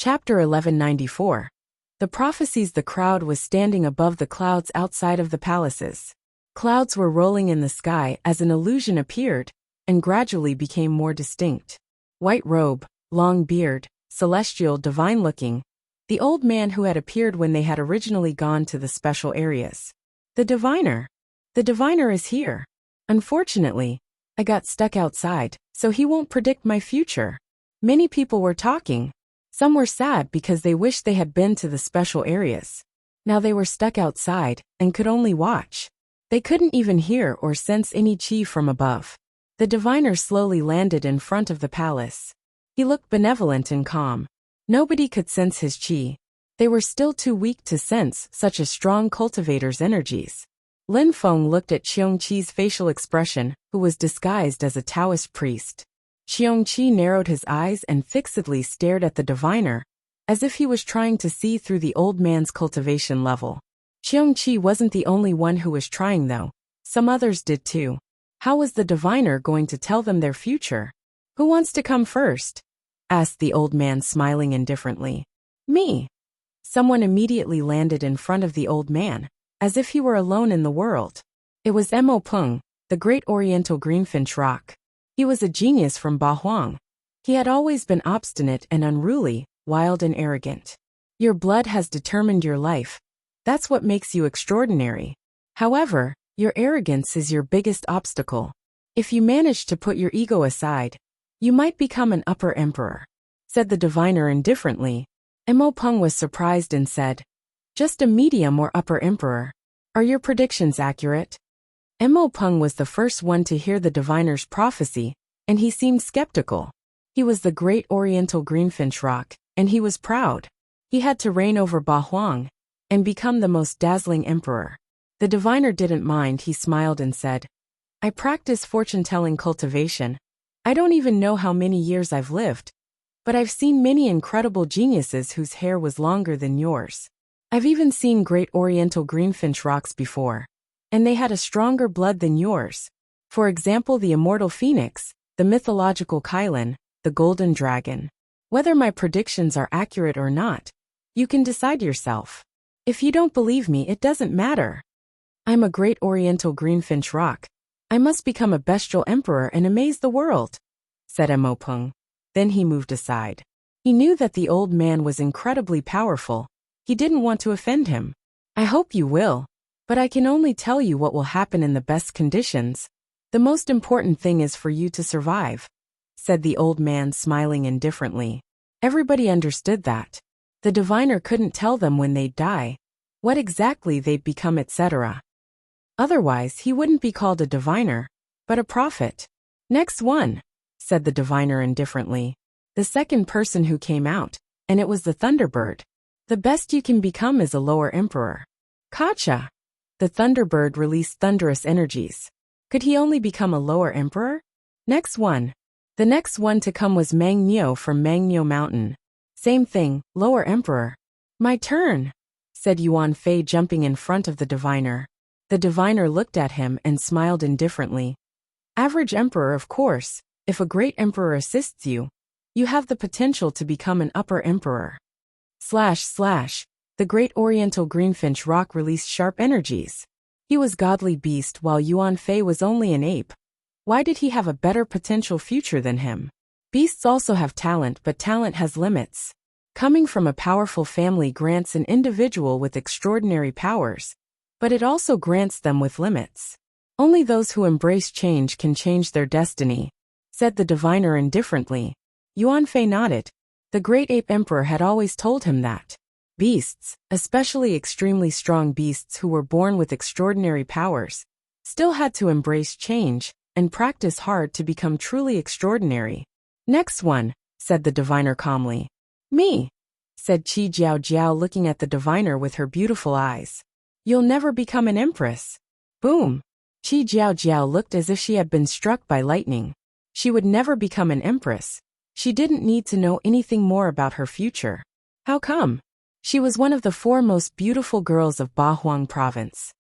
Chapter 1194. The prophecies. The crowd was standing above the clouds outside of the palaces. Clouds were rolling in the sky as an illusion appeared, and gradually became more distinct. White robe, long beard, celestial, divine-looking. The old man who had appeared when they had originally gone to the special areas. The diviner. The diviner is here. Unfortunately, I got stuck outside, so he won't predict my future. Many people were talking. Some were sad because they wished they had been to the special areas. Now they were stuck outside and could only watch. They couldn't even hear or sense any chi from above. The diviner slowly landed in front of the palace. He looked benevolent and calm. Nobody could sense his chi. They were still too weak to sense such a strong cultivator's energies. Lin Feng looked at Qiong Qi's facial expression, who was disguised as a Taoist priest. Qiong Qi narrowed his eyes and fixedly stared at the diviner, as if he was trying to see through the old man's cultivation level. Qiong Qi wasn't the only one who was trying though. Some others did too. How was the diviner going to tell them their future? Who wants to come first? Asked the old man, smiling indifferently. Me. Someone immediately landed in front of the old man, as if he were alone in the world. It was Mo Peng, the great oriental greenfinch rock. He was a genius from Ba Huang. He had always been obstinate and unruly, wild and arrogant. Your blood has determined your life. That's what makes you extraordinary. However, your arrogance is your biggest obstacle. If you manage to put your ego aside, you might become an upper emperor, said the diviner indifferently. Mo Peng was surprised and said, just a medium or upper emperor. Are your predictions accurate? Mo Peng was the first one to hear the diviner's prophecy, and he seemed skeptical. He was the great oriental greenfinch rock, and he was proud. He had to reign over Ba Huang and become the most dazzling emperor. The diviner didn't mind. He smiled and said, I practice fortune-telling cultivation. I don't even know how many years I've lived, but I've seen many incredible geniuses whose hair was longer than yours. I've even seen great oriental greenfinch rocks before, and they had a stronger blood than yours. For example, the immortal phoenix, the mythological Kylin, the golden dragon. Whether my predictions are accurate or not, you can decide yourself. If you don't believe me, it doesn't matter. I'm a great oriental greenfinch rock. I must become a bestial emperor and amaze the world, said Mo Peng. Then he moved aside. He knew that the old man was incredibly powerful. He didn't want to offend him. I hope you will. But I can only tell you what will happen in the best conditions. The most important thing is for you to survive, said the old man, smiling indifferently. Everybody understood that. The diviner couldn't tell them when they'd die, what exactly they'd become, etc. Otherwise, he wouldn't be called a diviner, but a prophet. Next one, said the diviner indifferently. The second person who came out, and it was the Thunderbird. The best you can become is a lower emperor. Gotcha. The Thunderbird released thunderous energies. Could he only become a lower emperor? Next one. The next one to come was Mang Nio from Mang Nio Mountain. Same thing, lower emperor. My turn, said Yuan Fei, jumping in front of the diviner. The diviner looked at him and smiled indifferently. Average emperor, of course. If a great emperor assists you, you have the potential to become an upper emperor. The great oriental greenfinch rock released sharp energies. He was godly beast while Yuan Fei was only an ape. Why did he have a better potential future than him? Beasts also have talent, but talent has limits. Coming from a powerful family grants an individual with extraordinary powers, but it also grants them with limits. Only those who embrace change can change their destiny, said the diviner indifferently. Yuan Fei nodded. The great ape emperor had always told him that. Beasts, especially extremely strong beasts who were born with extraordinary powers, still had to embrace change and practice hard to become truly extraordinary. Next one, said the diviner calmly. Me, said Qi Jiao Jiao, looking at the diviner with her beautiful eyes. You'll never become an empress. Boom. Qi Jiao Jiao looked as if she had been struck by lightning. She would never become an empress. She didn't need to know anything more about her future. How come? She was one of the 4 most beautiful girls of Ba Huang province.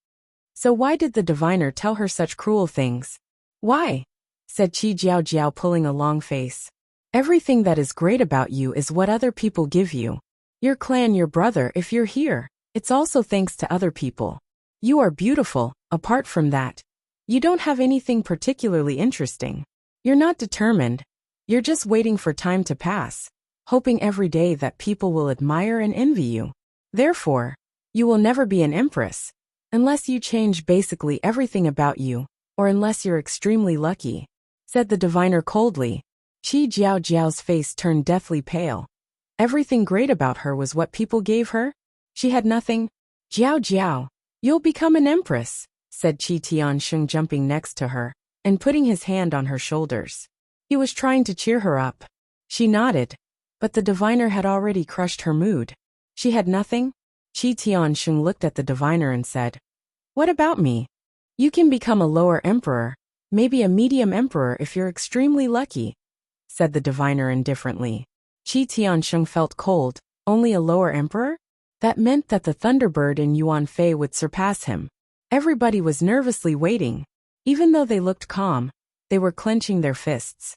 So why did the diviner tell her such cruel things? Why? Said Qi Jiao Jiao, pulling a long face. Everything that is great about you is what other people give you. Your clan, your brother, if you're here, it's also thanks to other people. You are beautiful. Apart from that, you don't have anything particularly interesting. You're not determined. You're just waiting for time to pass, hoping every day that people will admire and envy you. Therefore, you will never be an empress, unless you change basically everything about you, or unless you're extremely lucky, said the diviner coldly. Qi Jiao Jiao's face turned deathly pale. Everything great about her was what people gave her? She had nothing? Jiao Jiao, you'll become an empress, said Qi Tiansheng, jumping next to her and putting his hand on her shoulders. He was trying to cheer her up. She nodded, but the diviner had already crushed her mood. She had nothing? Qi Tiansheng looked at the diviner and said, "What about me? You can become a lower emperor, maybe a medium emperor if you're extremely lucky," said the diviner indifferently. Qi Tiansheng felt cold. Only a lower emperor? That meant that the Thunderbird in Yuan Fei would surpass him. Everybody was nervously waiting. Even though they looked calm, they were clenching their fists.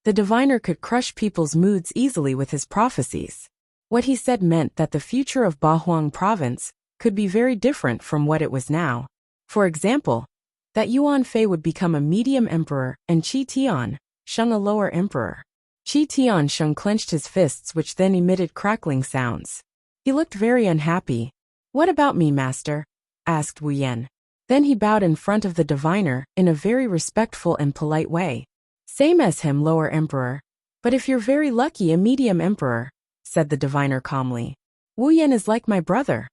The diviner could crush people's moods easily with his prophecies. What he said meant that the future of Bahuang province could be very different from what it was now. For example, that Yuan Fei would become a medium emperor and Qi Tiansheng a lower emperor. Qi Tiansheng clenched his fists, which then emitted crackling sounds. He looked very unhappy. "What about me, master?" asked Wu Yan. Then he bowed in front of the diviner in a very respectful and polite way. "Same as him, lower emperor. But if you're very lucky, a medium emperor," said the diviner calmly. "Wu Yan is like my brother,"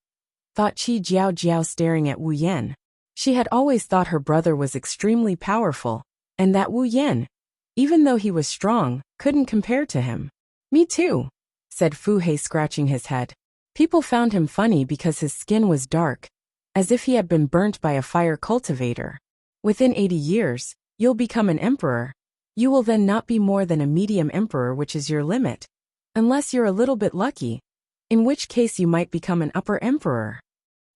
thought Qi Jiao Jiao, staring at Wu Yan. She had always thought her brother was extremely powerful, and that Wu Yan, even though he was strong, couldn't compare to him. "Me too," said Fu Hei, scratching his head. People found him funny because his skin was dark, as if he had been burnt by a fire cultivator. "Within 80 years, you'll become an emperor. You will then not be more than a medium emperor, which is your limit. Unless you're a little bit lucky, in which case you might become an upper emperor."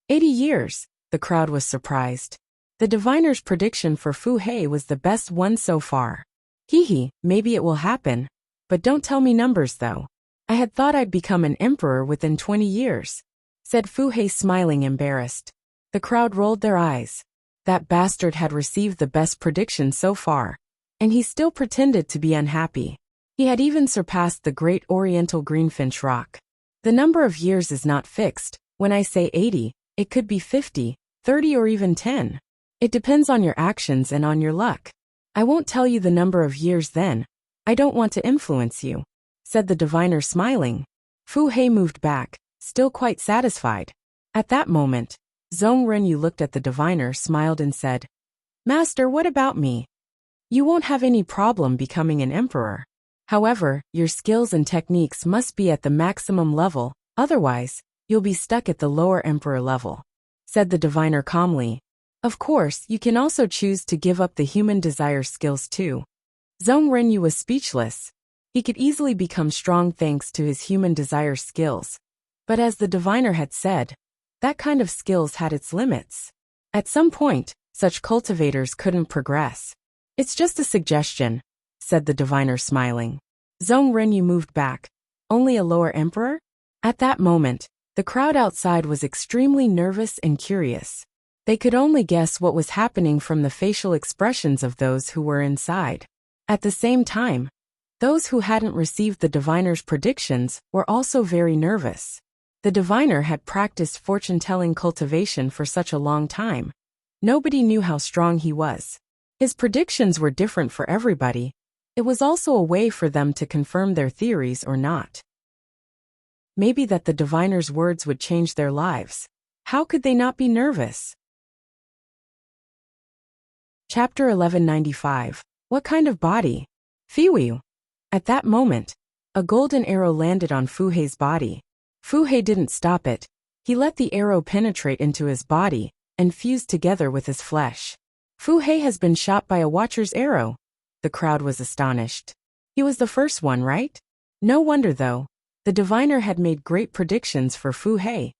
80 years, the crowd was surprised. The diviner's prediction for Fu Hei was the best one so far. "Hee, maybe it will happen, but don't tell me numbers though. I had thought I'd become an emperor within 20 years, said Fu Hei, smiling embarrassed. The crowd rolled their eyes. That bastard had received the best prediction so far, and he still pretended to be unhappy. He had even surpassed the great oriental greenfinch rock. The number of years is not fixed. When I say 80, it could be 50, 30 or even 10. It depends on your actions and on your luck. I won't tell you the number of years then. I don't want to influence you, said the diviner, smiling. Fu Hei moved back, still quite satisfied. At that moment, Zhong Renyu looked at the diviner, smiled and said, "Master, what about me? You won't have any problem becoming an emperor. However, your skills and techniques must be at the maximum level, otherwise, you'll be stuck at the lower emperor level," said the diviner calmly. "Of course, you can also choose to give up the human desire skills too." Zhong Renyu was speechless. He could easily become strong thanks to his human desire skills. But as the diviner had said, that kind of skills had its limits. At some point, such cultivators couldn't progress. "It's just a suggestion," said the diviner, smiling. Zhong Renyu moved back. Only a lower emperor? At that moment, the crowd outside was extremely nervous and curious. They could only guess what was happening from the facial expressions of those who were inside. At the same time, those who hadn't received the diviner's predictions were also very nervous. The diviner had practiced fortune-telling cultivation for such a long time. Nobody knew how strong he was. His predictions were different for everybody. It was also a way for them to confirm their theories or not. Maybe that the diviner's words would change their lives. How could they not be nervous? Chapter 1195. What kind of body? Fiwu. At that moment, a golden arrow landed on Fu Hei's body. Fu Hei didn't stop it. He let the arrow penetrate into his body and fuse together with his flesh. Fu Hei has been shot by a watcher's arrow. The crowd was astonished. He was the first one, right? No wonder though. The diviner had made great predictions for Fu Hei,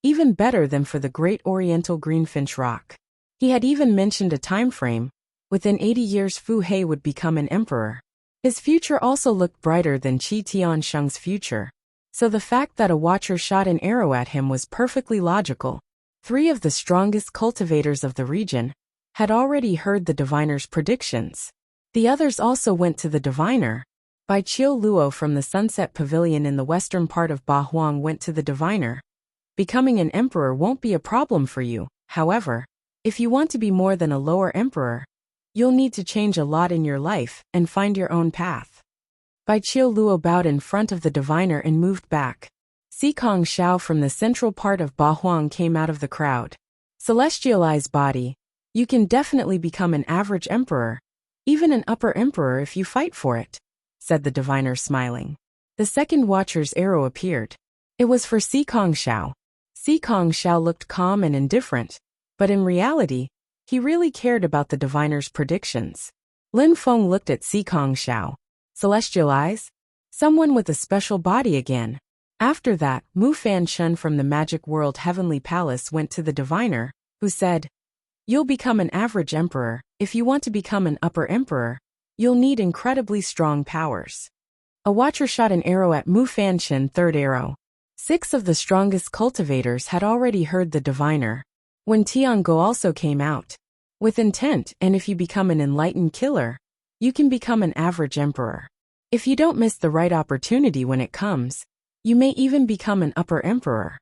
even better than for the great oriental greenfinch rock. He had even mentioned a time frame. Within 80 years Fu Hei would become an emperor. His future also looked brighter than Qi Tiansheng's future. So the fact that a watcher shot an arrow at him was perfectly logical. 3 of the strongest cultivators of the region had already heard the diviner's predictions. The others also went to the diviner. Bai Qiu Luo from the Sunset Pavilion in the western part of Ba Huang went to the diviner. Becoming an emperor won't be a problem for you, however. If you want to be more than a lower emperor, you'll need to change a lot in your life and find your own path. Bai Qiu Luo bowed in front of the diviner and moved back. Xikong Xiao from the central part of Ba Huang came out of the crowd. Celestialized body, you can definitely become an average emperor, even an upper emperor if you fight for it, said the diviner smiling. The second watcher's arrow appeared. It was for Xikong Xiao. Xikong Xiao looked calm and indifferent, but in reality, he really cared about the diviner's predictions. Lin Feng looked at Xikong Xiao. Celestial eyes? Someone with a special body again. After that, Mu Fanchun from the Magic World Heavenly Palace went to the diviner, who said, "You'll become an average emperor. If you want to become an upper emperor, you'll need incredibly strong powers." A watcher shot an arrow at Mu Fanchun, third arrow. 6 of the strongest cultivators had already heard the diviner. When Tiango also came out. With intent, and if you become an enlightened killer, you can become an average emperor. If you don't miss the right opportunity when it comes, you may even become an upper emperor.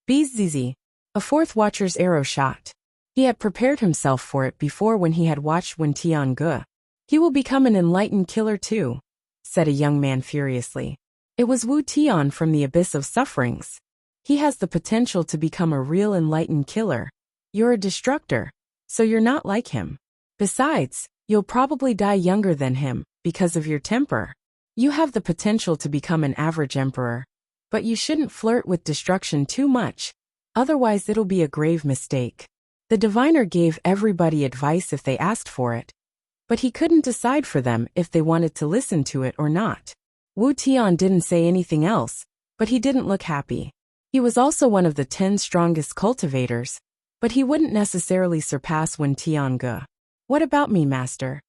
Bzz. A 4th watcher's arrow shot. He had prepared himself for it before when he had watched Wen Tiange. He will become an enlightened killer too, said a young man furiously. It was Wu Tian from the Abyss of Sufferings. He has the potential to become a real enlightened killer. You're a destructor, so you're not like him. Besides, you'll probably die younger than him, because of your temper. You have the potential to become an average emperor, but you shouldn't flirt with destruction too much, otherwise it'll be a grave mistake. The diviner gave everybody advice if they asked for it, but he couldn't decide for them if they wanted to listen to it or not. Wu Tian didn't say anything else, but he didn't look happy. He was also one of the 10 strongest cultivators, but he wouldn't necessarily surpass Wen Tiange. What about me, master?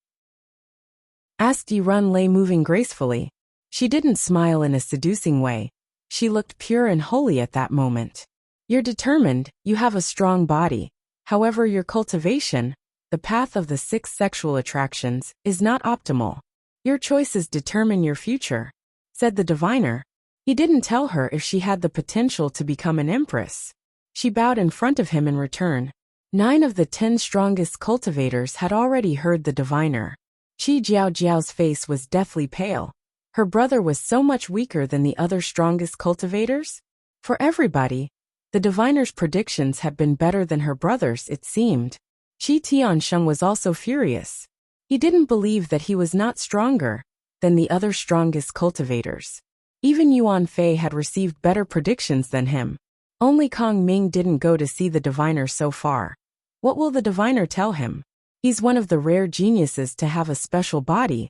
Asked Yirun Lei, moving gracefully. She didn't smile in a seducing way. She looked pure and holy at that moment. You're determined, you have a strong body. However, your cultivation, the path of the 6 sexual attractions, is not optimal. Your choices determine your future, said the diviner. He didn't tell her if she had the potential to become an empress. She bowed in front of him in return. 9 of the 10 strongest cultivators had already heard the diviner. Qi Jiao's face was deathly pale. Her brother was so much weaker than the other strongest cultivators. For everybody, the diviner's predictions had been better than her brother's, it seemed. Qi Tiansheng was also furious. He didn't believe that he was not stronger than the other strongest cultivators. Even Yuan Fei had received better predictions than him. Only Kong Ming didn't go to see the diviner so far. What will the diviner tell him? He's one of the rare geniuses to have a special body.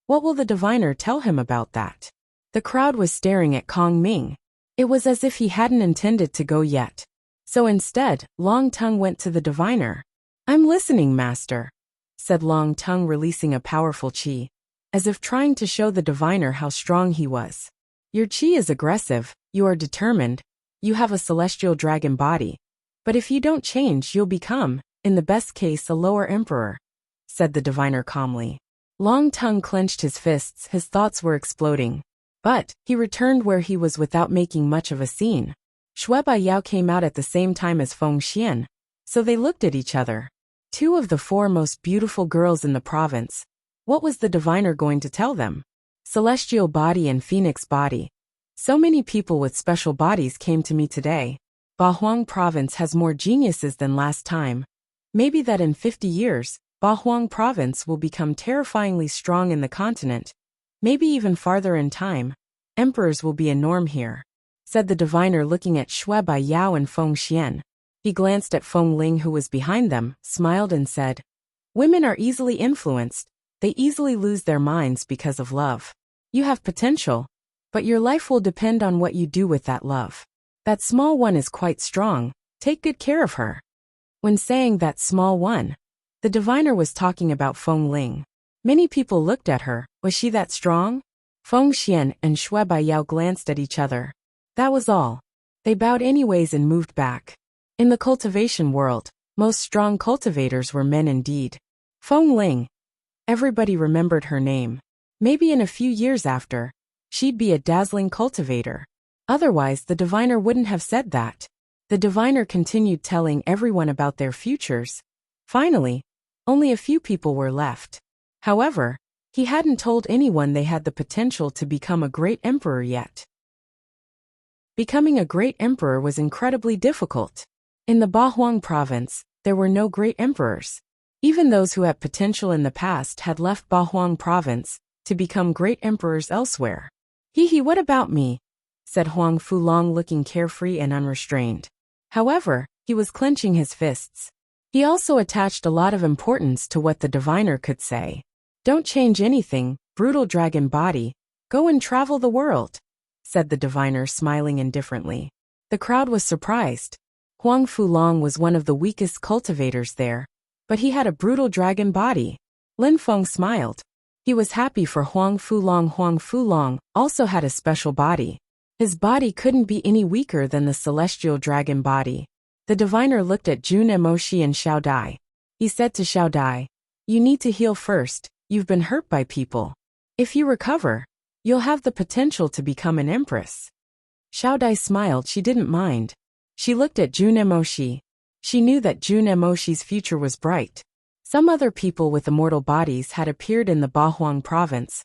What will the diviner tell him about that? The crowd was staring at Kong Ming. It was as if he hadn't intended to go yet. So instead, Long Tongue went to the diviner. "I'm listening, master," said Long Tongue, releasing a powerful qi, as if trying to show the diviner how strong he was. "Your qi is aggressive, you are determined, you have a celestial dragon body. But if you don't change, you'll become, in the best case, a lower emperor," said the diviner calmly. Long Tongue clenched his fists, his thoughts were exploding. But he returned where he was without making much of a scene. Shui Baiyao came out at the same time as Feng Xian, so they looked at each other. 2 of the 4 most beautiful girls in the province. What was the diviner going to tell them? Celestial body and phoenix body. So many people with special bodies came to me today. Ba Huang province has more geniuses than last time. Maybe that in 50 years, Ba Huang province will become terrifyingly strong in the continent. Maybe even farther in time, emperors will be a norm here, said the diviner, looking at Shui Baiyao and Feng Xian. He glanced at Feng Ling, who was behind them, smiled and said, "Women are easily influenced. They easily lose their minds because of love. You have potential, but your life will depend on what you do with that love. That small one is quite strong. Take good care of her." When saying that small one, the diviner was talking about Feng Ling. Many people looked at her, Was she that strong? Feng Xian and Shui Baiyao glanced at each other. That was all. They bowed anyways and moved back. In the cultivation world, most strong cultivators were men indeed. Feng Ling. Everybody remembered her name. Maybe in a few years after, she'd be a dazzling cultivator. Otherwise, the diviner wouldn't have said that. The diviner continued telling everyone about their futures. Finally, only a few people were left. However, he hadn't told anyone they had the potential to become a great emperor yet. Becoming a great emperor was incredibly difficult. In the Bahuang province, there were no great emperors. Even those who had potential in the past had left Bahuang province to become great emperors elsewhere. Hee, what about me? Said Huang Fulong, looking carefree and unrestrained. However, he was clenching his fists. He also attached a lot of importance to what the diviner could say. Don't change anything, brutal dragon body. Go and travel the world, said the diviner, smiling indifferently. The crowd was surprised. Huang Fulong was one of the weakest cultivators there, but he had a brutal dragon body. Lin Feng smiled. He was happy for Huang Fulong. Huang Fulong also had a special body. His body couldn't be any weaker than the celestial dragon body. The diviner looked at Jun Emoshi and Xiao Dai. He said to Xiao Dai, "You need to heal first. You've been hurt by people. If you recover, you'll have the potential to become an empress." Xiao Dai smiled. She didn't mind. She looked at Jun Emoshi. She knew that Jun Emoshi's future was bright. Some other people with immortal bodies had appeared in the Bahuang province,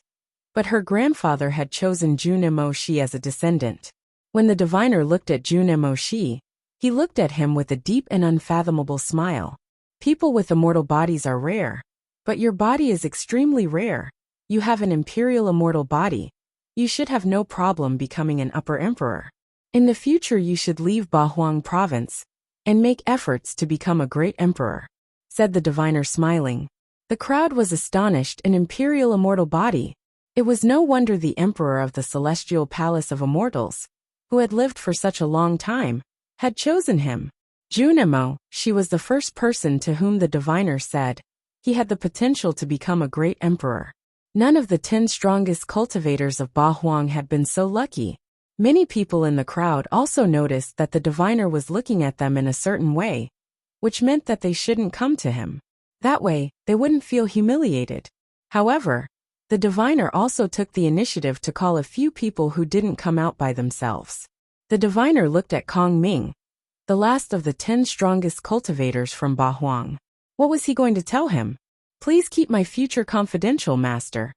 but her grandfather had chosen Jun Emoshi as a descendant. When the diviner looked at Jun Emoshi, he looked at him with a deep and unfathomable smile. People with immortal bodies are rare, but your body is extremely rare. You have an imperial immortal body. You should have no problem becoming an upper emperor. In the future you should leave Bahuang province and make efforts to become a great emperor, said the diviner, smiling. The crowd was astonished. An imperial immortal body. It was no wonder the emperor of the celestial palace of immortals, who had lived for such a long time, had chosen him. Junimo, she was the first person to whom the diviner said he had the potential to become a great emperor. None of the 10 strongest cultivators of Bahuang had been so lucky. Many people in the crowd also noticed that the diviner was looking at them in a certain way, which meant that they shouldn't come to him. That way, they wouldn't feel humiliated. However, the diviner also took the initiative to call a few people who didn't come out by themselves. The diviner looked at Kong Ming, the last of the 10 strongest cultivators from Bahuang. What was he going to tell him? "Please keep my future confidential, master,"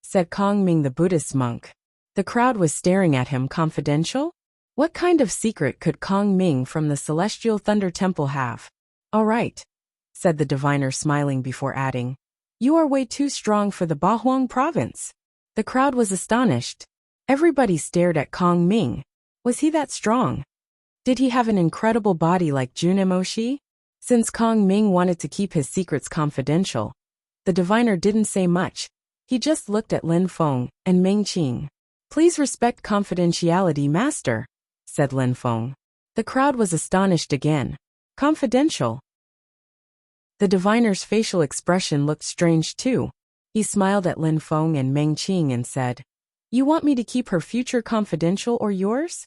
said Kong Ming, the Buddhist monk. The crowd was staring at him. Confidential? What kind of secret could Kong Ming from the Celestial Thunder Temple have? "All right," said the diviner, smiling before adding, "You are way too strong for the Bahuang province." The crowd was astonished. Everybody stared at Kong Ming. Was he that strong? Did he have an incredible body like Jun Emoshi? Since Kong Ming wanted to keep his secrets confidential, the diviner didn't say much. He just looked at Lin Feng and Meng Qing. "Please respect confidentiality, master," said Lin Feng. The crowd was astonished again. Confidential? The diviner's facial expression looked strange too. He smiled at Lin Feng and Meng Qing and said, "You want me to keep her future confidential or yours?"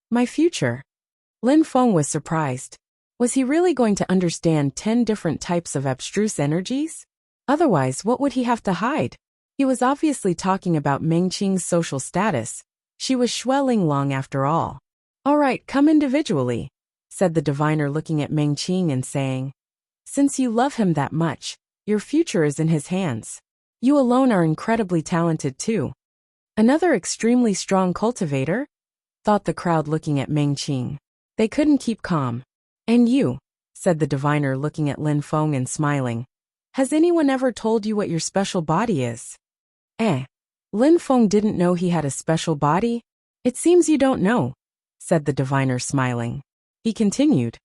"My future." Lin Feng was surprised. Was he really going to understand 10 different types of abstruse energies? Otherwise, what would he have to hide? He was obviously talking about Meng Qing's social status. She was Shui Linglong after all. "All right, come individually," said the diviner, looking at Meng Qing and saying, "Since you love him that much, your future is in his hands. You alone are incredibly talented too." "Another extremely strong cultivator?" thought the crowd, looking at Meng Qing. They couldn't keep calm. "And you," said the diviner, looking at Lin Feng and smiling. "Has anyone ever told you what your special body is?" Lin Feng didn't know he had a special body? "It seems you don't know," said the diviner, smiling. He continued,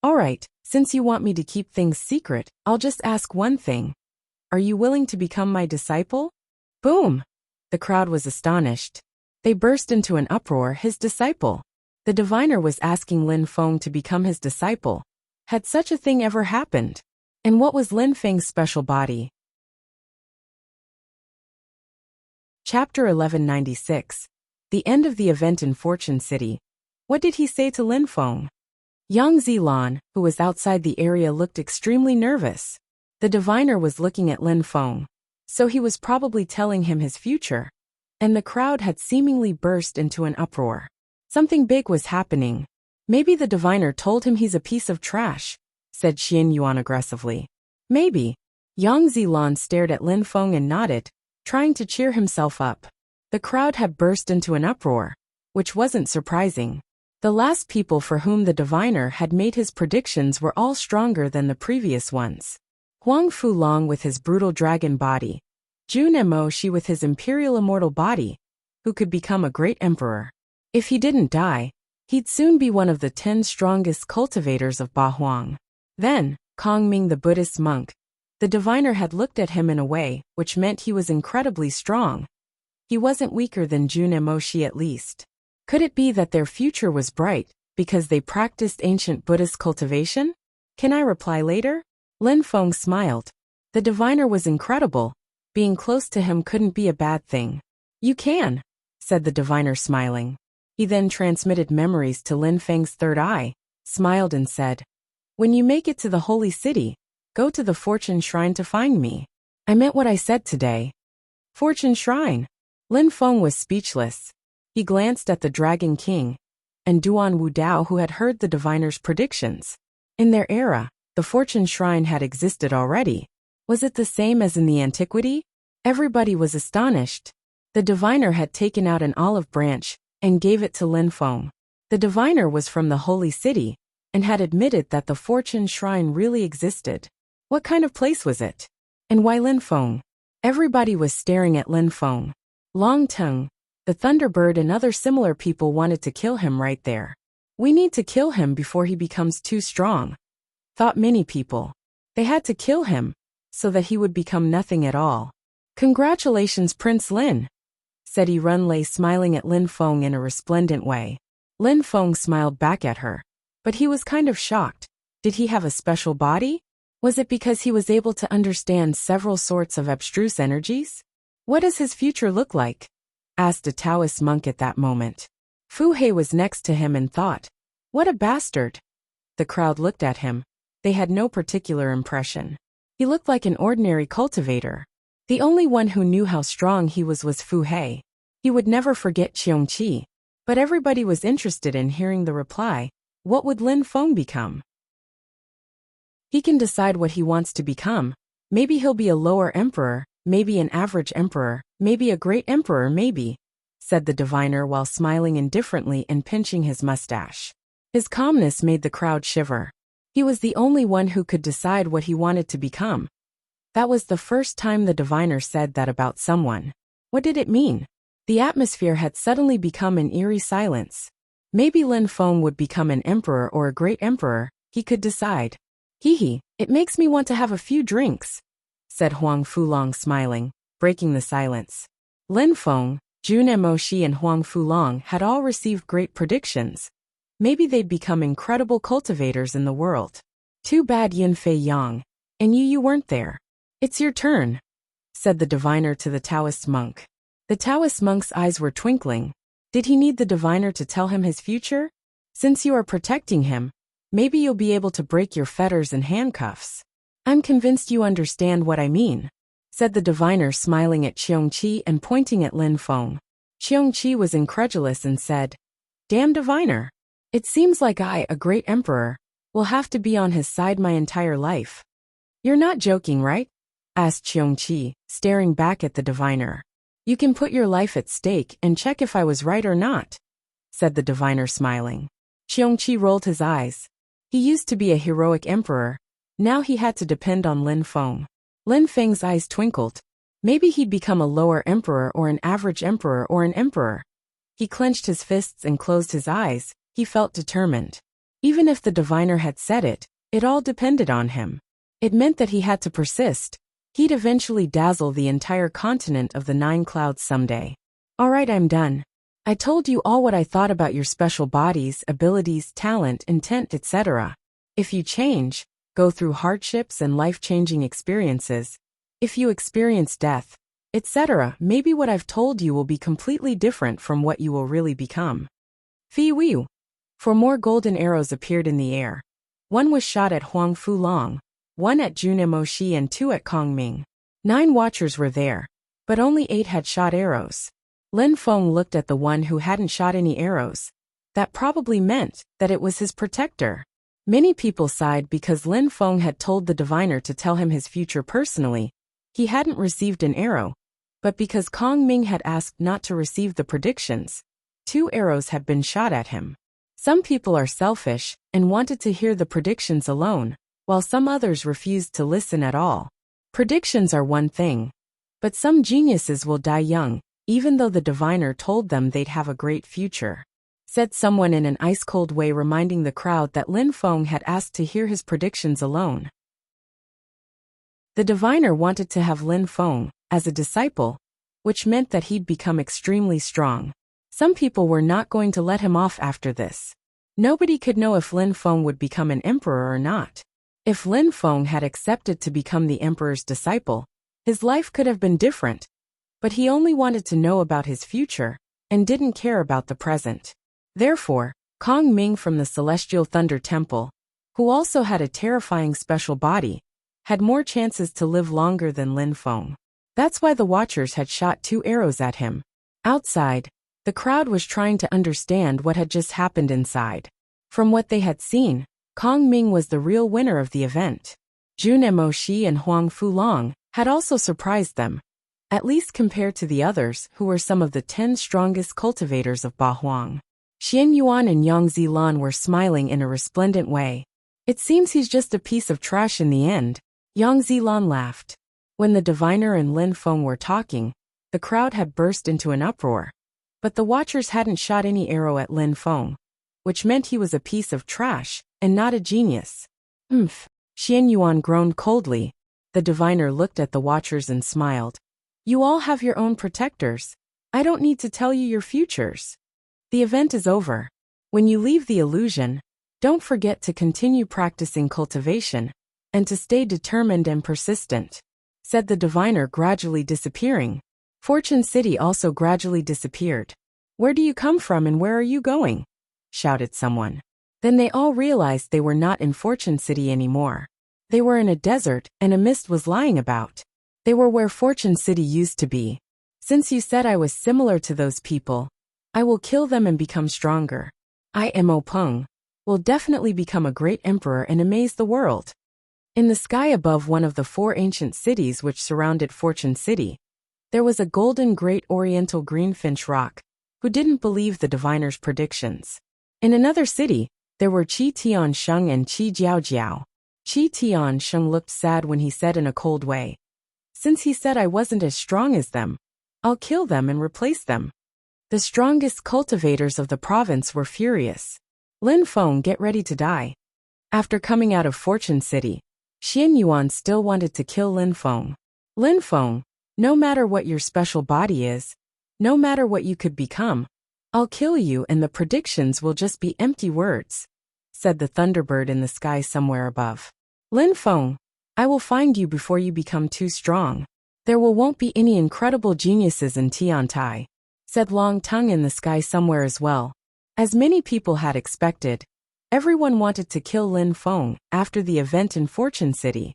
"All right, since you want me to keep things secret, I'll just ask one thing. Are you willing to become my disciple?" Boom! The crowd was astonished. They burst into an uproar. His disciple? The diviner was asking Lin Feng to become his disciple. Had such a thing ever happened? And what was Lin Feng's special body? Chapter 1196. The end of the event in Fortune City. What did he say to Lin Feng? Yang Zilan, who was outside the area, looked extremely nervous. The diviner was looking at Lin Feng, so he was probably telling him his future. And the crowd had seemingly burst into an uproar. Something big was happening. Maybe the diviner told him he's a piece of trash, said Xian Yuan aggressively. Maybe. Yang Zilan stared at Lin Feng and nodded, trying to cheer himself up. The crowd had burst into an uproar, which wasn't surprising. The last people for whom the diviner had made his predictions were all stronger than the previous ones. Huang Fulong with his brutal dragon body, Jun Emoshi with his imperial immortal body, who could become a great emperor. If he didn't die, he'd soon be one of the 10 strongest cultivators of Ba Huang. Then, Kong Ming the Buddhist monk. The diviner had looked at him in a way which meant he was incredibly strong. He wasn't weaker than Jun Emoshi at least. Could it be that their future was bright because they practiced ancient Buddhist cultivation? Can I reply later? Lin Feng smiled. The diviner was incredible. Being close to him couldn't be a bad thing. You can, said the diviner smiling. He then transmitted memories to Lin Feng's third eye, smiled and said, "When you make it to the holy city, go to the Fortune Shrine to find me." I meant what I said today. Fortune Shrine. Lin Feng was speechless. He glanced at the Dragon King and Duan Wudao, who had heard the diviner's predictions. In their era, the Fortune Shrine had existed already. Was it the same as in the antiquity? Everybody was astonished. The diviner had taken out an olive branch and gave it to Lin Feng. The diviner was from the holy city and had admitted that the Fortune Shrine really existed. What kind of place was it? And why Lin Feng? Everybody was staring at Lin Feng. Long Tongue, the Thunderbird and other similar people wanted to kill him right there. We need to kill him before he becomes too strong, thought many people. They had to kill him so that he would become nothing at all. Congratulations, Prince Lin, said Runlei, smiling at Lin Feng in a resplendent way. Lin Feng smiled back at her, but he was kind of shocked. Did he have a special body? Was it because he was able to understand several sorts of abstruse energies? What does his future look like? Asked a Taoist monk at that moment. Fu Hei was next to him and thought, what a bastard. The crowd looked at him. They had no particular impression. He looked like an ordinary cultivator. The only one who knew how strong he was Fu Hei. He would never forget Qiongqi. But everybody was interested in hearing the reply. What would Lin Feng become? He can decide what he wants to become. Maybe he'll be a lower emperor, maybe an average emperor, maybe a great emperor, maybe, said the diviner while smiling indifferently and pinching his mustache. His calmness made the crowd shiver. He was the only one who could decide what he wanted to become. That was the first time the diviner said that about someone. What did it mean? The atmosphere had suddenly become an eerie silence. Maybe Lin Feng would become an emperor or a great emperor, he could decide. Hee, it makes me want to have a few drinks, said Huang Fulong, smiling, breaking the silence. Lin Feng, Jun Emoshi and Huang Fulong had all received great predictions. Maybe they'd become incredible cultivators in the world. Too bad Yin Fei Yang and you weren't there. It's your turn, said the diviner to the Taoist monk. The Taoist monk's eyes were twinkling. Did he need the diviner to tell him his future? Since you are protecting him, maybe you'll be able to break your fetters and handcuffs. I'm convinced you understand what I mean, said the diviner, smiling at Qiongqi and pointing at Lin Feng. Qiongqi was incredulous and said, Damn diviner. It seems like I, a great emperor, will have to be on his side my entire life. You're not joking, right? Asked Qiongqi, staring back at the diviner. You can put your life at stake and check if I was right or not, said the diviner, smiling. Qiongqi rolled his eyes. He used to be a heroic emperor. Now he had to depend on Lin Feng. Lin Feng's eyes twinkled. Maybe he'd become a lower emperor or an average emperor or an emperor. He clenched his fists and closed his eyes. He felt determined. Even if the diviner had said it, it all depended on him. It meant that he had to persist. He'd eventually dazzle the entire continent of the 9 clouds someday. All right, I'm done. I told you all what I thought about your special bodies, abilities, talent, intent, etc. If you change, go through hardships and life-changing experiences, if you experience death, etc. Maybe what I've told you will be completely different from what you will really become. Fiu. For more golden arrows appeared in the air. One was shot at Huang Fulong, one at Jun Emoshi and two at Kong Ming. 9 watchers were there, but only 8 had shot arrows. Lin Feng looked at the one who hadn't shot any arrows. That probably meant that it was his protector. Many people sighed because Lin Feng had told the diviner to tell him his future personally. He hadn't received an arrow, but because Kong Ming had asked not to receive the predictions, 2 arrows had been shot at him. Some people are selfish and wanted to hear the predictions alone, while some others refused to listen at all. Predictions are one thing, but some geniuses will die young, even though the diviner told them they'd have a great future, said someone in an ice-cold way, reminding the crowd that Lin Feng had asked to hear his predictions alone. The diviner wanted to have Lin Feng as a disciple, which meant that he'd become extremely strong. Some people were not going to let him off after this. Nobody could know if Lin Feng would become an emperor or not. If Lin Feng had accepted to become the emperor's disciple, his life could have been different. But he only wanted to know about his future, and didn't care about the present. Therefore, Kong Ming from the Celestial Thunder Temple, who also had a terrifying special body, had more chances to live longer than Lin Feng. That's why the watchers had shot 2 arrows at him. Outside, the crowd was trying to understand what had just happened inside. From what they had seen, Kong Ming was the real winner of the event. Jun Emoshi and Huang Fulong had also surprised them, at least compared to the others who were some of the 10 strongest cultivators of Ba Huang. Xian Yuan and Yang Zilan were smiling in a resplendent way. It seems he's just a piece of trash in the end. Yang Zilan laughed. When the diviner and Lin Feng were talking, the crowd had burst into an uproar. But the watchers hadn't shot any arrow at Lin Feng, which meant he was a piece of trash and not a genius. Xian Yuan groaned coldly. The diviner looked at the watchers and smiled. You all have your own protectors. I don't need to tell you your futures. The event is over. When you leave the illusion, don't forget to continue practicing cultivation, and to stay determined and persistent, said the diviner, gradually disappearing. Fortune City also gradually disappeared. Where do you come from and where are you going? Shouted someone. Then they all realized they were not in Fortune City anymore. They were in a desert, and a mist was lying about. They were where Fortune City used to be. Since you said I was similar to those people, I will kill them and become stronger. I am Peng, will definitely become a great emperor and amaze the world. In the sky above one of the 4 ancient cities which surrounded Fortune City, there was a golden great oriental greenfinch rock, who didn't believe the diviner's predictions. In another city, there were Qi Tiansheng and Qi Jiaojiao. Qi Tiansheng looked sad when he said in a cold way, since he said I wasn't as strong as them, I'll kill them and replace them. The strongest cultivators of the province were furious. Lin Feng, get ready to die. After coming out of Fortune City, Xian Yuan still wanted to kill Lin Feng. Lin Feng, no matter what your special body is, no matter what you could become, I'll kill you and the predictions will just be empty words, said the Thunderbird in the sky somewhere above. Lin Feng, I will find you before you become too strong. There won't be any incredible geniuses in Tiantai, said Long Tongue in the sky somewhere as well. As many people had expected, everyone wanted to kill Lin Feng after the event in Fortune City.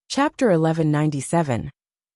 Chapter 1197.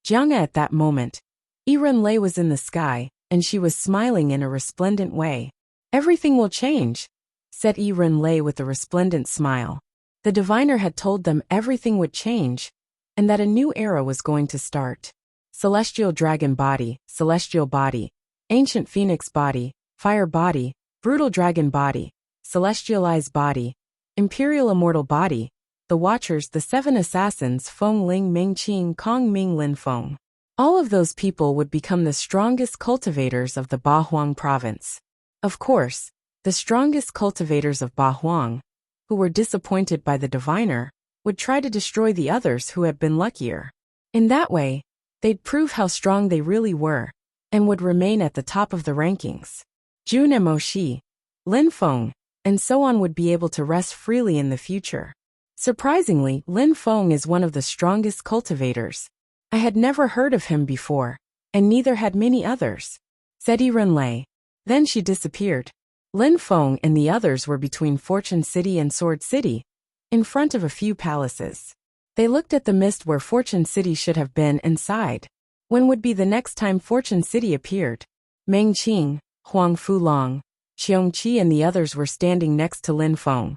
Jiang. At that moment, Yiren Lei was in the sky, and she was smiling in a resplendent way. Everything will change, said Yiren Lei with a resplendent smile. The diviner had told them everything would change, and that a new era was going to start. Celestial dragon body, celestial body, ancient phoenix body, fire body, brutal dragon body, celestialized body, imperial immortal body, the watchers, the 7 assassins, Feng Ling, Ming Qing, Kong Ming, Lin Feng. All of those people would become the strongest cultivators of the Ba Huang province. Of course, the strongest cultivators of Ba Huang, who were disappointed by the diviner, would try to destroy the others who had been luckier. In that way, they'd prove how strong they really were, and would remain at the top of the rankings. Jun Emoshi, Lin Feng, and so on would be able to rest freely in the future. Surprisingly, Lin Feng is one of the strongest cultivators. I had never heard of him before, and neither had many others, said Renlei. Then she disappeared. Lin Feng and the others were between Fortune City and Sword City, in front of a few palaces. They looked at the mist where Fortune City should have been and sighed. When would be the next time Fortune City appeared? Meng Qing, Huang Fulong, Qiong Qi and the others were standing next to Lin Feng.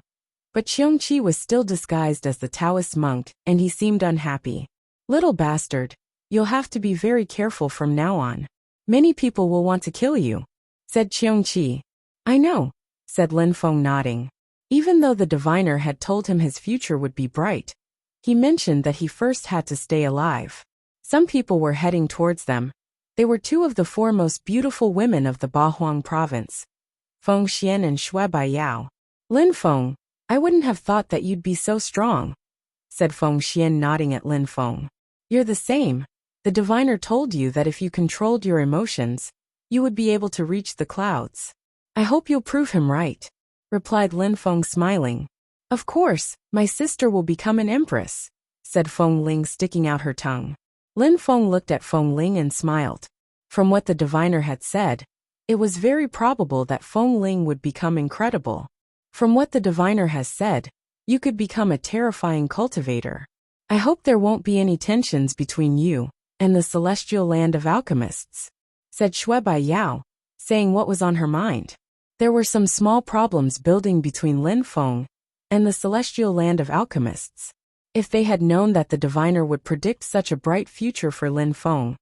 But Qiong Qi was still disguised as the Taoist monk, and he seemed unhappy. Little bastard, you'll have to be very careful from now on. Many people will want to kill you, said Qiong Qi. I know, said Lin Feng nodding. Even though the diviner had told him his future would be bright, he mentioned that he first had to stay alive. Some people were heading towards them. They were two of the four most beautiful women of the Bahuang province, Feng Xian and Shui Baiyao. Lin Feng, I wouldn't have thought that you'd be so strong, said Feng Xian nodding at Lin Feng. You're the same. The diviner told you that if you controlled your emotions, you would be able to reach the clouds. I hope you'll prove him right, replied Lin Feng smiling. Of course, my sister will become an empress, said Feng Ling sticking out her tongue. Lin Feng looked at Feng Ling and smiled. From what the diviner had said, it was very probable that Feng Ling would become incredible. From what the diviner has said, you could become a terrifying cultivator. I hope there won't be any tensions between you and the celestial land of alchemists, said Shui Baiyao, saying what was on her mind. There were some small problems building between Lin Feng and the celestial land of alchemists. If they had known that the diviner would predict such a bright future for Lin Feng,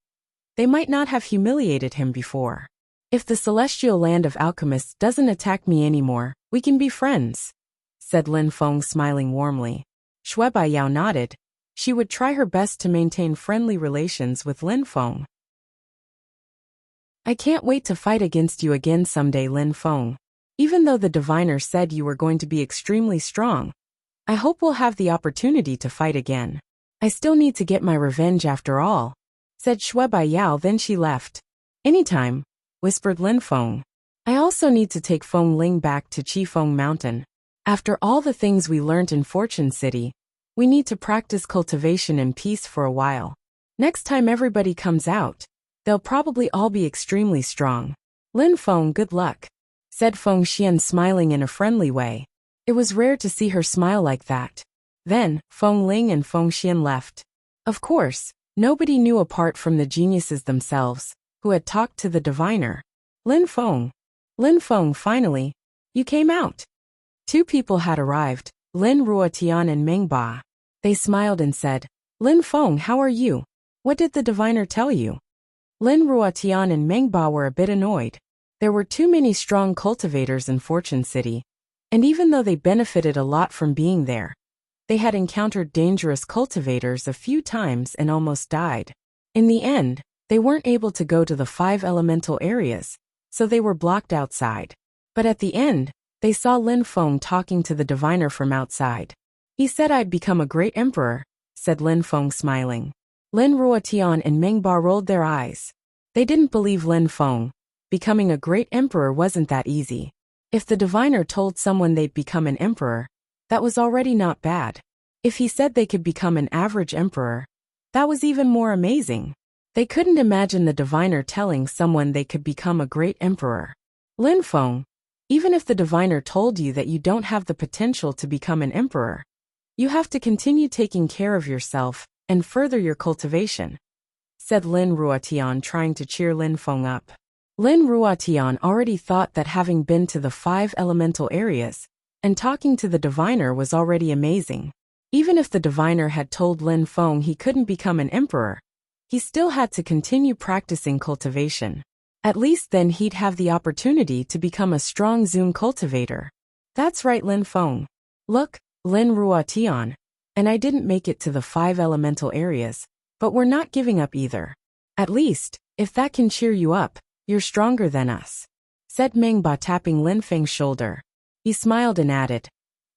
they might not have humiliated him before. If the celestial land of alchemists doesn't attack me anymore, we can be friends, said Lin Feng smiling warmly. Shui Baiyao nodded. She would try her best to maintain friendly relations with Lin Feng. I can't wait to fight against you again someday, Lin Feng. Even though the diviner said you were going to be extremely strong, I hope we'll have the opportunity to fight again. I still need to get my revenge after all, said Shui Baiyao. Then she left. Anytime, whispered Lin Feng. I also need to take Feng Ling back to Qifeng Mountain. After all the things we learned in Fortune City, we need to practice cultivation in peace for a while. Next time everybody comes out, they'll probably all be extremely strong. Lin Feng, good luck, said Feng Xian smiling in a friendly way. It was rare to see her smile like that. Then, Feng Ling and Feng Xian left. Of course, nobody knew apart from the geniuses themselves, who had talked to the diviner. Lin Feng, finally, you came out. Two people had arrived, Lin Ruotian and Meng Ba. They smiled and said, Lin Feng, how are you? What did the diviner tell you? Lin Ruotian and Meng Ba were a bit annoyed. There were too many strong cultivators in Fortune City, and even though they benefited a lot from being there, they had encountered dangerous cultivators a few times and almost died. In the end, they weren't able to go to the 5 elemental areas, so they were blocked outside. But at the end, they saw Lin Feng talking to the diviner from outside. He said I'd become a great emperor, said Lin Feng smiling. Lin Ruotian and Meng Ba rolled their eyes. They didn't believe Lin Feng. Becoming a great emperor wasn't that easy. If the diviner told someone they'd become an emperor, that was already not bad. If he said they could become an average emperor, that was even more amazing. They couldn't imagine the diviner telling someone they could become a great emperor. Lin Feng, even if the diviner told you that you don't have the potential to become an emperor, you have to continue taking care of yourself and further your cultivation, said Lin Ruotian, trying to cheer Lin Feng up. Lin Ruotian already thought that having been to the 5 elemental areas and talking to the diviner was already amazing. Even if the diviner had told Lin Feng he couldn't become an emperor, he still had to continue practicing cultivation. At least then he'd have the opportunity to become a strong Zoom cultivator. That's right, Lin Feng. Look, Lin Ruotian, and I didn't make it to the 5 elemental areas, but we're not giving up either. At least, if that can cheer you up, you're stronger than us, said Meng Ba, tapping Lin Feng's shoulder. He smiled and added,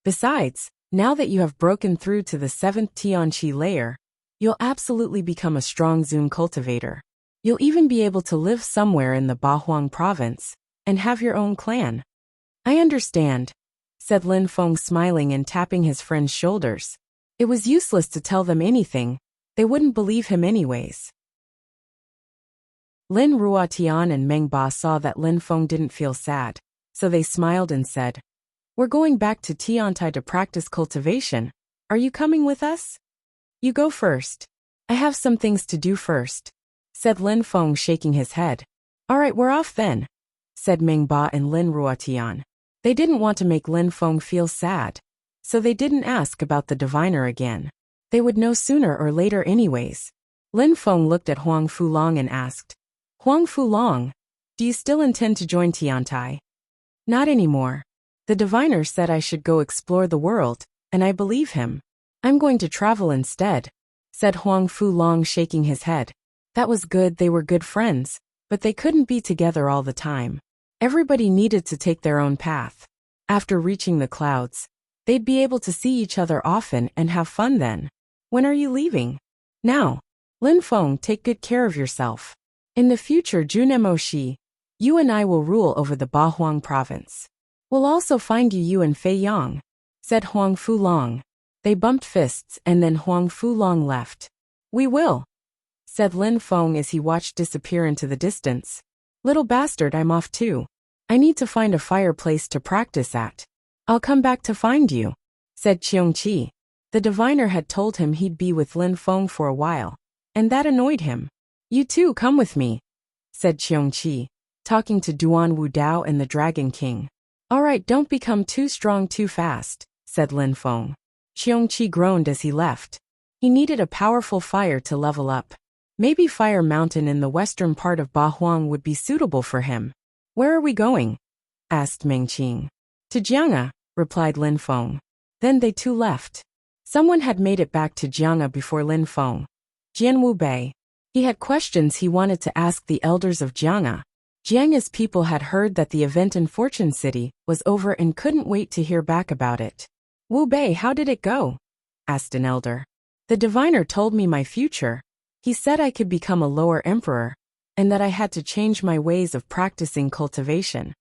besides, now that you have broken through to the 7th Tianqi layer, you'll absolutely become a strong Zoom cultivator. You'll even be able to live somewhere in the Bahuang province and have your own clan. I understand, said Lin Feng, smiling and tapping his friend's shoulders. It was useless to tell them anything. They wouldn't believe him anyways. Lin Ruotian and Meng Ba saw that Lin Feng didn't feel sad, so they smiled and said, "We're going back to Tiantai to practice cultivation. Are you coming with us?" "You go first. I have some things to do first," said Lin Feng, shaking his head. "All right, we're off then," said Meng Ba and Lin Ruotian. They didn't want to make Lin Feng feel sad, so they didn't ask about the diviner again. They would know sooner or later anyways. Lin Feng looked at Huang Fulong and asked, "Huang Fulong, do you still intend to join Tiantai?" "Not anymore. The diviner said I should go explore the world, and I believe him. I'm going to travel instead," said Huang Fulong, shaking his head. That was good. They were good friends, but they couldn't be together all the time. Everybody needed to take their own path. After reaching the clouds, they'd be able to see each other often and have fun then. "When are you leaving?" "Now. Lin Feng, take good care of yourself. In the future, Junemoshi, you and I will rule over the Bahuang province. We'll also find you and Fei Yang," said Huang Fulong. They bumped fists and then Huang Fulong left. "We will," said Lin Feng as he watched disappear into the distance. "Little bastard, I'm off too. I need to find a fireplace to practice at." "I'll come back to find you," said Cheong Chi. The diviner had told him he'd be with Lin Feng for a while, and that annoyed him. "You too, come with me," said Cheong Chi, talking to Duan Wu Dao and the Dragon King. "All right, don't become too strong too fast," said Lin Feng. Cheong Chi groaned as he left. He needed a powerful fire to level up. Maybe Fire Mountain in the western part of Bahuang would be suitable for him. "Where are we going?" asked Meng Qing. "To Jiang'a," replied Lin Feng. Then they too left. Someone had made it back to Jiang'a before Lin Feng. Jian Wu Bei. He had questions he wanted to ask the elders of Jiang'a. Jiang'a's people had heard that the event in Fortune City was over and couldn't wait to hear back about it. "Wu Bei, how did it go?" asked an elder. "The diviner told me my future. He said I could become a lower emperor, and that I had to change my ways of practicing cultivation,"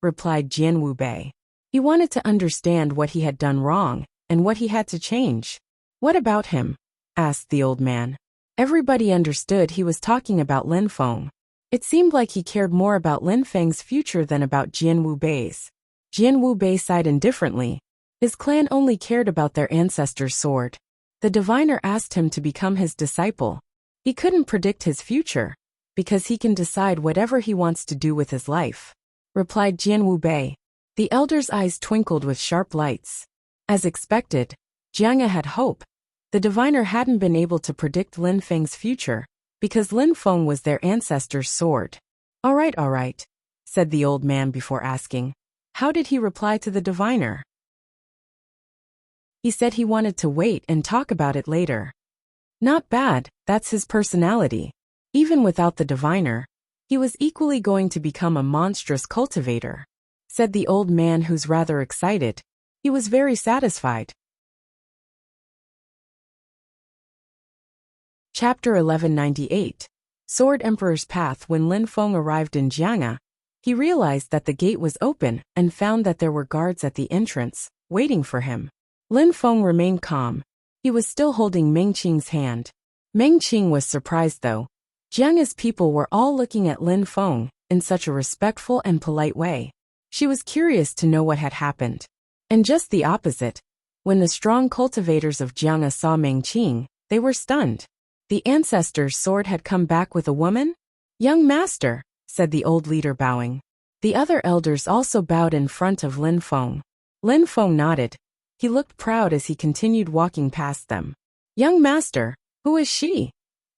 replied Jian Wu Bei. He wanted to understand what he had done wrong and what he had to change. "What about him?" asked the old man. Everybody understood he was talking about Lin Feng. It seemed like he cared more about Lin Feng's future than about Jian Wu Bei's. Jian Wu Bei sighed indifferently. His clan only cared about their ancestor's sword. The diviner asked him to become his disciple. He couldn't predict his future, because he can decide whatever he wants to do with his life, replied Jian Wu Bei. The elder's eyes twinkled with sharp lights. As expected, Jiang'a had hope. The diviner hadn't been able to predict Lin Feng's future, because Lin Feng was their ancestor's sword. All right, said the old man before asking, "How did he reply to the diviner?" "He said he wanted to wait and talk about it later." "Not bad, that's his personality. Even without the diviner, he was equally going to become a monstrous cultivator," said the old man, who's rather excited. He was very satisfied. Chapter 1198. Sword Emperor's Path. When Lin Feng arrived in Jiang'a, he realized that the gate was open and found that there were guards at the entrance, waiting for him. Lin Feng remained calm. He was still holding Meng Qing's hand. Meng Qing was surprised though. Jiang'a's people were all looking at Lin Feng in such a respectful and polite way. She was curious to know what had happened. And just the opposite. When the strong cultivators of Jiang'a saw Meng Qing, they were stunned. The ancestor's sword had come back with a woman? "Young master," said the old leader, bowing. The other elders also bowed in front of Lin Feng. Lin Feng nodded. He looked proud as he continued walking past them. "Young master, who is she?"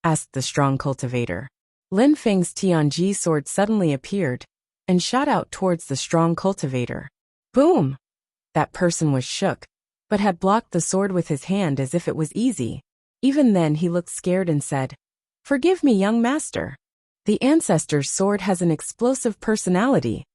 asked the strong cultivator. Lin Feng's Tianji sword suddenly appeared and shot out towards the strong cultivator. Boom! That person was shook, but had blocked the sword with his hand as if it was easy. Even then he looked scared and said, "Forgive me, young master. The ancestor's sword has an explosive personality."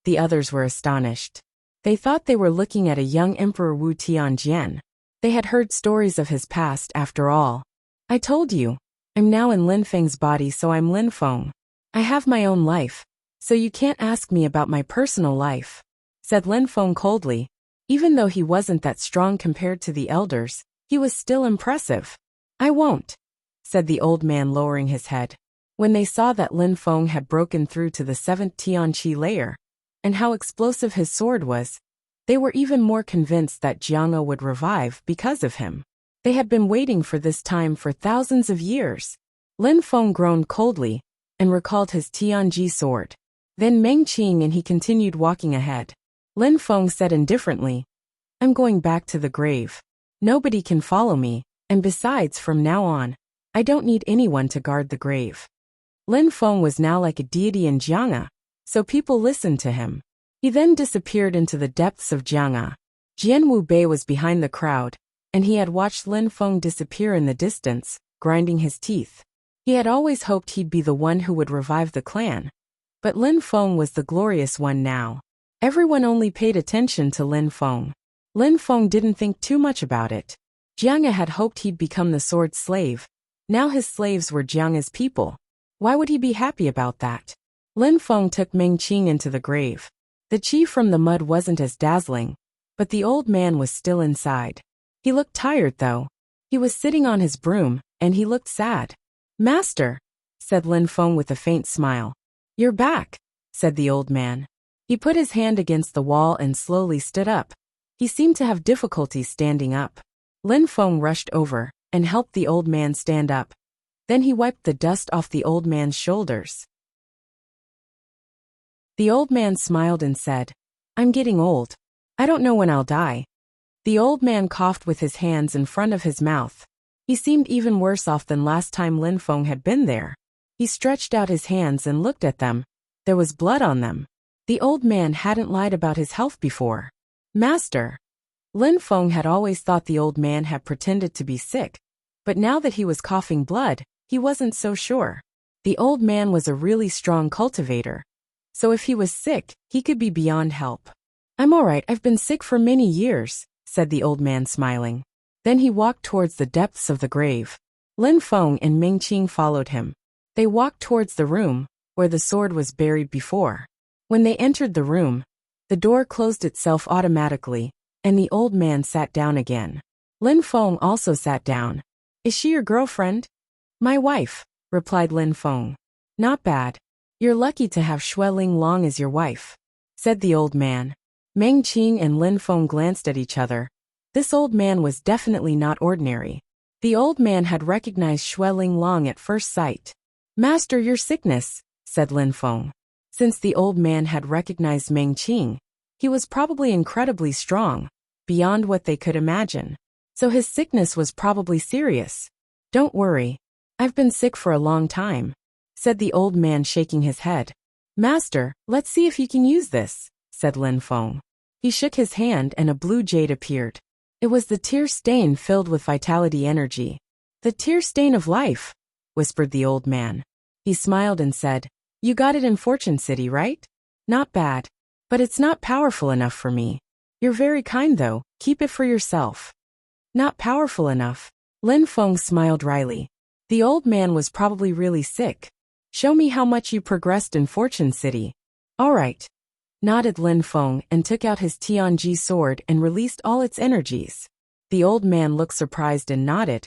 The others were astonished. They thought they were looking at a young Emperor Wu Tianjian. They had heard stories of his past after all. "I told you, I'm now in Lin Feng's body, so I'm Lin Feng. I have my own life, so you can't ask me about my personal life," said Lin Feng coldly. Even though he wasn't that strong compared to the elders, he was still impressive. I won't, said the old man, lowering his head. When they saw that Lin Feng had broken through to the 7th Tianqi layer, and how explosive his sword was, they were even more convinced that Jiang would revive because of him. They had been waiting for this time for thousands of years. Lin Feng groaned coldly and recalled his Tianji sword. Then Meng Qing and he continued walking ahead. Lin Feng said indifferently, I'm going back to the grave. Nobody can follow me, and besides, from now on, I don't need anyone to guard the grave. Lin Feng was now like a deity in Jiang'a, so people listened to him. He then disappeared into the depths of Jiang'a. Jian Wu Bei was behind the crowd, and he had watched Lin Feng disappear in the distance, grinding his teeth. He had always hoped he'd be the one who would revive the clan. But Lin Feng was the glorious one now. Everyone only paid attention to Lin Feng. Lin Feng didn't think too much about it. Jiang'a had hoped he'd become the sword slave. Now his slaves were Jiang'a's people. Why would he be happy about that? Lin Feng took Meng Qing into the grave. The chi from the mud wasn't as dazzling, but the old man was still inside. He looked tired though. He was sitting on his broom, and he looked sad. Master, said Lin Feng with a faint smile. You're back, said the old man. He put his hand against the wall and slowly stood up. He seemed to have difficulty standing up. Lin Feng rushed over and helped the old man stand up. Then he wiped the dust off the old man's shoulders. The old man smiled and said, I'm getting old. I don't know when I'll die. The old man coughed with his hands in front of his mouth. He seemed even worse off than last time Lin Feng had been there. He stretched out his hands and looked at them. There was blood on them. The old man hadn't lied about his health before. Master. Lin Feng had always thought the old man had pretended to be sick, but now that he was coughing blood, he wasn't so sure. The old man was a really strong cultivator, so if he was sick, he could be beyond help. I'm all right, I've been sick for many years, said the old man smiling. Then he walked towards the depths of the grave. Lin Feng and Meng Qing followed him. They walked towards the room where the sword was buried before. When they entered the room, the door closed itself automatically, and the old man sat down again. Lin Feng also sat down. Is she your girlfriend? My wife, replied Lin Feng. Not bad. You're lucky to have Xue Ling Long as your wife, said the old man. Meng Qing and Lin Feng glanced at each other. This old man was definitely not ordinary. The old man had recognized Xue Ling Long at first sight. Master, your sickness, said Lin Feng. Since the old man had recognized Meng Qing, he was probably incredibly strong, beyond what they could imagine. So his sickness was probably serious. Don't worry. I've been sick for a long time, said the old man, shaking his head. Master, let's see if you can use this, said Lin Feng. He shook his hand and a blue jade appeared. It was the tear stain filled with vitality energy. The tear stain of life, whispered the old man. He smiled and said, You got it in Fortune City, right? Not bad. But it's not powerful enough for me. You're very kind though, keep it for yourself. Not powerful enough. Lin Feng smiled wryly. The old man was probably really sick. Show me how much you progressed in Fortune City. All right, nodded Lin Feng and took out his Tianji sword and released all its energies. The old man looked surprised and nodded.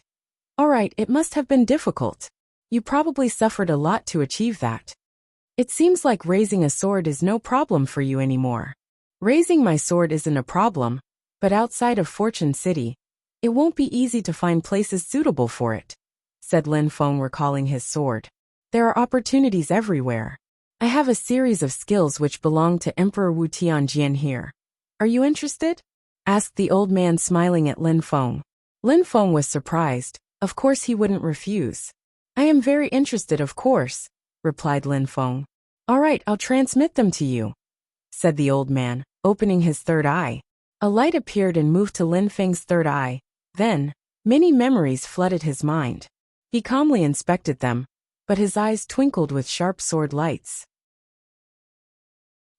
All right, it must have been difficult. You probably suffered a lot to achieve that. It seems like raising a sword is no problem for you anymore. Raising my sword isn't a problem, but outside of Fortune City, it won't be easy to find places suitable for it, said Lin Feng, recalling his sword. There are opportunities everywhere. I have a series of skills which belong to Emperor Wu Tianjian here. Are you interested? Asked the old man, smiling at Lin Feng. Lin Feng was surprised. Of course he wouldn't refuse. I am very interested, of course, replied Lin Feng. All right, I'll transmit them to you, said the old man, opening his third eye. A light appeared and moved to Lin Feng's third eye. Then, many memories flooded his mind. He calmly inspected them, but his eyes twinkled with sharp sword lights.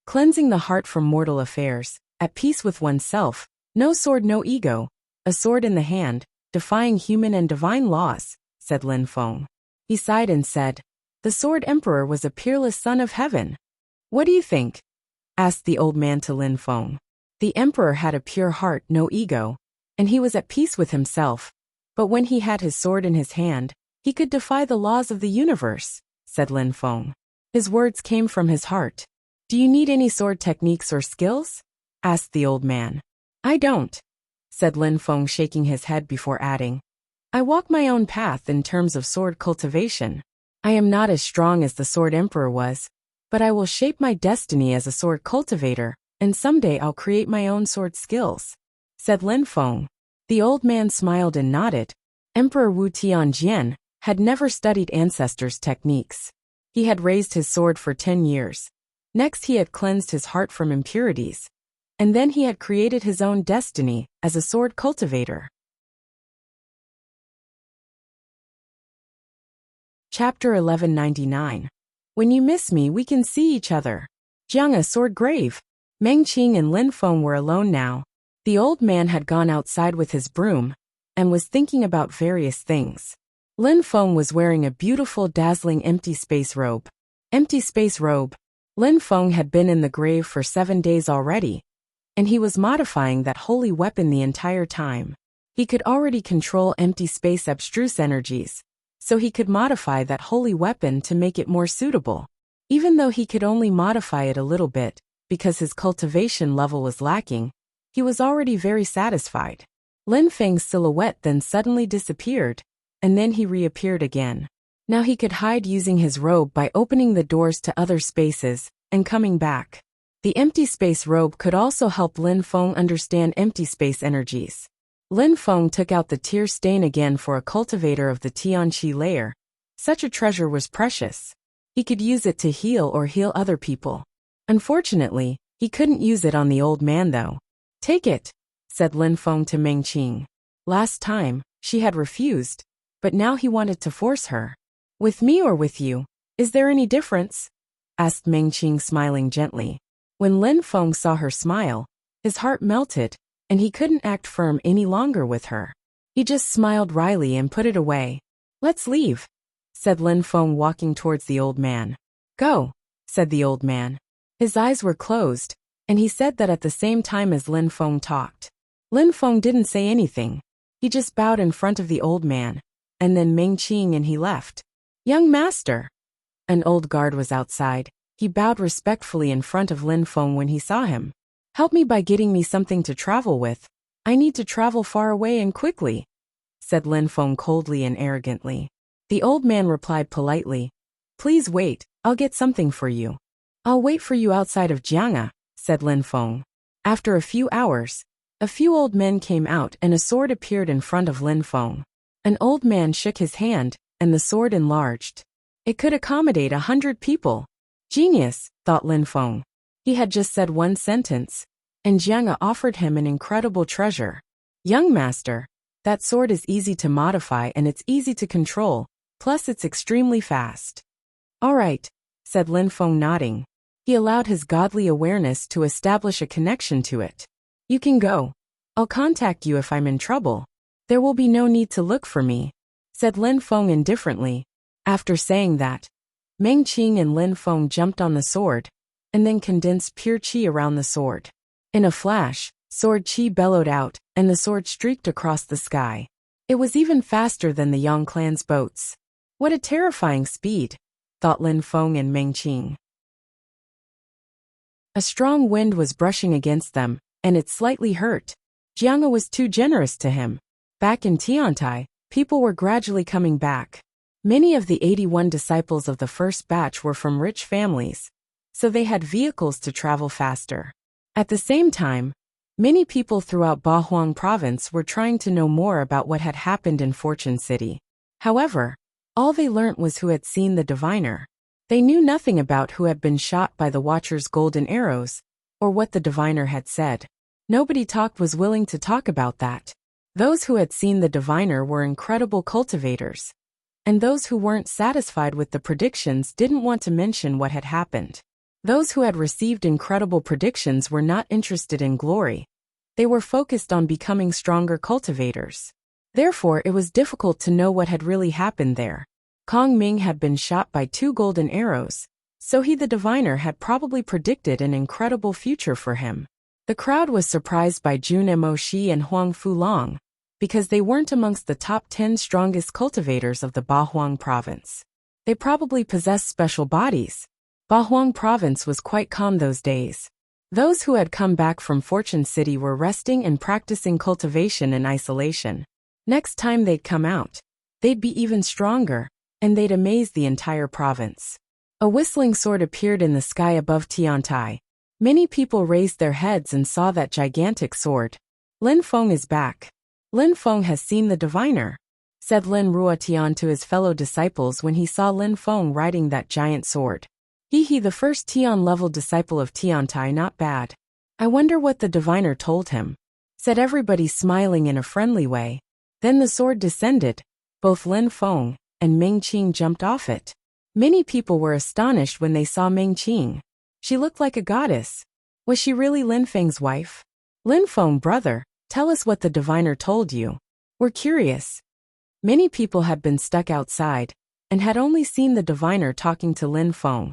Cleansing the heart from mortal affairs, at peace with oneself, no sword, no ego, a sword in the hand, defying human and divine laws, said Lin Feng. He sighed and said, The Sword Emperor was a peerless son of heaven. What do you think? Asked the old man to Lin Feng. The emperor had a pure heart, no ego, and he was at peace with himself. But when he had his sword in his hand, he could defy the laws of the universe, said Lin Feng. His words came from his heart. Do you need any sword techniques or skills? Asked the old man. I don't, said Lin Feng, shaking his head before adding. I walk my own path in terms of sword cultivation. I am not as strong as the sword emperor was, but I will shape my destiny as a sword cultivator, and someday I'll create my own sword skills, said Lin Feng. The old man smiled and nodded. Emperor Wu Tianjian had never studied ancestors' techniques. He had raised his sword for 10 years. Next he had cleansed his heart from impurities. And then he had created his own destiny as a sword cultivator. Chapter 1199. When you miss me, we can see each other. Jiang, sword grave. Meng Qing and Lin Feng were alone now. The old man had gone outside with his broom and was thinking about various things. Lin Feng was wearing a beautiful, dazzling empty space robe. Empty space robe. Lin Feng had been in the grave for 7 days already, and he was modifying that holy weapon the entire time. He could already control empty space abstruse energies, so he could modify that holy weapon to make it more suitable. Even though he could only modify it a little bit, because his cultivation level was lacking, he was already very satisfied. Lin Feng's silhouette then suddenly disappeared, and then he reappeared again. Now he could hide using his robe by opening the doors to other spaces and coming back. The empty space robe could also help Lin Feng understand empty space energies. Lin Feng took out the tear stain again for a cultivator of the Tianqi layer. Such a treasure was precious. He could use it to heal or heal other people. Unfortunately, he couldn't use it on the old man though. Take it, said Lin Feng to Meng Qing. Last time, she had refused, but now he wanted to force her. With me or with you? Is there any difference? Asked Meng Qing, smiling gently. When Lin Feng saw her smile, his heart melted, and he couldn't act firm any longer with her. He just smiled wryly and put it away. Let's leave, said Lin Feng, walking towards the old man. Go, said the old man. His eyes were closed, and he said that at the same time as Lin Feng talked. Lin Feng didn't say anything. He just bowed in front of the old man, and then Meng Qing, and he left. Young master. An old guard was outside. He bowed respectfully in front of Lin Feng when he saw him. Help me by getting me something to travel with. I need to travel far away and quickly, said Lin Feng coldly and arrogantly. The old man replied politely. Please wait, I'll get something for you. I'll wait for you outside of Jiang'a, said Lin Feng. After a few hours, a few old men came out and a sword appeared in front of Lin Feng. An old man shook his hand, and the sword enlarged. It could accommodate 100 people. Genius, thought Lin Feng. He had just said one sentence, and Jiang'a offered him an incredible treasure. Young master, that sword is easy to modify and it's easy to control, plus it's extremely fast. All right, said Lin Feng, nodding. He allowed his godly awareness to establish a connection to it. You can go. I'll contact you if I'm in trouble. There will be no need to look for me, said Lin Feng indifferently. After saying that, Meng Qing and Lin Feng jumped on the sword, and then condensed pure qi around the sword. In a flash, sword qi bellowed out, and the sword streaked across the sky. It was even faster than the Yang clan's boats. What a terrifying speed, thought Lin Feng and Meng Qing. A strong wind was brushing against them, and it slightly hurt. Jiang'a was too generous to him. Back in Tiantai, people were gradually coming back. Many of the 81 disciples of the first batch were from rich families, so they had vehicles to travel faster. At the same time, many people throughout Bahuang province were trying to know more about what had happened in Fortune City. However, all they learnt was who had seen the diviner. They knew nothing about who had been shot by the Watcher's golden arrows, or what the diviner had said. Nobody was willing to talk about that. Those who had seen the diviner were incredible cultivators, and those who weren't satisfied with the predictions didn't want to mention what had happened. Those who had received incredible predictions were not interested in glory. They were focused on becoming stronger cultivators. Therefore, it was difficult to know what had really happened there. Kong Ming had been shot by 2 golden arrows, so he the diviner had probably predicted an incredible future for him. The crowd was surprised by Jun Moshi and Huang Fulong, because they weren't amongst the top 10 strongest cultivators of the Bahuang province. They probably possessed special bodies. Bahuang province was quite calm those days. Those who had come back from Fortune City were resting and practicing cultivation in isolation. Next time they'd come out, they'd be even stronger, and they'd amaze the entire province. A whistling sword appeared in the sky above Tiantai. Many people raised their heads and saw that gigantic sword. Lin Feng is back. Lin Feng has seen the diviner, said Lin Ruotian to his fellow disciples when he saw Lin Feng riding that giant sword. He the first Tian-level disciple of Tiantai, not bad. I wonder what the diviner told him, said everybody smiling in a friendly way. Then the sword descended. Both Lin Feng and Meng Qing jumped off it. Many people were astonished when they saw Meng Qing. She looked like a goddess. Was she really Lin Feng's wife? Lin Feng, brother, tell us what the diviner told you. We're curious. Many people had been stuck outside and had only seen the diviner talking to Lin Feng.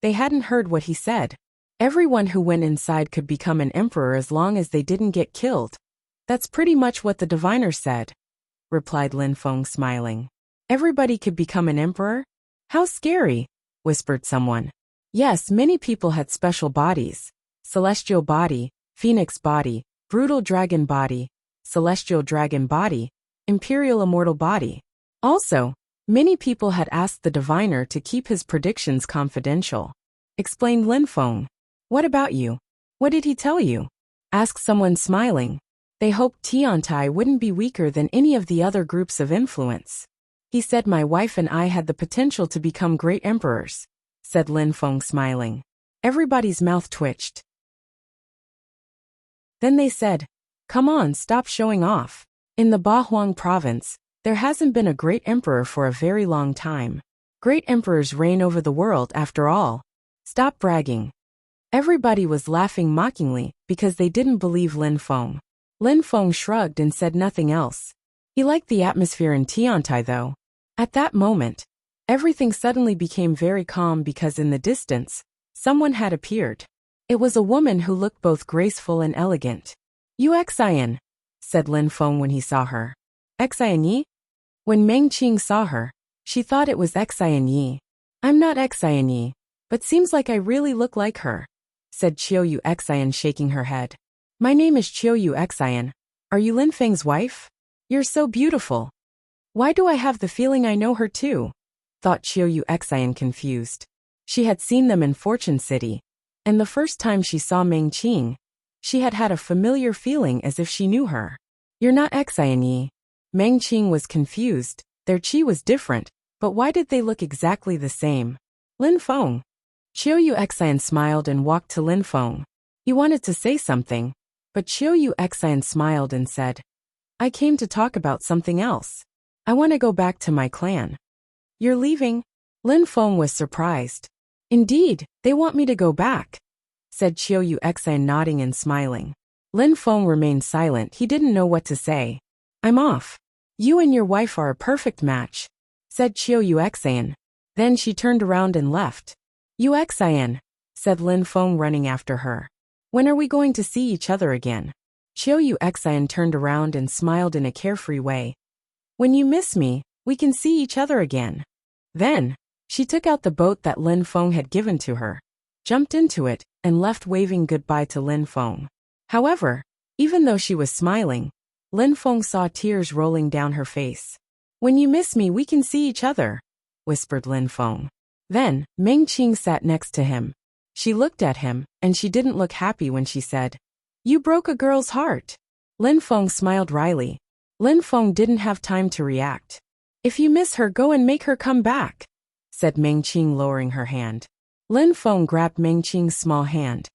They hadn't heard what he said. Everyone who went inside could become an emperor as long as they didn't get killed. That's pretty much what the diviner said, replied Lin Feng, smiling. Everybody could become an emperor? How scary, whispered someone. Yes, many people had special bodies. Celestial body, phoenix body, brutal dragon body, celestial dragon body, imperial immortal body. Also, many people had asked the diviner to keep his predictions confidential, explained Lin Feng. What about you? What did he tell you? Asked someone, smiling. They hoped Tiantai wouldn't be weaker than any of the other groups of influence. He said my wife and I had the potential to become great emperors, said Lin Feng, smiling. Everybody's mouth twitched. Then they said, come on, stop showing off. In the Bahuang province, there hasn't been a great emperor for a very long time. Great emperors reign over the world after all. Stop bragging. Everybody was laughing mockingly because they didn't believe Lin Feng. Lin Feng shrugged and said nothing else. He liked the atmosphere in Tiantai though. At that moment, everything suddenly became very calm because in the distance, someone had appeared. It was a woman who looked both graceful and elegant. You Xian, said Lin Feng when he saw her. Xian Yi? When Meng Qing saw her, she thought it was Xian Yi. I'm not Xian Yi, but seems like I really look like her, said Qiu Xian, shaking her head. My name is Qiu Xian. Are you Lin Feng's wife? You're so beautiful. Why do I have the feeling I know her too? Thought Qiu Xian, confused. She had seen them in Fortune City, and the first time she saw Meng Qing, she had had a familiar feeling as if she knew her. You're not Xian Yi. Meng Qing was confused. Their qi was different, but why did they look exactly the same? Lin Feng. Qiu Xian smiled and walked to Lin Feng. He wanted to say something, but Qiu Xian smiled and said, I came to talk about something else. I want to go back to my clan. You're leaving? Lin Feng was surprised. Indeed, they want me to go back, said Qiu Xian, nodding and smiling. Lin Feng remained silent. He didn't know what to say. I'm off. You and your wife are a perfect match, said Qiu Xian. Then she turned around and left. You Xian, said Lin Feng, running after her. When are we going to see each other again? Qiu Xian turned around and smiled in a carefree way. When you miss me, we can see each other again. Then, she took out the boat that Lin Feng had given to her, jumped into it, and left waving goodbye to Lin Feng. However, even though she was smiling, Lin Feng saw tears rolling down her face. When you miss me, we can see each other, whispered Lin Feng. Then, Meng Qing sat next to him. She looked at him, and she didn't look happy when she said, You broke a girl's heart. Lin Feng smiled wryly. Lin Feng didn't have time to react. If you miss her, go and make her come back, said Meng Qing, lowering her hand. Lin Feng grabbed Meng Qing's small hand.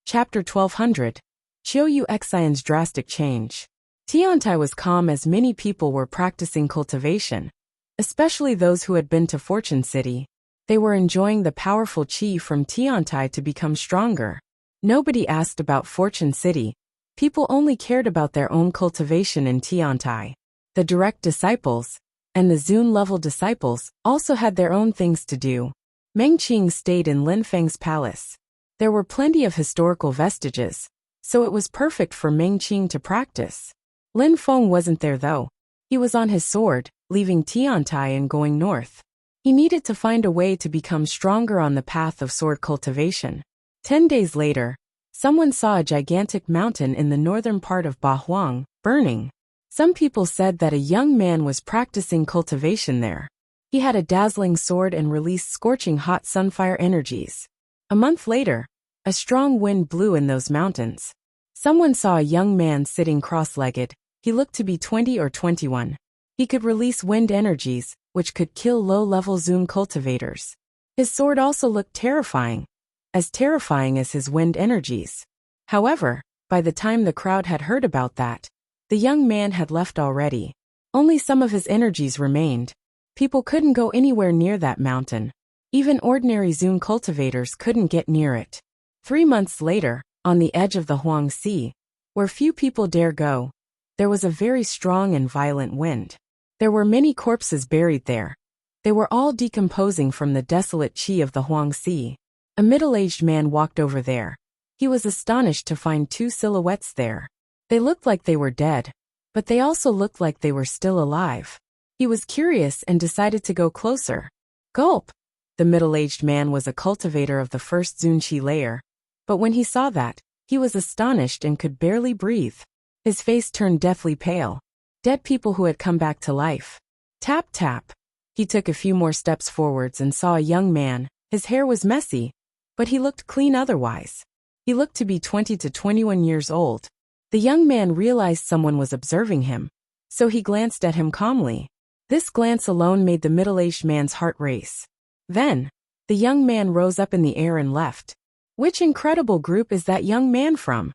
Chapter 1200. Qiu Xian's drastic change. Tiantai was calm as many people were practicing cultivation, especially those who had been to Fortune City. They were enjoying the powerful qi from Tiantai to become stronger. Nobody asked about Fortune City. People only cared about their own cultivation in Tiantai. The direct disciples and the Zun level disciples also had their own things to do. Meng Qing stayed in Lin Feng's palace. There were plenty of historical vestiges, so it was perfect for Meng Qing to practice. Lin Feng wasn't there though. He was on his sword, leaving Tiantai and going north. He needed to find a way to become stronger on the path of sword cultivation. 10 days later, someone saw a gigantic mountain in the northern part of Bahuang, burning. Some people said that a young man was practicing cultivation there. He had a dazzling sword and released scorching hot sunfire energies. A month later, a strong wind blew in those mountains. Someone saw a young man sitting cross-legged. He looked to be 20 or 21. He could release wind energies, which could kill low-level Zoom cultivators. His sword also looked terrifying as his wind energies. However, by the time the crowd had heard about that, the young man had left already. Only some of his energies remained. People couldn't go anywhere near that mountain. Even ordinary Zoom cultivators couldn't get near it. 3 months later, on the edge of the Huang Sea, where few people dare go, there was a very strong and violent wind. There were many corpses buried there. They were all decomposing from the desolate qi of the Huang Sea. A middle-aged man walked over there. He was astonished to find 2 silhouettes there. They looked like they were dead, but they also looked like they were still alive. He was curious and decided to go closer. Gulp! The middle-aged man was a cultivator of the first Zunqi layer, but when he saw that, he was astonished and could barely breathe. His face turned deathly pale. Dead people who had come back to life. Tap tap. He took a few more steps forwards and saw a young man. His hair was messy, but he looked clean otherwise. He looked to be 20 to 21 years old. The young man realized someone was observing him, so he glanced at him calmly. This glance alone made the middle-aged man's heart race. Then, the young man rose up in the air and left. Which incredible group is that young man from?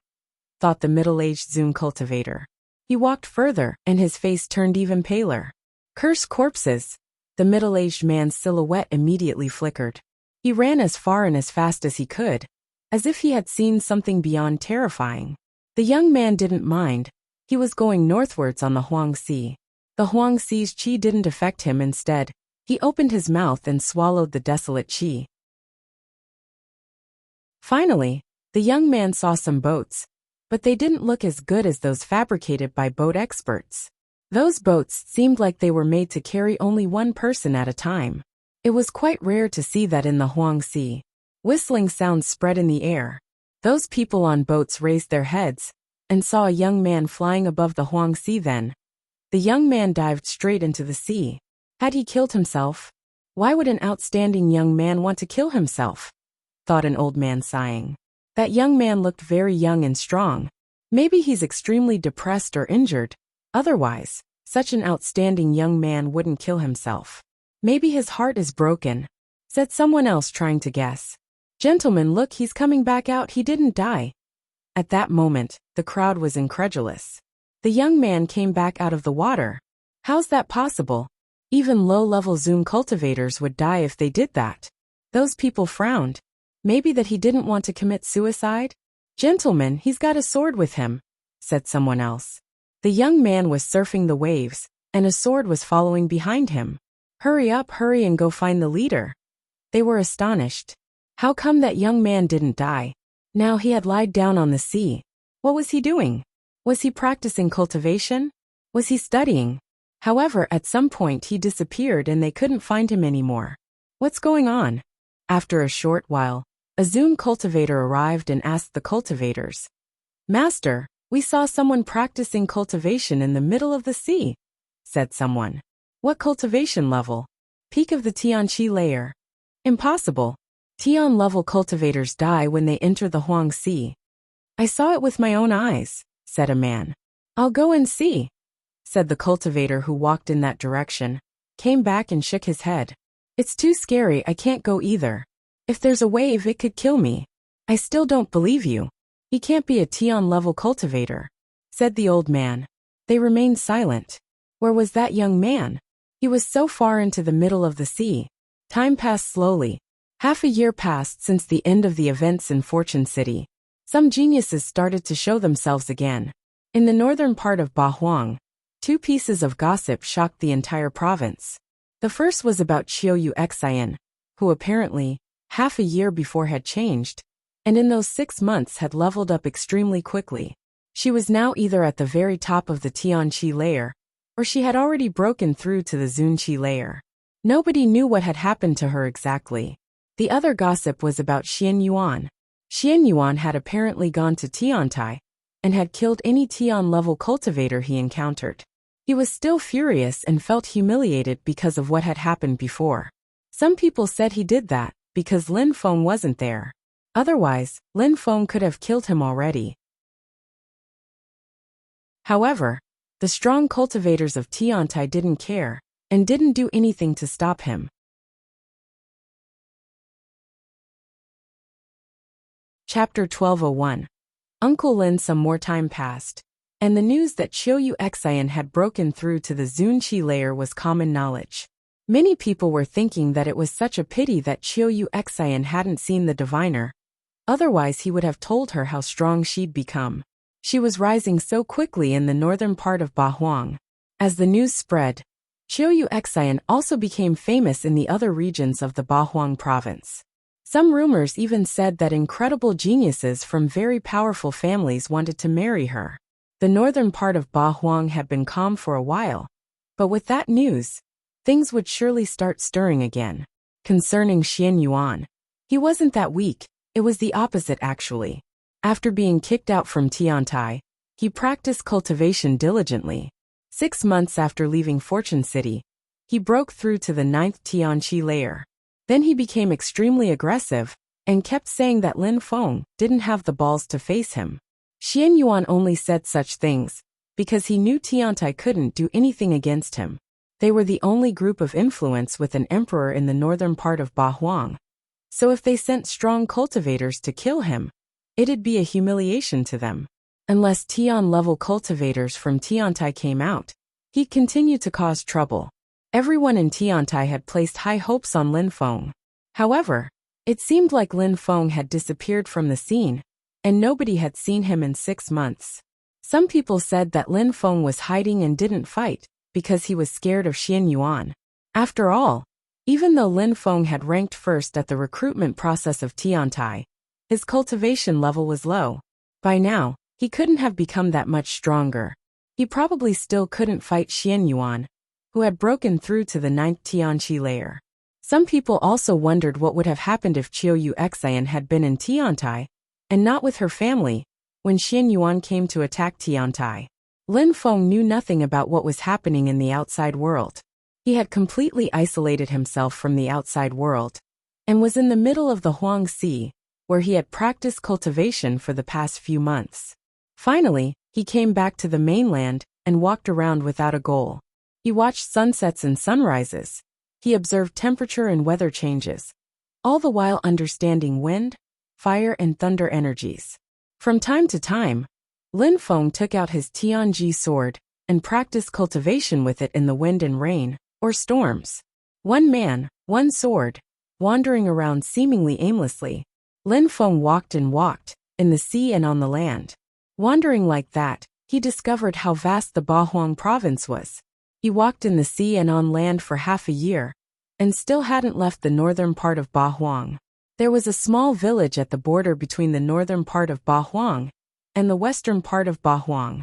Thought the middle-aged Zoom cultivator. He walked further, and his face turned even paler. Curse corpses! The middle-aged man's silhouette immediately flickered. He ran as far and as fast as he could, as if he had seen something beyond terrifying. The young man didn't mind. He was going northwards on the Huang Sea. The Huang Sea's qi didn't affect him. Instead, he opened his mouth and swallowed the desolate qi. Finally, the young man saw some boats, but they didn't look as good as those fabricated by boat experts. Those boats seemed like they were made to carry only one person at a time. It was quite rare to see that in the Huang Sea. Whistling sounds spread in the air. Those people on boats raised their heads and saw a young man flying above the Huang Sea. Then, the young man dived straight into the sea. Had he killed himself? Why would an outstanding young man want to kill himself? Thought an old man sighing. That young man looked very young and strong. Maybe he's extremely depressed or injured. Otherwise, such an outstanding young man wouldn't kill himself. Maybe his heart is broken, said someone else trying to guess. Gentlemen, look, he's coming back out. He didn't die. At that moment, the crowd was incredulous. The young man came back out of the water. How's that possible? Even low-level Zoom cultivators would die if they did that. Those people frowned. Maybe that he didn't want to commit suicide? Gentlemen, he's got a sword with him, said someone else. The young man was surfing the waves, and a sword was following behind him. Hurry up, hurry and go find the leader. They were astonished. How come that young man didn't die? Now he had lied down on the sea. What was he doing? Was he practicing cultivation? Was he studying? However, at some point he disappeared and they couldn't find him anymore. What's going on? After a short while, a Zoom cultivator arrived and asked the cultivators, Master, we saw someone practicing cultivation in the middle of the sea, said someone. What cultivation level? Peak of the Tianqi layer. Impossible. Tian level cultivators die when they enter the Huang Sea. I saw it with my own eyes, said a man. I'll go and see, said the cultivator who walked in that direction, came back and shook his head. It's too scary, I can't go either. If there's a wave, it could kill me. I still don't believe you. He can't be a Tian-level cultivator, said the old man. They remained silent. Where was that young man? He was so far into the middle of the sea. Time passed slowly. Half a year passed since the end of the events in Fortune City. Some geniuses started to show themselves again. In the northern part of Bahuang, 2 pieces of gossip shocked the entire province. The first was about Qiu Xian, who apparently, half a year before had changed, and in those 6 months had leveled up extremely quickly. She was now either at the very top of the Tianqi layer, or she had already broken through to the Zunqi layer. Nobody knew what had happened to her exactly. The other gossip was about Xian Yuan. Xian Yuan had apparently gone to Tiantai, and had killed any Tian-level cultivator he encountered. He was still furious and felt humiliated because of what had happened before. Some people said he did that because Lin Feng wasn't there. Otherwise, Lin Feng could have killed him already. However, the strong cultivators of Tiantai didn't care, and didn't do anything to stop him. Chapter 1201. Uncle Lin. Some more time passed, and the news that Qiu Xian had broken through to the Zunqi layer was common knowledge. Many people were thinking that it was such a pity that Qiu Xian hadn't seen the diviner, otherwise he would have told her how strong she'd become. She was rising so quickly in the northern part of Bahuang. As the news spread, Qiu Xian also became famous in the other regions of the Bahuang province. Some rumors even said that incredible geniuses from very powerful families wanted to marry her. The northern part of Bahuang had been calm for a while, but with that news, things would surely start stirring again. Concerning Xian Yuan, he wasn't that weak, it was the opposite actually. After being kicked out from Tiantai, he practiced cultivation diligently. 6 months after leaving Fortune City, he broke through to the 9th Tianqi layer. Then he became extremely aggressive, and kept saying that Lin Feng didn't have the balls to face him. Xian Yuan only said such things because he knew Tiantai couldn't do anything against him. They were the only group of influence with an emperor in the northern part of Bahuang. So if they sent strong cultivators to kill him, it'd be a humiliation to them. Unless Tian-level cultivators from Tiantai came out, he'd continue to cause trouble. Everyone in Tiantai had placed high hopes on Lin Feng. However, it seemed like Lin Feng had disappeared from the scene, and nobody had seen him in 6 months. Some people said that Lin Feng was hiding and didn't fight, because he was scared of Xian Yuan. After all, even though Lin Feng had ranked first at the recruitment process of Tiantai, his cultivation level was low. By now, he couldn't have become that much stronger. He probably still couldn't fight Xian Yuan, who had broken through to the 9th Tianqi layer. Some people also wondered what would have happened if Qiu Xian had been in Tiantai, and not with her family, when Xian Yuan came to attack Tiantai. Lin Feng knew nothing about what was happening in the outside world. He had completely isolated himself from the outside world, and was in the middle of the Huang Sea, where he had practiced cultivation for the past few months. Finally, he came back to the mainland, and walked around without a goal. He watched sunsets and sunrises. He observed temperature and weather changes, all the while understanding wind, fire and thunder energies. From time to time, Lin Feng took out his Tianji sword, and practiced cultivation with it in the wind and rain, or storms. One man, one sword, wandering around seemingly aimlessly. Lin Feng walked and walked, in the sea and on the land. Wandering like that, he discovered how vast the Bahuang province was. He walked in the sea and on land for half a year, and still hadn't left the northern part of Bahuang. There was a small village at the border between the northern part of Bahuang and the western part of Bahuang.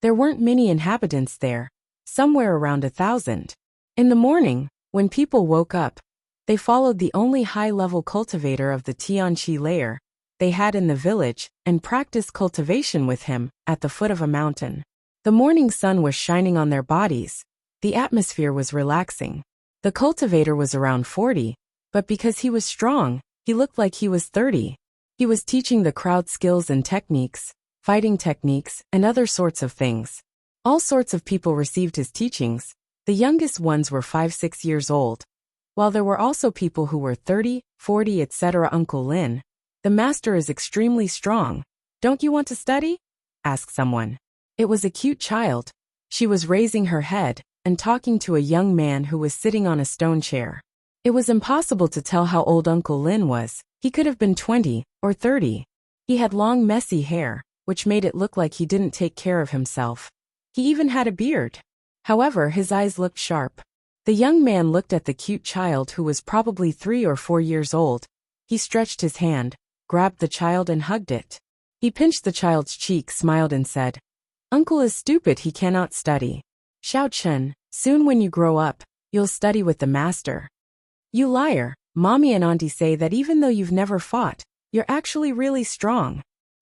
There weren't many inhabitants there, somewhere around 1,000. In the morning, when people woke up, they followed the only high-level cultivator of the Tianqi layer they had in the village, and practiced cultivation with him at the foot of a mountain. The morning sun was shining on their bodies. The atmosphere was relaxing. The cultivator was around 40, but because he was strong, he looked like he was 30. He was teaching the crowd skills and techniques, fighting techniques, and other sorts of things. All sorts of people received his teachings. The youngest ones were 5-6 years old, while there were also people who were 30, 40, etc. Uncle Lin, the master is extremely strong. Don't you want to study? Asked someone. It was a cute child. She was raising her head, and talking to a young man who was sitting on a stone chair. It was impossible to tell how old Uncle Lin was. He could have been 20 or 30. He had long messy hair, which made it look like he didn't take care of himself. He even had a beard. However, his eyes looked sharp. The young man looked at the cute child who was probably 3 or 4 years old. He stretched his hand, grabbed the child and hugged it. He pinched the child's cheek, smiled and said, "Uncle is stupid, he cannot study. Xiao Chen, soon when you grow up, you'll study with the master." "You liar, Mommy and Auntie say that even though you've never fought, you're actually really strong."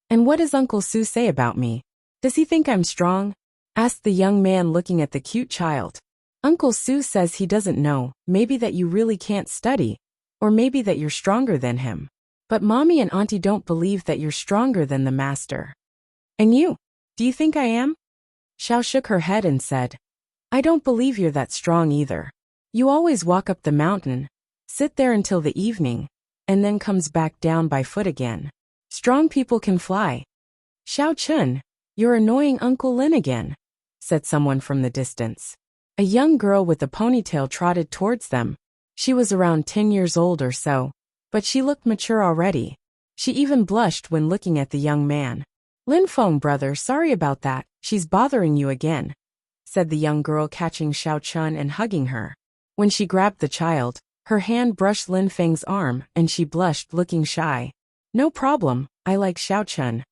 "And what does Uncle Su say about me? Does he think I'm strong?" asked the young man looking at the cute child. "Uncle Su says he doesn't know, maybe that you really can't study, or maybe that you're stronger than him. But Mommy and Auntie don't believe that you're stronger than the master." "And you? Do you think I am?" Xiao shook her head and said, "I don't believe you're that strong either. You always walk up the mountain, sit there until the evening, and then comes back down by foot again. Strong people can fly." "Xiao Chun, you're annoying Uncle Lin again," said someone from the distance. A young girl with a ponytail trotted towards them. She was around 10 years old or so, but she looked mature already. She even blushed when looking at the young man. "Lin Feng, brother, sorry about that, she's bothering you again," said the young girl, catching Xiao Chun and hugging her. When she grabbed the child, her hand brushed Lin Feng's arm and she blushed, looking shy. "No problem, I like Xiao Chun."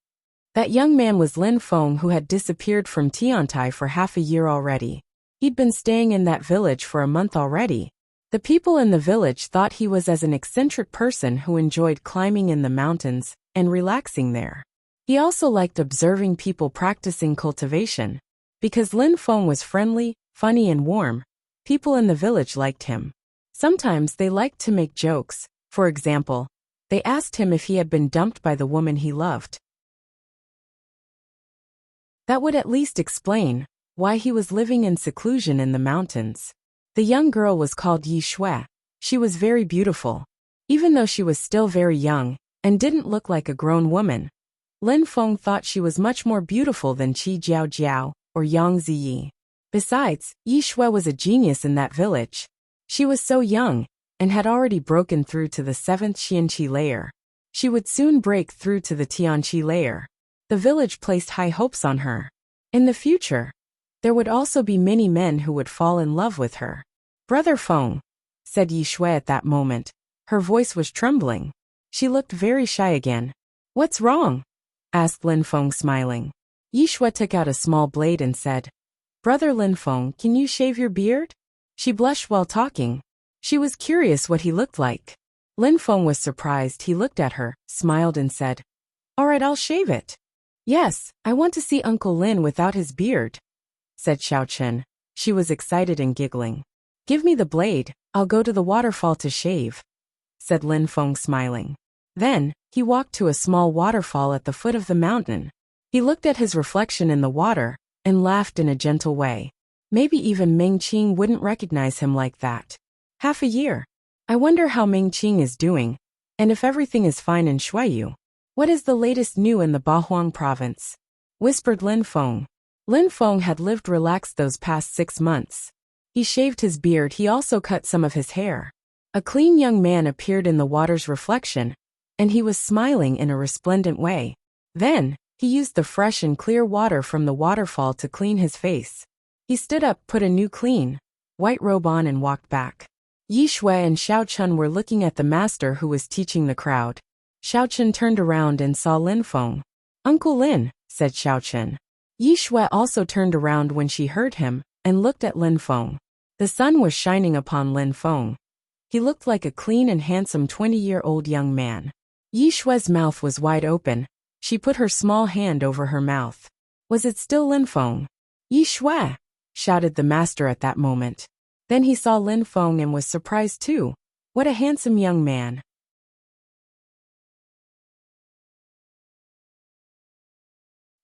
That young man was Lin Feng, who had disappeared from Tiantai for half a year already. He'd been staying in that village for a month already. The people in the village thought he was as an eccentric person who enjoyed climbing in the mountains and relaxing there. He also liked observing people practicing cultivation. Because Lin Feng was friendly, funny and warm, people in the village liked him. Sometimes they liked to make jokes. For example, they asked him if he had been dumped by the woman he loved. That would at least explain why he was living in seclusion in the mountains. The young girl was called Yi Shui. She was very beautiful. Even though she was still very young and didn't look like a grown woman, Lin Feng thought she was much more beautiful than Qi Jiao Jiao or Yang Ziyi. Besides, Yi Shui was a genius in that village. She was so young and had already broken through to the 7th Xianqi layer. She would soon break through to the Tianqi layer. The village placed high hopes on her. In the future, there would also be many men who would fall in love with her. "Brother Feng," said Yi Shui at that moment. Her voice was trembling. She looked very shy again. "What's wrong?" asked Lin Feng, smiling. Yi Shui took out a small blade and said, "Brother Lin Feng, can you shave your beard?" She blushed while talking. She was curious what he looked like. Lin Feng was surprised. He looked at her, smiled and said, "All right, I'll shave it." "Yes, I want to see Uncle Lin without his beard," said Xiao Chen. She was excited and giggling. "Give me the blade, I'll go to the waterfall to shave," said Lin Feng, smiling. Then, he walked to a small waterfall at the foot of the mountain. He looked at his reflection in the water and laughed in a gentle way. Maybe even Ming Qing wouldn't recognize him like that. Half a year. I wonder how Ming Qing is doing, and if everything is fine in Shuiyu. What is the latest new in the Bahuang province? Whispered Lin Feng. Lin Feng had lived relaxed those past 6 months. He shaved his beard. He also cut some of his hair. A clean young man appeared in the water's reflection, and he was smiling in a resplendent way. Then, he used the fresh and clear water from the waterfall to clean his face. He stood up, put a new clean white robe on and walked back. Yi Shui and Xiao Chun were looking at the master who was teaching the crowd. Xiao Chun turned around and saw Lin Feng. "Uncle Lin," said Xiao Chun. Yi Shui also turned around when she heard him and looked at Lin Feng. The sun was shining upon Lin Feng. He looked like a clean and handsome 20-year-old young man. Yi Shui's mouth was wide open. She put her small hand over her mouth. Was it still Lin Feng? "Yi Shui!" shouted the master at that moment. Then he saw Lin Feng and was surprised too. What a handsome young man.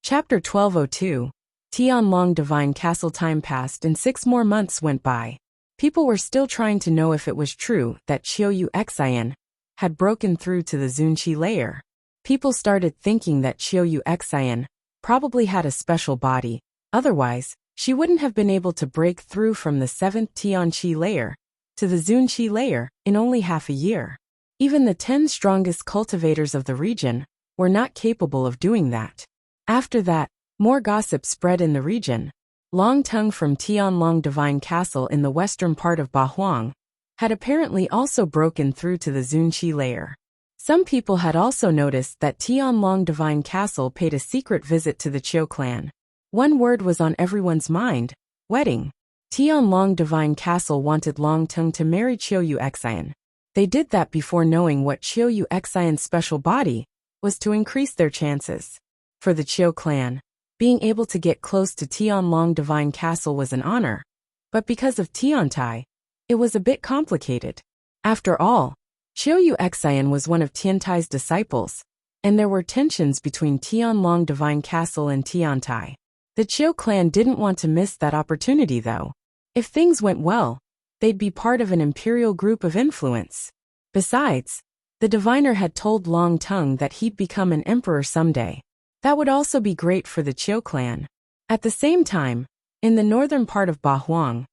Chapter 1202. Tianlong Divine Castle. Time passed and 6 more months went by. People were still trying to know if it was true that Qiuyu Xian had broken through to the Zunqi layer. People started thinking that Qiuyu Xian probably had a special body, otherwise, she wouldn't have been able to break through from the 7th Tianqi layer to the Zunqi layer in only half a year. Even the 10 strongest cultivators of the region were not capable of doing that. After that, more gossip spread in the region. Long Tongue from Tianlong Divine Castle in the western part of Bahuang, had apparently also broken through to the Zunqi layer. Some people had also noticed that Tianlong Divine Castle paid a secret visit to the Qiu clan. One word was on everyone's mind: wedding. Tianlong Divine Castle wanted Long Tongue to marry Qiu Yuxian. They did that before knowing what Qiu Yuxian's special body was to increase their chances. For the Qiu clan, being able to get close to Tianlong Divine Castle was an honor, but because of Tiantai, it was a bit complicated. After all, Qiu Yuxian was one of Tiantai's disciples, and there were tensions between Tianlong Divine Castle and Tiantai. The Qiu clan didn't want to miss that opportunity though. If things went well, they'd be part of an imperial group of influence. Besides, the diviner had told Long Tongue that he'd become an emperor someday. That would also be great for the Qiu clan. At the same time, in the northern part of Bahuang,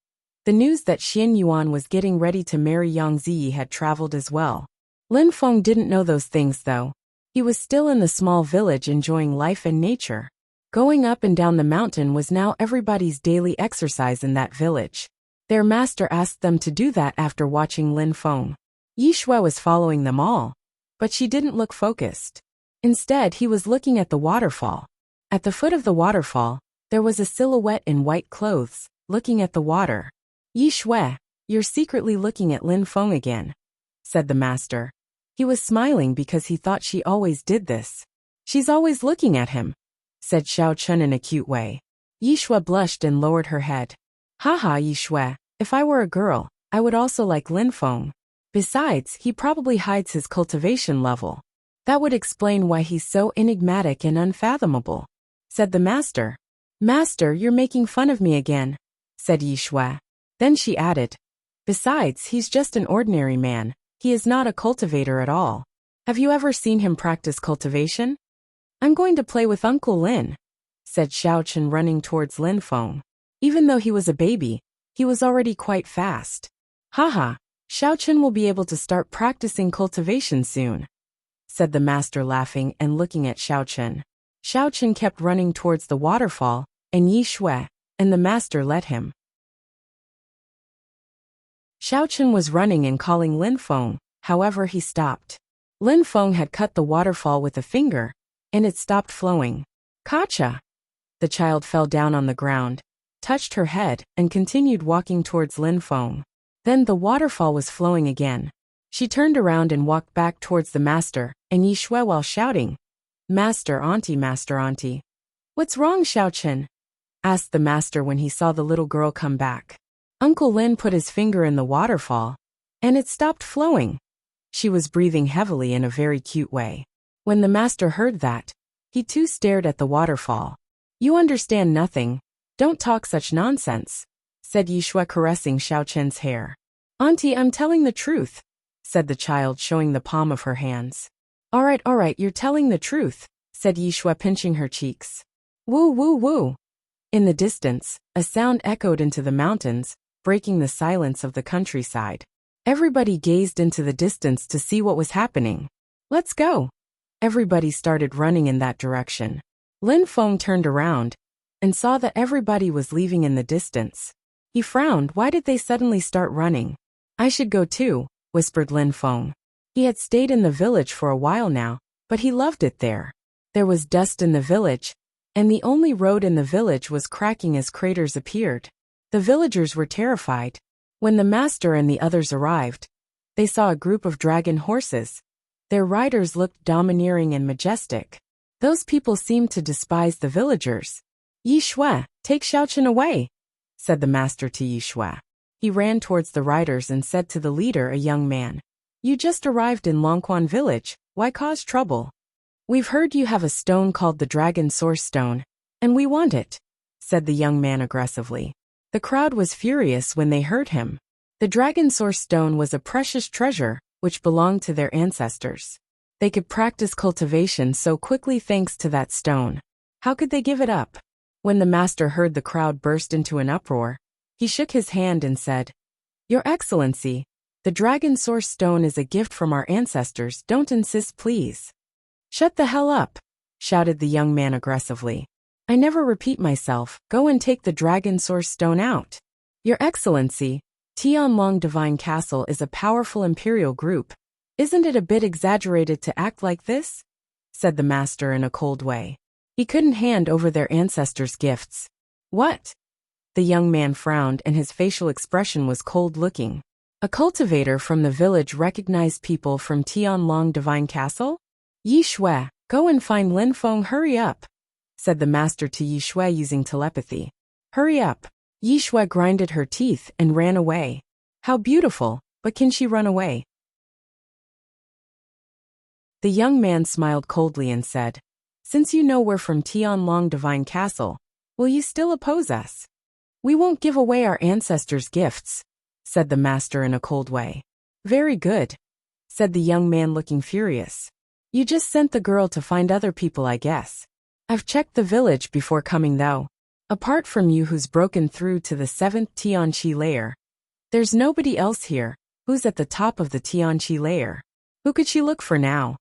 the news that Xian Yuan was getting ready to marry Yang Ziyi had traveled as well. Lin Feng didn't know those things though. He was still in the small village enjoying life and nature. Going up and down the mountain was now everybody's daily exercise in that village. Their master asked them to do that after watching Lin Feng. Yi Shui was following them all, but she didn't look focused. Instead, he was looking at the waterfall. At the foot of the waterfall, there was a silhouette in white clothes, looking at the water. Yi Shui, you're secretly looking at Lin Feng again, said the master. He was smiling because he thought she always did this. She's always looking at him, said Xiao Chun in a cute way. Yi Shui blushed and lowered her head. Haha, Yi Shui, if I were a girl, I would also like Lin Feng. Besides, he probably hides his cultivation level. That would explain why he's so enigmatic and unfathomable, said the master. Master, you're making fun of me again, said Yi Shui. Then she added, besides, he's just an ordinary man. He is not a cultivator at all. Have you ever seen him practice cultivation? I'm going to play with Uncle Lin, said Xiao Chun running towards Lin Feng. Even though he was a baby, he was already quite fast. Haha, Xiao Chun will be able to start practicing cultivation soon, said the master laughing and looking at Xiao Chun. Xiao Chun kept running towards the waterfall, and Yi Shui and the master led him. Xiao Chun was running and calling Lin Feng, however he stopped. Lin Feng had cut the waterfall with a finger, and it stopped flowing. Kacha! The child fell down on the ground, touched her head, and continued walking towards Lin Feng. Then the waterfall was flowing again. She turned around and walked back towards the master, and Yi Shui while shouting, Master Auntie. What's wrong, Xiao Chun? Asked the master when he saw the little girl come back. Uncle Lin put his finger in the waterfall, and it stopped flowing. She was breathing heavily in a very cute way. When the master heard that, he too stared at the waterfall. You understand nothing. Don't talk such nonsense, said Yi Shui caressing Xiao Chun's hair. Auntie, I'm telling the truth, said the child showing the palm of her hands. All right, you're telling the truth, said Yi Shui pinching her cheeks. Woo, woo, woo. In the distance, a sound echoed into the mountains, breaking the silence of the countryside. Everybody gazed into the distance to see what was happening. Let's go. Everybody started running in that direction. Lin Feng turned around and saw that everybody was leaving in the distance. He frowned. Why did they suddenly start running? I should go too, whispered Lin Feng. He had stayed in the village for a while now, but he loved it there. There was dust in the village, and the only road in the village was cracking as craters appeared. The villagers were terrified. When the master and the others arrived, they saw a group of dragon horses. Their riders looked domineering and majestic. Those people seemed to despise the villagers. Yi Shui, take Xiao Chun away, said the master to Yi Shui. He ran towards the riders and said to the leader, a young man, You just arrived in Longquan village, why cause trouble? We've heard you have a stone called the Dragon Source Stone, and we want it, said the young man aggressively. The crowd was furious when they heard him. The Dragon Source Stone was a precious treasure, which belonged to their ancestors. They could practice cultivation so quickly thanks to that stone. How could they give it up? When the master heard the crowd burst into an uproar, he shook his hand and said, Your Excellency, the Dragon Source Stone is a gift from our ancestors. Don't insist, please. Shut the hell up, shouted the young man aggressively. I never repeat myself. Go and take the dragon source stone out. Your Excellency, Tianlong Divine Castle is a powerful imperial group. Isn't it a bit exaggerated to act like this? Said the master in a cold way. He couldn't hand over their ancestors' gifts. What? The young man frowned and his facial expression was cold-looking. A cultivator from the village recognized people from Tianlong Divine Castle? Yi Shui, go and find Lin Feng, hurry up, said the master to Yi Shui using telepathy. Hurry up. Yi Shui grinded her teeth and ran away. How beautiful, but can she run away? The young man smiled coldly and said, Since you know we're from Tianlong Divine Castle, will you still oppose us? We won't give away our ancestors' gifts, said the master in a cold way. Very good, said the young man looking furious. You just sent the girl to find other people, I guess. I've checked the village before coming though. Apart from you who's broken through to the 7th Tianqi layer, there's nobody else here who's at the top of the Tianqi layer. Who could she look for now?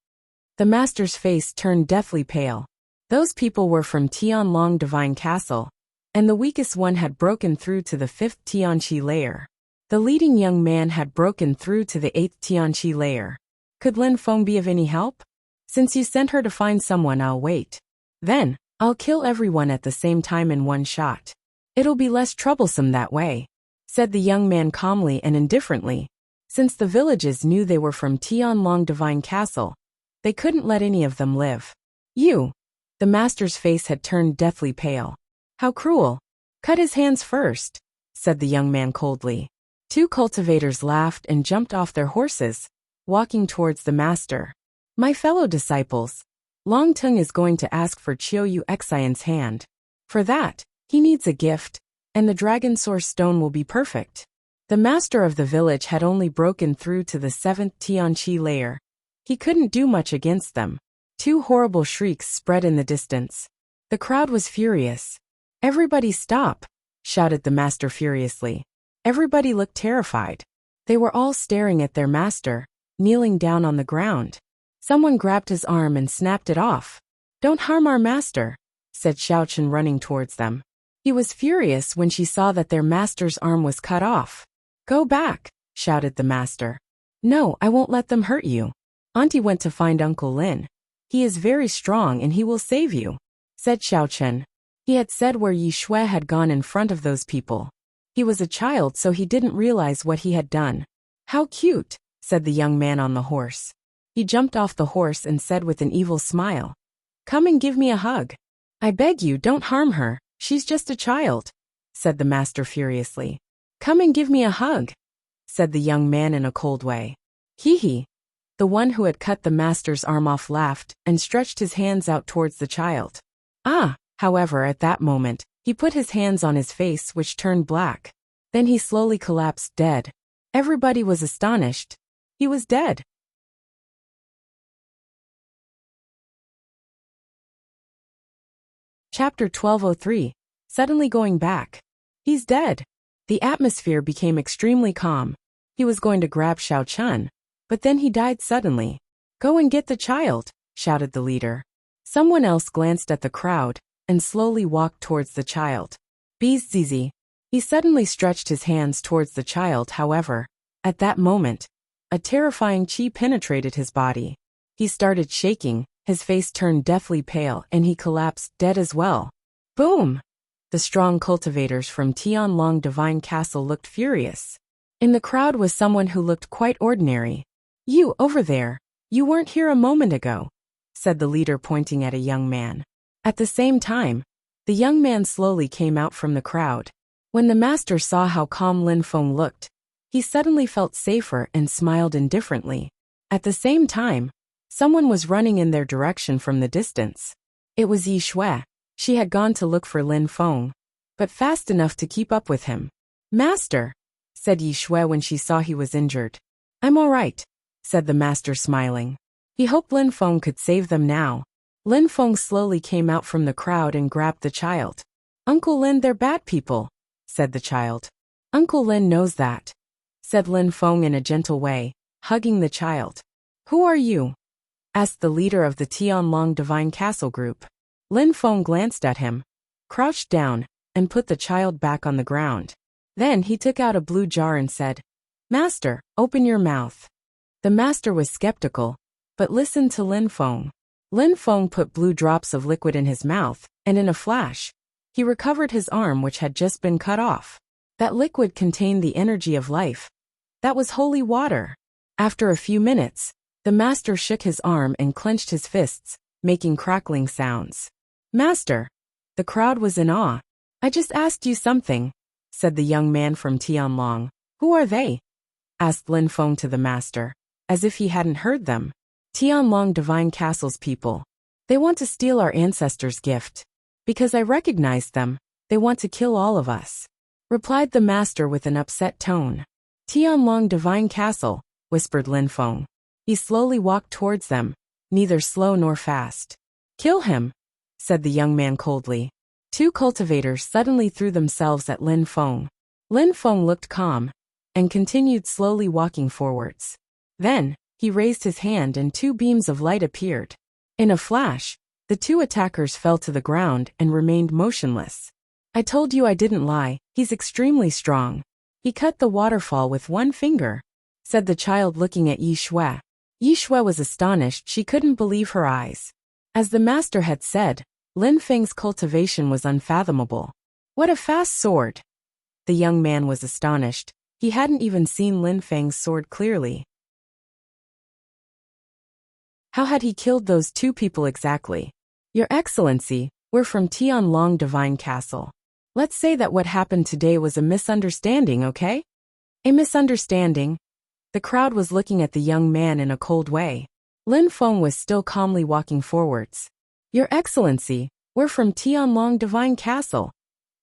The master's face turned deathly pale. Those people were from Tianlong Divine Castle, and the weakest one had broken through to the 5th Tianqi layer. The leading young man had broken through to the 8th Tianqi layer. Could Lin Feng be of any help? Since you sent her to find someone, I'll wait. Then, I'll kill everyone at the same time in one shot. It'll be less troublesome that way, said the young man calmly and indifferently. Since the villages knew they were from Tianlong Divine Castle, they couldn't let any of them live. You! The master's face had turned deathly pale. How cruel! Cut his hands first, said the young man coldly. Two cultivators laughed and jumped off their horses, walking towards the master. My fellow disciples, Long Tongue is going to ask for Chiu Xian's hand. For that, he needs a gift, and the dragon source stone will be perfect. The master of the village had only broken through to the 7th Tianqi layer. He couldn't do much against them. Two horrible shrieks spread in the distance. The crowd was furious. Everybody stop, shouted the master furiously. Everybody looked terrified. They were all staring at their master, kneeling down on the ground. Someone grabbed his arm and snapped it off. Don't harm our master, said Xiaochen running towards them. He was furious when she saw that their master's arm was cut off. Go back, shouted the master. No, I won't let them hurt you. Auntie went to find Uncle Lin. He is very strong and he will save you, said Xiaochen. He had said where Yi Shui had gone in front of those people. He was a child, so he didn't realize what he had done. How cute, said the young man on the horse. He jumped off the horse and said with an evil smile, Come and give me a hug. I beg you, don't harm her, she's just a child, said the master furiously. Come and give me a hug, said the young man in a cold way. Hee hee. The one who had cut the master's arm off laughed and stretched his hands out towards the child. However, at that moment, he put his hands on his face, which turned black. Then he slowly collapsed dead. Everybody was astonished. He was dead. Chapter 1203. Suddenly going back. He's dead. The atmosphere became extremely calm. He was going to grab Xiaochen, but then he died suddenly. Go and get the child, shouted the leader. Someone else glanced at the crowd and slowly walked towards the child. Bees Zizi. He suddenly stretched his hands towards the child. However, at that moment, a terrifying qi penetrated his body. He started shaking, his face turned deathly pale, and he collapsed dead as well. Boom! The strong cultivators from Tianlong Divine Castle looked furious. In the crowd was someone who looked quite ordinary. You, over there, you weren't here a moment ago, said the leader pointing at a young man. At the same time, the young man slowly came out from the crowd. When the master saw how calm Lin Feng looked, he suddenly felt safer and smiled indifferently. At the same time, someone was running in their direction from the distance. It was Yi Shui. She had gone to look for Lin Feng, but fast enough to keep up with him. Master, said Yi Shui when she saw he was injured. I'm all right, said the master smiling. He hoped Lin Feng could save them now. Lin Feng slowly came out from the crowd and grabbed the child. Uncle Lin, they're bad people, said the child. Uncle Lin knows that, said Lin Feng in a gentle way, hugging the child. Who are you? Asked the leader of the Tianlong Divine Castle group. Lin Feng glanced at him, crouched down, and put the child back on the ground. Then he took out a blue jar and said, "Master, open your mouth." The master was skeptical, but listened to Lin Feng. Lin Feng put blue drops of liquid in his mouth, and in a flash, he recovered his arm which had just been cut off. That liquid contained the energy of life. That was holy water. After a few minutes, the master shook his arm and clenched his fists, making crackling sounds. "Master!" The crowd was in awe. "I just asked you something," said the young man from Tianlong. "Who are they?" asked Lin Feng to the master, as if he hadn't heard them. "Tianlong Divine Castle's people. They want to steal our ancestors' gift. Because I recognized them, they want to kill all of us," replied the master with an upset tone. "Tianlong Divine Castle," whispered Lin Feng. He slowly walked towards them, neither slow nor fast. "Kill him," said the young man coldly. Two cultivators suddenly threw themselves at Lin Feng. Lin Feng looked calm, and continued slowly walking forwards. Then, he raised his hand and two beams of light appeared. In a flash, the two attackers fell to the ground and remained motionless. "I told you I didn't lie, he's extremely strong. He cut the waterfall with one finger," said the child looking at Yi Shui. Yi Shui was astonished, she couldn't believe her eyes. As the master had said, Lin Feng's cultivation was unfathomable. "What a fast sword!" The young man was astonished. He hadn't even seen Lin Feng's sword clearly. How had he killed those two people exactly? "Your Excellency, we're from Tianlong Divine Castle. Let's say that what happened today was a misunderstanding, okay?" "A misunderstanding?" The crowd was looking at the young man in a cold way. Lin Feng was still calmly walking forwards. "Your Excellency, we're from Tianlong Divine Castle,"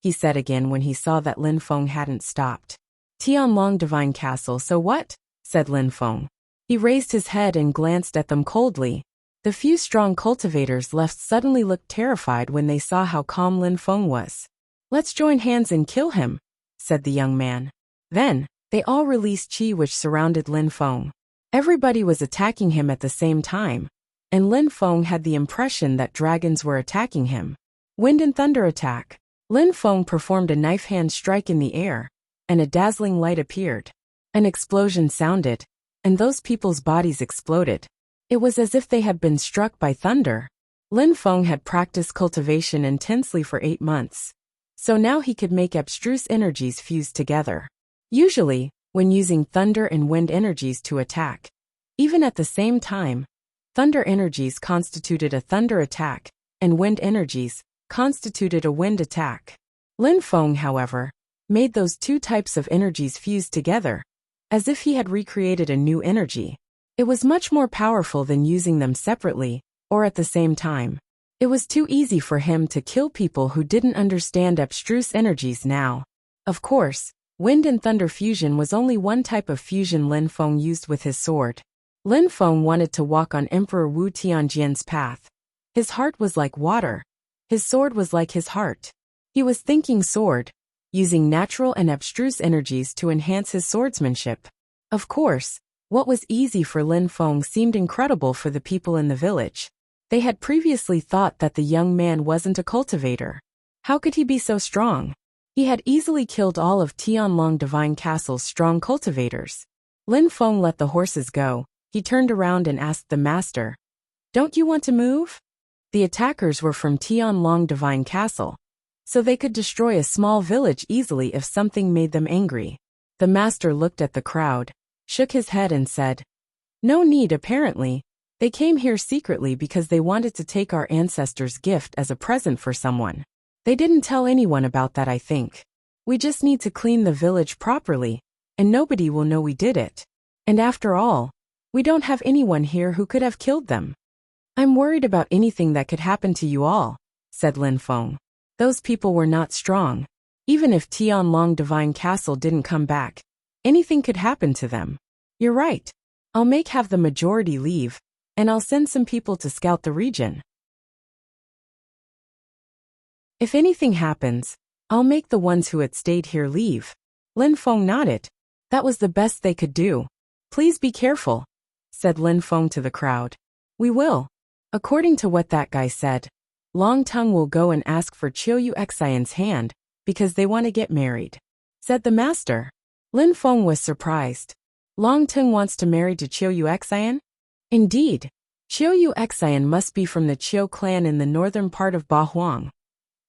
he said again when he saw that Lin Feng hadn't stopped. "Tianlong Divine Castle, so what?" said Lin Feng. He raised his head and glanced at them coldly. The few strong cultivators left suddenly looked terrified when they saw how calm Lin Feng was. "Let's join hands and kill him," said the young man. Then, they all released qi which surrounded Lin Feng. Everybody was attacking him at the same time, and Lin Feng had the impression that dragons were attacking him. Wind and thunder attack. Lin Feng performed a knife hand strike in the air, and a dazzling light appeared. An explosion sounded, and those people's bodies exploded. It was as if they had been struck by thunder. Lin Feng had practiced cultivation intensely for 8 months, so now he could make abstruse energies fuse together. Usually, when using thunder and wind energies to attack, even at the same time, thunder energies constituted a thunder attack, and wind energies constituted a wind attack. Lin Feng, however, made those two types of energies fuse together, as if he had recreated a new energy. It was much more powerful than using them separately, or at the same time. It was too easy for him to kill people who didn't understand abstruse energies now. Of course, wind and thunder fusion was only one type of fusion Lin Feng used with his sword. Lin Feng wanted to walk on Emperor Wu Tianjian's path. His heart was like water. His sword was like his heart. He was thinking sword, using natural and abstruse energies to enhance his swordsmanship. Of course, what was easy for Lin Feng seemed incredible for the people in the village. They had previously thought that the young man wasn't a cultivator. How could he be so strong? He had easily killed all of Tianlong Divine Castle's strong cultivators. Lin Feng let the horses go. He turned around and asked the master, "Don't you want to move?" The attackers were from Tianlong Divine Castle, so they could destroy a small village easily if something made them angry. The master looked at the crowd, shook his head and said, "No need apparently. They came here secretly because they wanted to take our ancestors' gift as a present for someone. They didn't tell anyone about that, I think. We just need to clean the village properly, and nobody will know we did it. And after all, we don't have anyone here who could have killed them." "I'm worried about anything that could happen to you all," said Lin Feng. Those people were not strong. Even if Tianlong Divine Castle didn't come back, anything could happen to them. "You're right. I'll have the majority leave, and I'll send some people to scout the region. If anything happens, I'll make the ones who had stayed here leave." Lin Feng nodded. That was the best they could do. "Please be careful," said Lin Feng to the crowd. "We will." According to what that guy said, Long Tongue will go and ask for Qiu Xian's hand, because they want to get married," said the master. Lin Feng was surprised. Long Tongue wants to marry to Qiu Xian? Indeed. Qiu Xian must be from the Qiu clan in the northern part of Bahuang,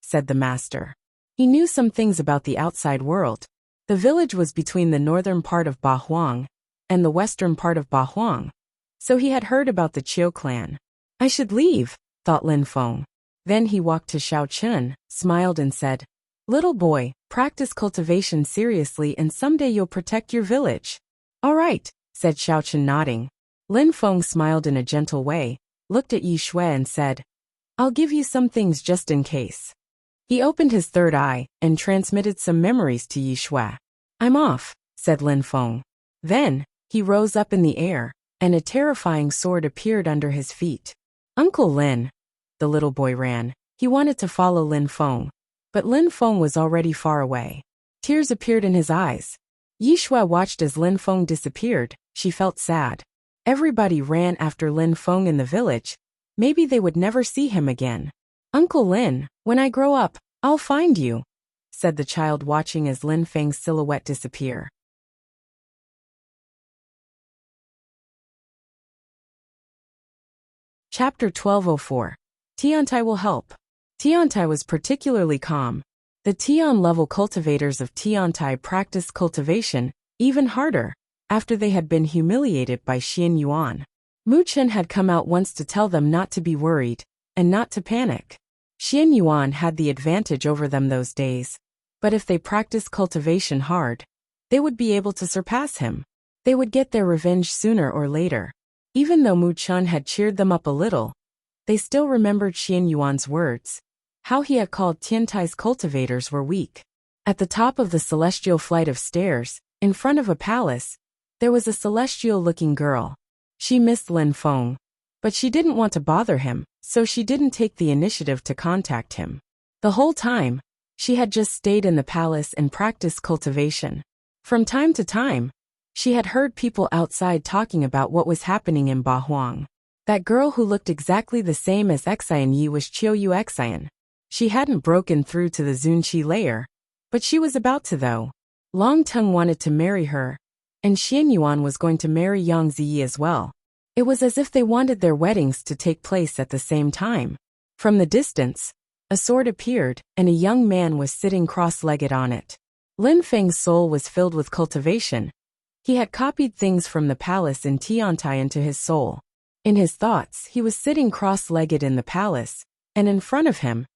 said the master. He knew some things about the outside world. The village was between the northern part of Bahuang and the western part of Bahuang, so he had heard about the Qiu clan. I should leave, thought Lin Feng. Then he walked to Xiao Chun, smiled and said, "Little boy, practice cultivation seriously and someday you'll protect your village." "All right," said Xiao Chun nodding. Lin Feng smiled in a gentle way, looked at Yi Shui and said, "I'll give you some things just in case." He opened his third eye and transmitted some memories to Yi Shui. "I'm off," said Lin Feng. Then, he rose up in the air, and a terrifying sword appeared under his feet. "Uncle Lin." The little boy ran. He wanted to follow Lin Feng, but Lin Feng was already far away. Tears appeared in his eyes. Yi Shui watched as Lin Feng disappeared. She felt sad. Everybody ran after Lin Feng in the village. Maybe they would never see him again. "Uncle Lin, when I grow up, I'll find you," said the child watching as Lin Feng's silhouette disappear. Chapter 1204. Tiantai will help. Tiantai was particularly calm. The Tian-level cultivators of Tiantai practiced cultivation even harder after they had been humiliated by Xian Yuan. Mu Chen had come out once to tell them not to be worried and not to panic. Xian Yuan had the advantage over them those days, but if they practiced cultivation hard, they would be able to surpass him. They would get their revenge sooner or later. Even though Mu Chen had cheered them up a little, they still remembered Xian Yuan's words, how he had called Tiantai's cultivators were weak. At the top of the celestial flight of stairs, in front of a palace, there was a celestial-looking girl. She missed Lin Feng, but she didn't want to bother him, so she didn't take the initiative to contact him. The whole time, she had just stayed in the palace and practiced cultivation. From time to time, she had heard people outside talking about what was happening in Bahuang. That girl who looked exactly the same as Xian Yi was Qiu Xian. She hadn't broken through to the Zunqi layer, but she was about to though. Long Tongue wanted to marry her, and Xian Yuan was going to marry Yang Ziyi as well. It was as if they wanted their weddings to take place at the same time. From the distance, a sword appeared, and a young man was sitting cross-legged on it. Lin Feng's soul was filled with cultivation. He had copied things from the palace in Tiantai into his soul. In his thoughts, he was sitting cross-legged in the palace, and in front of him,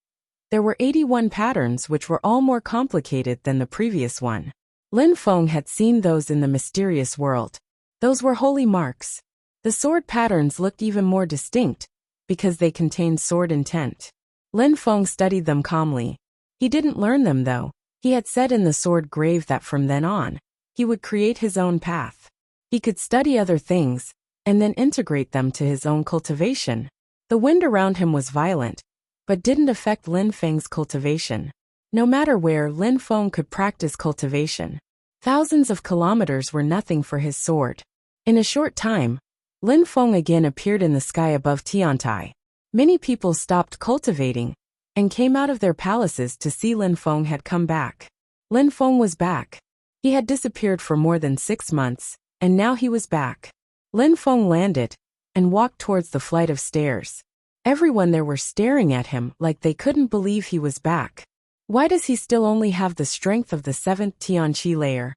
there were 81 patterns which were all more complicated than the previous one. Lin Feng had seen those in the mysterious world. Those were holy marks. The sword patterns looked even more distinct, because they contained sword intent. Lin Feng studied them calmly. He didn't learn them though. He had said in the sword grave that from then on, he would create his own path. He could study other things, and then integrate them to his own cultivation. The wind around him was violent, but didn't affect Lin Feng's cultivation. No matter where, Lin Feng could practice cultivation. Thousands of kilometers were nothing for his sword. In a short time, Lin Feng again appeared in the sky above Tiantai. Many people stopped cultivating and came out of their palaces to see Lin Feng had come back. Lin Feng was back. He had disappeared for more than 6 months, and now he was back. Lin Feng landed and walked towards the flight of stairs. Everyone there were staring at him like they couldn't believe he was back. Why does he still only have the strength of the 7th Tianqi layer?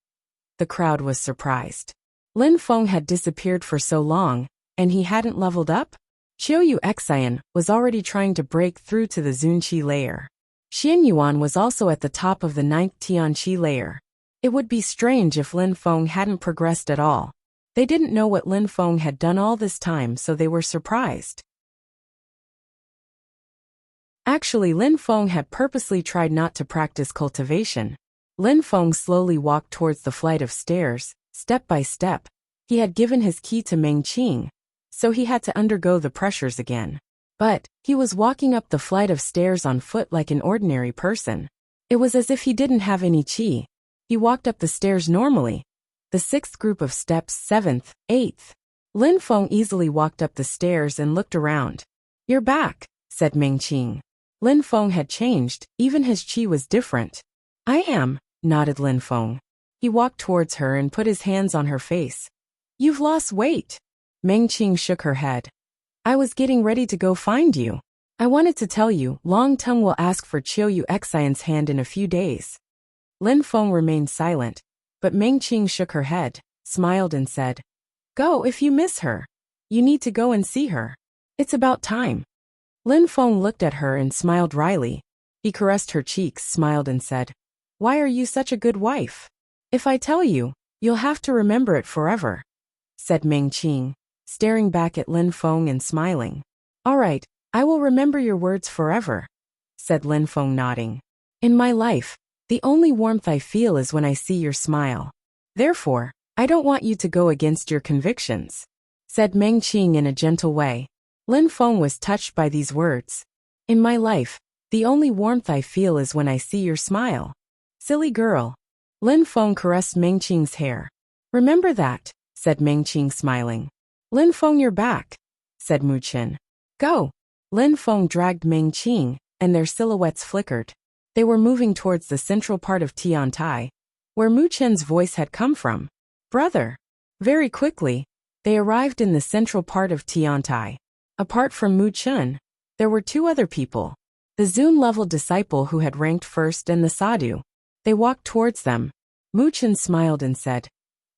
The crowd was surprised. Lin Feng had disappeared for so long, and he hadn't leveled up? Qiu Xian was already trying to break through to the Zunqi layer. Xian Yuan was also at the top of the 9th Tianqi layer. It would be strange if Lin Feng hadn't progressed at all. They didn't know what Lin Feng had done all this time, so they were surprised. Actually, Lin Feng had purposely tried not to practice cultivation. Lin Feng slowly walked towards the flight of stairs, step by step. He had given his key to Meng Qing, so he had to undergo the pressures again. But he was walking up the flight of stairs on foot like an ordinary person. It was as if he didn't have any qi. He walked up the stairs normally. The 6th group of steps, 7th, 8th. Lin Feng easily walked up the stairs and looked around. "You're back," said Meng Qing. Lin Feng had changed, even his chi was different. I am, nodded Lin Feng. He walked towards her and put his hands on her face. You've lost weight. Meng Qing shook her head. I was getting ready to go find you. I wanted to tell you, Long Tongue will ask for Chiu Yu Xian's hand in a few days. Lin Feng remained silent, but Meng Qing shook her head, smiled and said, Go if you miss her. You need to go and see her. It's about time. Lin Feng looked at her and smiled wryly. He caressed her cheeks, smiled and said, Why are you such a good wife? If I tell you, you'll have to remember it forever, said Meng Qing, staring back at Lin Feng and smiling. All right, I will remember your words forever, said Lin Feng, nodding. In my life, the only warmth I feel is when I see your smile. Therefore, I don't want you to go against your convictions, said Meng Qing in a gentle way. Lin Feng was touched by these words. In my life, the only warmth I feel is when I see your smile. Silly girl. Lin Feng caressed Meng Qing's hair. Remember that, said Meng Qing, smiling. Lin Feng, you're back, said Mu Chen. Go. Lin Feng dragged Meng Qing, and their silhouettes flickered. They were moving towards the central part of Tiantai, where Mu Chen's voice had come from. Brother. Very quickly, they arrived in the central part of Tiantai. Apart from Mu Chen, there were two other people. The Zun-level disciple who had ranked first and the Sadhu. They walked towards them. Mu Chen smiled and said,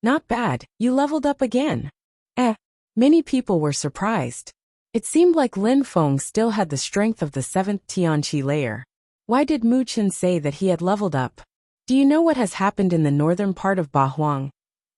Not bad, you leveled up again. Many people were surprised. It seemed like Lin Feng still had the strength of the 7th Tianqi layer. Why did Mu Chen say that he had leveled up? Do you know what has happened in the northern part of Bahuang?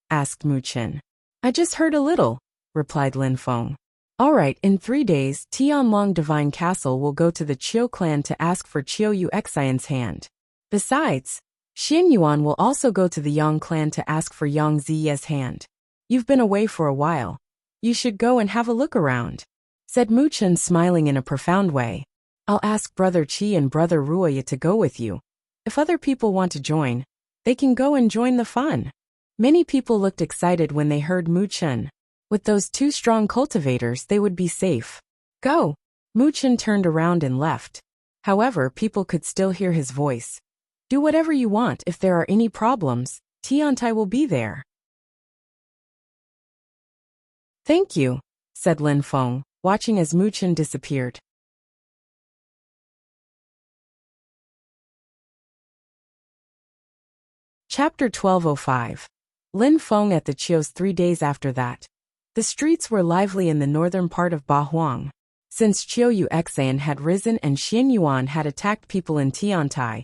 Asked Mu Chen. I just heard a little, replied Lin Feng. All right, in 3 days, Tianlong Divine Castle will go to the Chiu clan to ask for Chiu Yu Xian's hand. Besides, Xin Yuan will also go to the Yang clan to ask for Yang Ziye's hand. You've been away for a while. You should go and have a look around, said Mu Chen, smiling in a profound way. I'll ask Brother Qi and Brother Ruoya to go with you. If other people want to join, they can go and join the fun. Many people looked excited when they heard Mu Chen. With those two strong cultivators, they would be safe. Go! Mu Chen turned around and left. However, people could still hear his voice. Do whatever you want. If there are any problems, Tiantai will be there. Thank you, said Lin Feng, watching as Mu Chen disappeared. Chapter 1205. Lin Feng at the Chiu's 3 days after that. The streets were lively in the northern part of Bahuang. Since Chiu Yu Xian had risen and Xin Yuan had attacked people in Tiantai,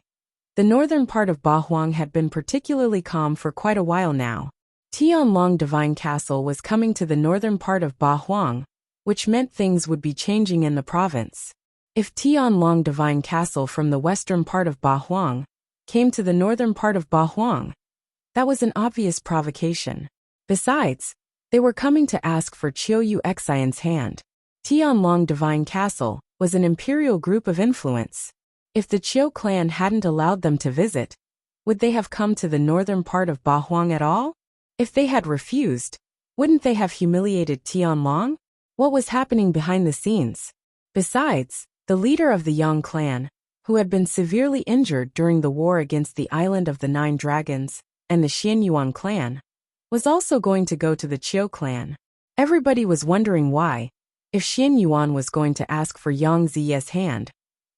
the northern part of Bahuang had been particularly calm for quite a while now. Tianlong Divine Castle was coming to the northern part of Bahuang, which meant things would be changing in the province. If Tianlong Divine Castle from the western part of Bahuang came to the northern part of Bahuang, that was an obvious provocation. Besides, they were coming to ask for Chiu Yu Xian's hand. Tianlong Divine Castle was an imperial group of influence. If the Chiu clan hadn't allowed them to visit, would they have come to the northern part of Bahuang at all? If they had refused, wouldn't they have humiliated Tianlong? What was happening behind the scenes? Besides, the leader of the Yang clan, who had been severely injured during the war against the Island of the Nine Dragons, and the Xin Yuan clan, was also going to go to the Chiu clan. Everybody was wondering why. If Xin Yuan was going to ask for Yang Ziye's hand,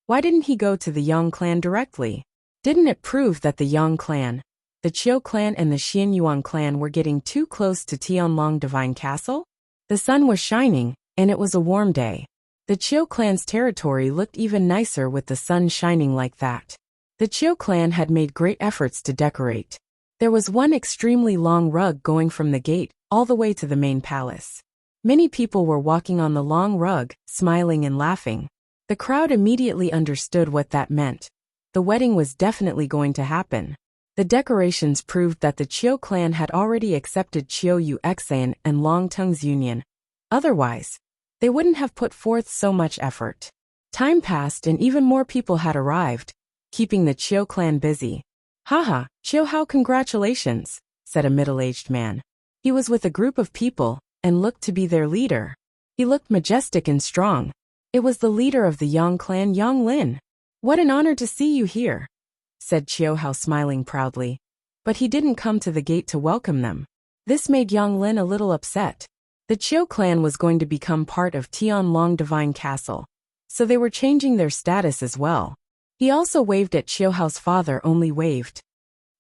why didn't he go to the Yang clan directly? Didn't it prove that the Yang clan, the Chiu clan and the Xin Yuan clan were getting too close to Tianlong Divine Castle? The sun was shining, and it was a warm day. The Chiu clan's territory looked even nicer with the sun shining like that. The Chiu clan had made great efforts to decorate. There was one extremely long rug going from the gate all the way to the main palace. Many people were walking on the long rug, smiling and laughing. The crowd immediately understood what that meant. The wedding was definitely going to happen. The decorations proved that the Chiu clan had already accepted Chiu Yu Xian and Long Tongue's union. Otherwise, they wouldn't have put forth so much effort. Time passed and even more people had arrived, keeping the Chiu clan busy. Haha, Chiu Hao, congratulations, said a middle-aged man. He was with a group of people and looked to be their leader. He looked majestic and strong. It was the leader of the Yang clan, Yang Lin. What an honor to see you here, said Chiao Hao smiling proudly. But he didn't come to the gate to welcome them. This made Yang Lin a little upset. The Chiao clan was going to become part of Tianlong Divine Castle, so they were changing their status as well. He also waved at Chiao Hao's father, only waved.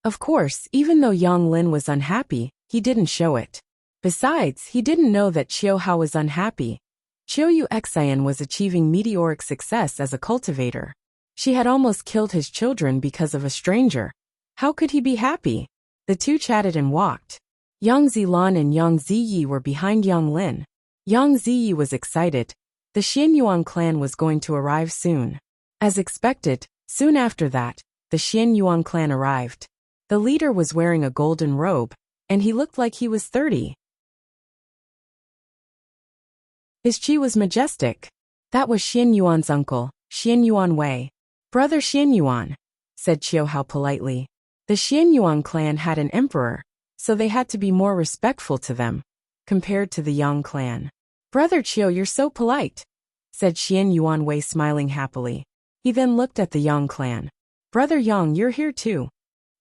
Of course, even though Yang Lin was unhappy, he didn't show it. Besides, he didn't know that Chiao Hao was unhappy. Chiao Yuxian was achieving meteoric success as a cultivator. She had almost killed his children because of a stranger. How could he be happy? The two chatted and walked. Yang Zilan and Yang Ziyi were behind Yang Lin. Yang Ziyi was excited. The Xianyuan clan was going to arrive soon. As expected, soon after that, the Xianyuan clan arrived. The leader was wearing a golden robe, and he looked like he was 30. His chi was majestic. That was Xianyuan's uncle, Xianyuan Wei. Brother Xianyuan, said Chiao Hao politely. The Xianyuan clan had an emperor, so they had to be more respectful to them, compared to the Yang clan. Brother Chiao, you're so polite, said Xianyuan Wei smiling happily. He then looked at the Yang clan. Brother Yang, you're here too.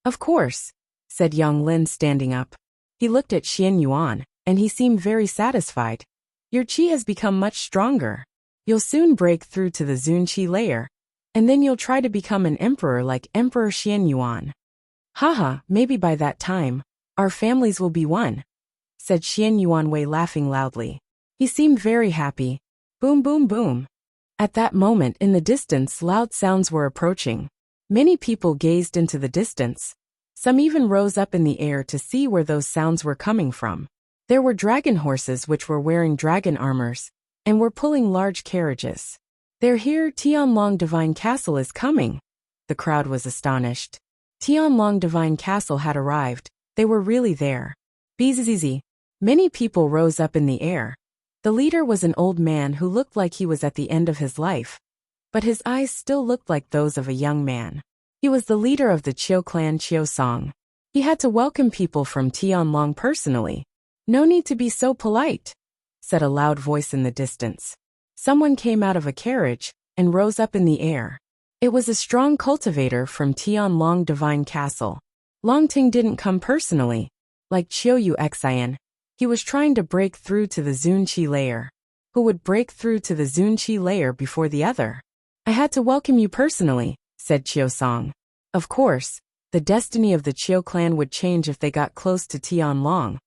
Of course, said Yang Lin standing up. He looked at Xianyuan, and he seemed very satisfied. Your chi has become much stronger. You'll soon break through to the Zun Chi layer, and then you'll try to become an emperor like Emperor Xianyuan. Haha, maybe by that time, our families will be one, said Xianyuan Wei laughing loudly. He seemed very happy. Boom boom boom. At that moment in the distance loud sounds were approaching. Many people gazed into the distance. Some even rose up in the air to see where those sounds were coming from. There were dragon horses which were wearing dragon armors, and were pulling large carriages. They're here, Tianlong Divine Castle is coming. The crowd was astonished. Tianlong Divine Castle had arrived. They were really there. Bzzz. Many people rose up in the air. The leader was an old man who looked like he was at the end of his life, but his eyes still looked like those of a young man. He was the leader of the Chiao clan, Chiao Song. He had to welcome people from Tianlong personally. No need to be so polite, said a loud voice in the distance. Someone came out of a carriage and rose up in the air. It was a strong cultivator from Tianlong Divine Castle. Longting didn't come personally. Like Chiao Yuxian, he was trying to break through to the Zun Chi layer. Who would break through to the Zun Chi layer before the other? I had to welcome you personally, said Chiao Song. Of course, the destiny of the Chiao clan would change if they got close to Tianlong.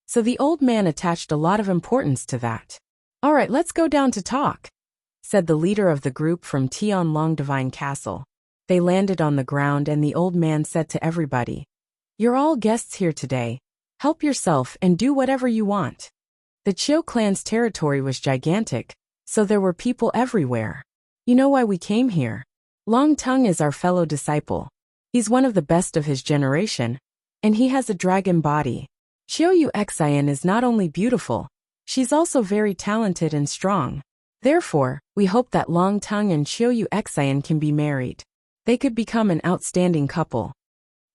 So the old man attached a lot of importance to that. All right, let's go down to talk, said the leader of the group from Tianlong Divine Castle. They landed on the ground and the old man said to everybody, You're all guests here today. Help yourself and do whatever you want. The Chiao clan's territory was gigantic, so there were people everywhere. You know why we came here? Long Tongue is our fellow disciple. He's one of the best of his generation, and he has a dragon body. Chiao Yuxian is not only beautiful, she's also very talented and strong. Therefore, we hope that Long Tongue and Chiao Yuxian can be married. They could become an outstanding couple.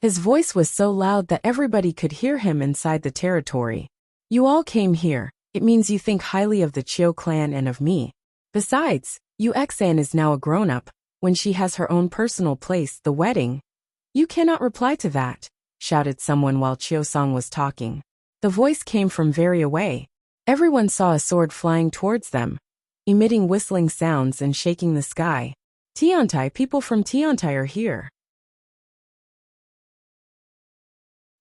His voice was so loud that everybody could hear him inside the territory. You all came here. It means you think highly of the Chiao clan and of me. Besides, Yuxian is now a grown-up. When she has her own personal place, the wedding. You cannot reply to that, shouted someone while Chiao Song was talking. The voice came from very away. Everyone saw a sword flying towards them, emitting whistling sounds and shaking the sky. Tiantai, people from Tiantai are here.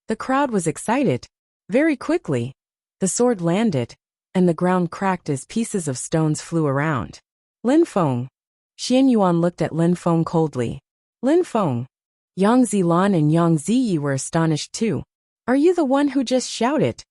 The crowd was excited. Very quickly, the sword landed, and the ground cracked as pieces of stones flew around. Lin Feng. Xianyuan looked at Lin Feng coldly. Lin Feng. Yang Zilan and Yang Ziyi were astonished too. Are you the one who just shouted?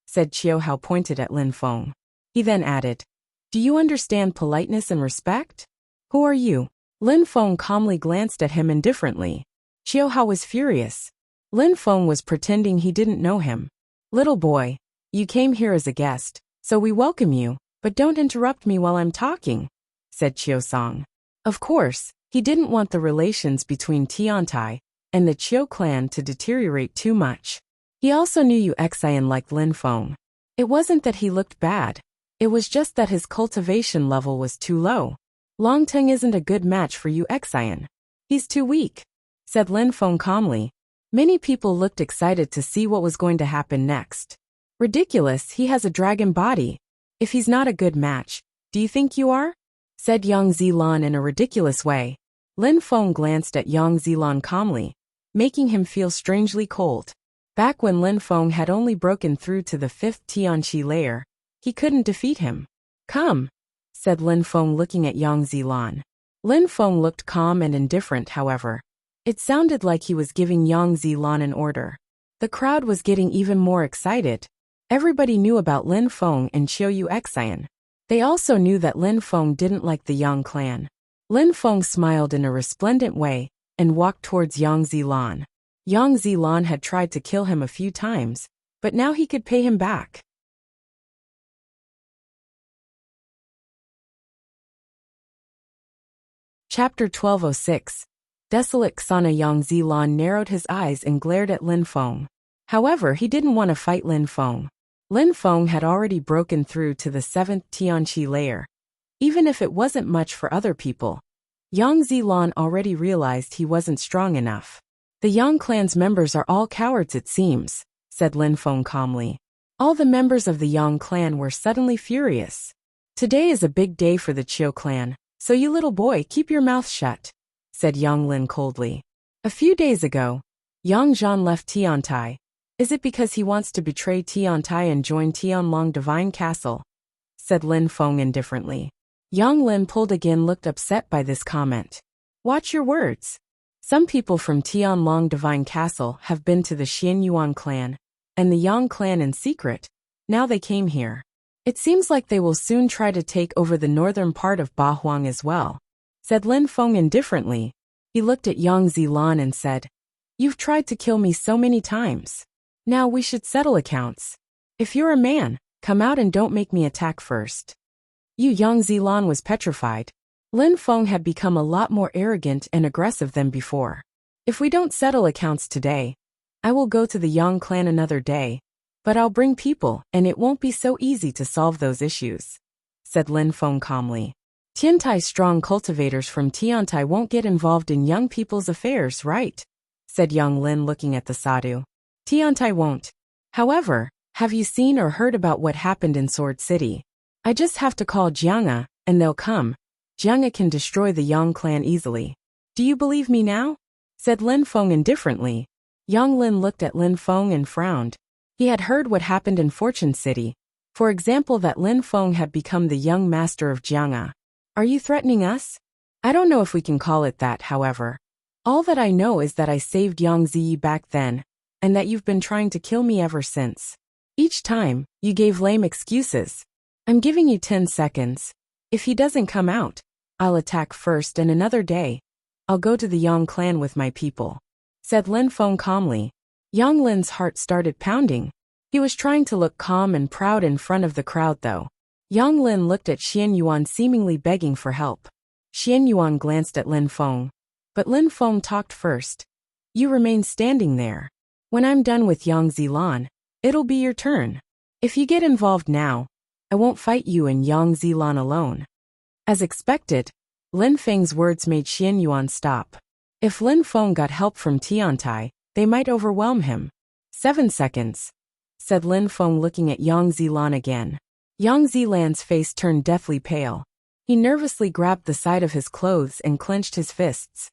Said Chiao Hao pointed at Lin Feng. He then added, Do you understand politeness and respect? Who are you? Lin Feng calmly glanced at him indifferently. Chiao Hao was furious. Lin Feng was pretending he didn't know him. Little boy, you came here as a guest, so we welcome you, but don't interrupt me while I'm talking, said Chiao Song. Of course, he didn't want the relations between Tiantai and the Chiao clan to deteriorate too much. He also knew Yuxian liked Lin Feng. It wasn't that he looked bad. It was just that his cultivation level was too low. Longtongue isn't a good match for Yuxian. He's too weak, said Lin Feng calmly. Many people looked excited to see what was going to happen next. Ridiculous, he has a dragon body. If he's not a good match, do you think you are? Said Yang Zilan in a ridiculous way. Lin Feng glanced at Yang Zilan calmly, making him feel strangely cold. Back when Lin Feng had only broken through to the 5th Tianqi layer, he couldn't defeat him. Come, said Lin Feng looking at Yang Zilan. Lin Feng looked calm and indifferent, however. It sounded like he was giving Yang Zilan an order. The crowd was getting even more excited. Everybody knew about Lin Feng and Qiu Xian. They also knew that Lin Feng didn't like the Yang clan. Lin Feng smiled in a resplendent way and walked towards Yang Zilan. Yang Zilan had tried to kill him a few times, but now he could pay him back. Chapter 1206. Desolate Xana. Yang Zilan narrowed his eyes and glared at Lin Feng. However, he didn't want to fight Lin Feng. Lin Feng had already broken through to the 7th Tianqi layer. Even if it wasn't much for other people, Yang Zilan already realized he wasn't strong enough. The Yang clan's members are all cowards, it seems, said Lin Feng calmly. All the members of the Yang clan were suddenly furious. Today is a big day for the Qiu clan, so you little boy keep your mouth shut, said Yang Lin coldly. A few days ago, Yang Zhan left Tiantai. Is it because he wants to betray Tiantai and join Tianlong Divine Castle? Said Lin Feng indifferently. Yang Lin pulled again, looked upset by this comment. Watch your words. Some people from Tianlong Divine Castle have been to the Xianyuan clan and the Yang clan in secret. Now they came here. It seems like they will soon try to take over the northern part of Bahuang as well, said Lin Feng indifferently. He looked at Yang Zilan and said, You've tried to kill me so many times. Now we should settle accounts. If you're a man, come out and don't make me attack first. Yang Zilan was petrified. Lin Feng had become a lot more arrogant and aggressive than before. If we don't settle accounts today, I will go to the Yang clan another day, but I'll bring people and it won't be so easy to solve those issues, said Lin Feng calmly. Tiantai's strong cultivators from Tiantai won't get involved in young people's affairs, right? Said Yang Lin looking at the sadhu. Tiantai won't. However, have you seen or heard about what happened in Sword City? I just have to call Jianga, and they'll come. Jianga can destroy the Yang clan easily. Do you believe me now? Said Lin Feng indifferently. Yang Lin looked at Lin Feng and frowned. He had heard what happened in Fortune City. For example, that Lin Feng had become the young master of Jianga. Are you threatening us? I don't know if we can call it that, however. All that I know is that I saved Yang Ziyi back then, and that you've been trying to kill me ever since. Each time, you gave lame excuses. I'm giving you 10 seconds. If he doesn't come out, I'll attack first, and another day, I'll go to the Yang clan with my people, said Lin Feng calmly. Yang Lin's heart started pounding. He was trying to look calm and proud in front of the crowd though. Yang Lin looked at Xianyuan seemingly begging for help. Xianyuan glanced at Lin Feng. But Lin Feng talked first. You remain standing there. When I'm done with Yang Zilan, it'll be your turn. If you get involved now, I won't fight you and Yang Zilan alone. As expected, Lin Feng's words made Xianyuan stop. If Lin Feng got help from Tiantai, they might overwhelm him. 7 seconds, said Lin Feng looking at Yang Zilan again. Yang Zilan's face turned deathly pale. He nervously grabbed the side of his clothes and clenched his fists.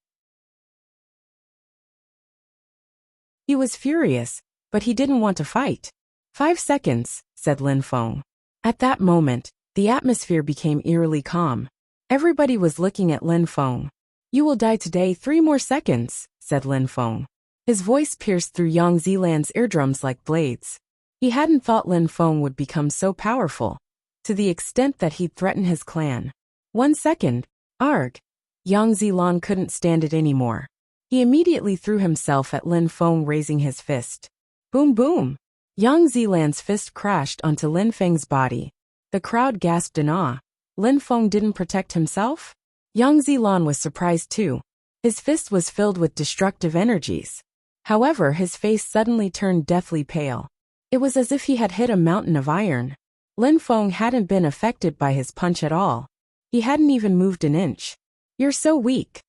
He was furious, but he didn't want to fight. 5 seconds, said Lin Feng. At that moment, the atmosphere became eerily calm. Everybody was looking at Lin Feng. You will die today. 3 more seconds, said Lin Feng. His voice pierced through Yang Zilan's eardrums like blades. He hadn't thought Lin Feng would become so powerful, to the extent that he'd threaten his clan. 1 second, arg. Yang Zilan couldn't stand it anymore. He immediately threw himself at Lin Feng, raising his fist. Boom boom! Yang Zilan's fist crashed onto Lin Feng's body. The crowd gasped in awe. Lin Feng didn't protect himself? Yang Zilan was surprised too. His fist was filled with destructive energies. However, his face suddenly turned deathly pale. It was as if he had hit a mountain of iron. Lin Feng hadn't been affected by his punch at all. He hadn't even moved an inch. You're so weak,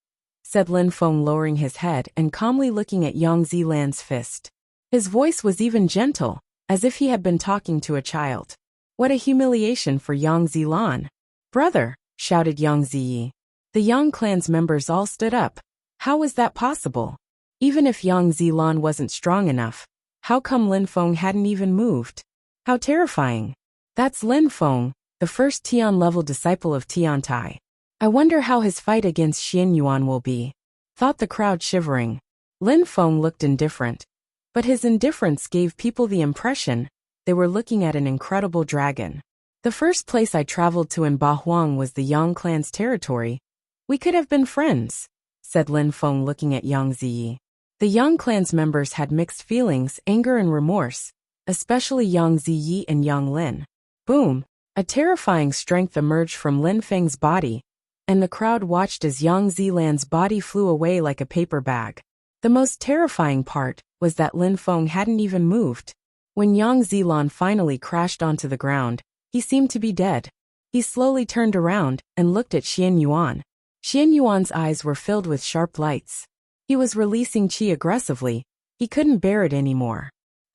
said Lin Feng, lowering his head and calmly looking at Yang Zilan's fist. His voice was even gentle, as if he had been talking to a child. What a humiliation for Yang Zilan. "Brother!" shouted Yang Ziyi. The Yang clan's members all stood up. How was that possible? Even if Yang Zilan wasn't strong enough, how come Lin Feng hadn't even moved? How terrifying. That's Lin Feng, the first Tian-level disciple of Tiantai. I wonder how his fight against Xian Yuan will be, thought the crowd, shivering. Lin Feng looked indifferent, but his indifference gave people the impression they were looking at an incredible dragon. "The first place I traveled to in Bahuang was the Yang clan's territory. We could have been friends," said Lin Feng, looking at Yang Ziyi. The Yang clan's members had mixed feelings, anger and remorse, especially Yang Ziyi and Yang Lin. Boom! A terrifying strength emerged from Lin Feng's body, and the crowd watched as Yang Zilan's body flew away like a paper bag. The most terrifying part was that Lin Feng hadn't even moved. When Yang Zilan finally crashed onto the ground, he seemed to be dead. He slowly turned around and looked at Xian Yuan. Xian Yuan's eyes were filled with sharp lights. He was releasing qi aggressively. He couldn't bear it anymore.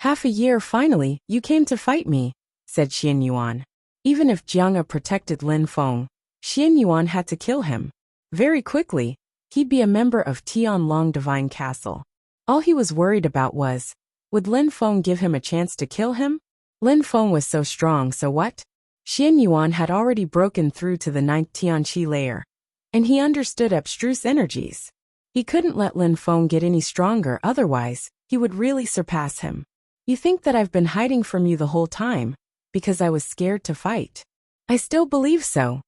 "Half a year, finally, you came to fight me," said Xian Yuan. Even if Jianga protected Lin Feng, Xian Yuan had to kill him. Very quickly, he'd be a member of Tianlong Divine Castle. All he was worried about was, would Lin Feng give him a chance to kill him? Lin Feng was so strong, so what? Xian Yuan had already broken through to the 9th Tianqi layer, and he understood abstruse energies. He couldn't let Lin Feng get any stronger, otherwise, he would really surpass him. "You think that I've been hiding from you the whole time, because I was scared to fight?" "I still believe so,"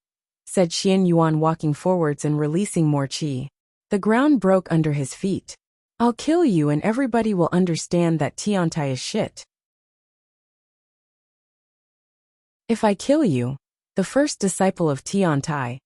said Xian Yuan, walking forwards and releasing more qi. The ground broke under his feet. "I'll kill you and everybody will understand that Tiantai is shit. If I kill you, the first disciple of Tiantai,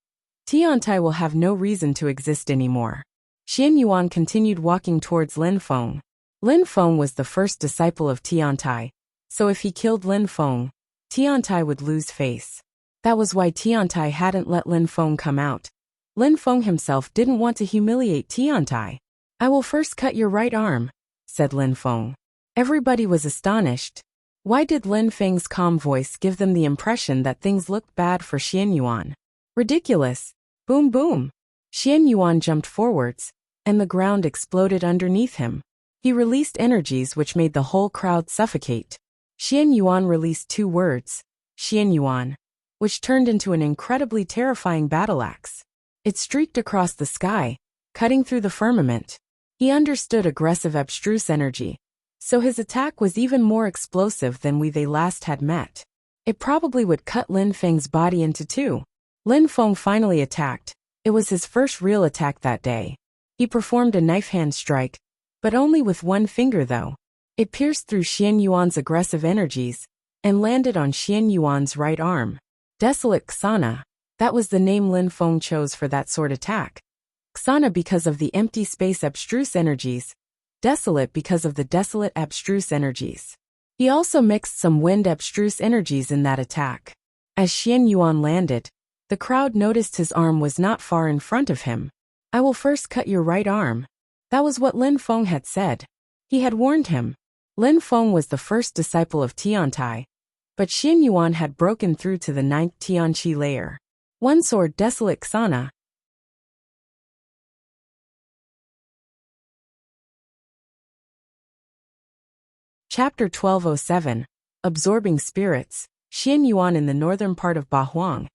Tiantai will have no reason to exist anymore." Xian Yuan continued walking towards Lin Feng. Lin Feng was the first disciple of Tiantai, so if he killed Lin Feng, Tiantai would lose face. That was why Tiantai hadn't let Lin Feng come out. Lin Feng himself didn't want to humiliate Tiantai. "I will first cut your right arm," said Lin Feng. Everybody was astonished. Why did Lin Feng's calm voice give them the impression that things looked bad for Xian Yuan? Ridiculous. Boom boom. Xian Yuan jumped forwards, and the ground exploded underneath him. He released energies which made the whole crowd suffocate. Xian Yuan released 2 words, Xian Yuan, which turned into an incredibly terrifying battle axe. It streaked across the sky, cutting through the firmament. He understood aggressive abstruse energy, so his attack was even more explosive than when they last had met. It probably would cut Lin Feng's body into 2. Lin Feng finally attacked. It was his first real attack that day. He performed a knife hand strike, but only with 1 finger though. It pierced through Xian Yuan's aggressive energies and landed on Xian Yuan's right arm. Desolate Xana. That was the name Lin Feng chose for that sword attack. Xana because of the empty space abstruse energies. Desolate because of the desolate abstruse energies. He also mixed some wind abstruse energies in that attack. As Xian Yuan landed, the crowd noticed his arm was not far in front of him. "I will first cut your right arm." That was what Lin Feng had said. He had warned him. Lin Feng was the first disciple of Tiantai, but Xian Yuan had broken through to the 9th Tianqi layer. One sword, Desolate Xana. Chapter 1207. Absorbing Spirits. Xian Yuan in the northern part of Bahuang.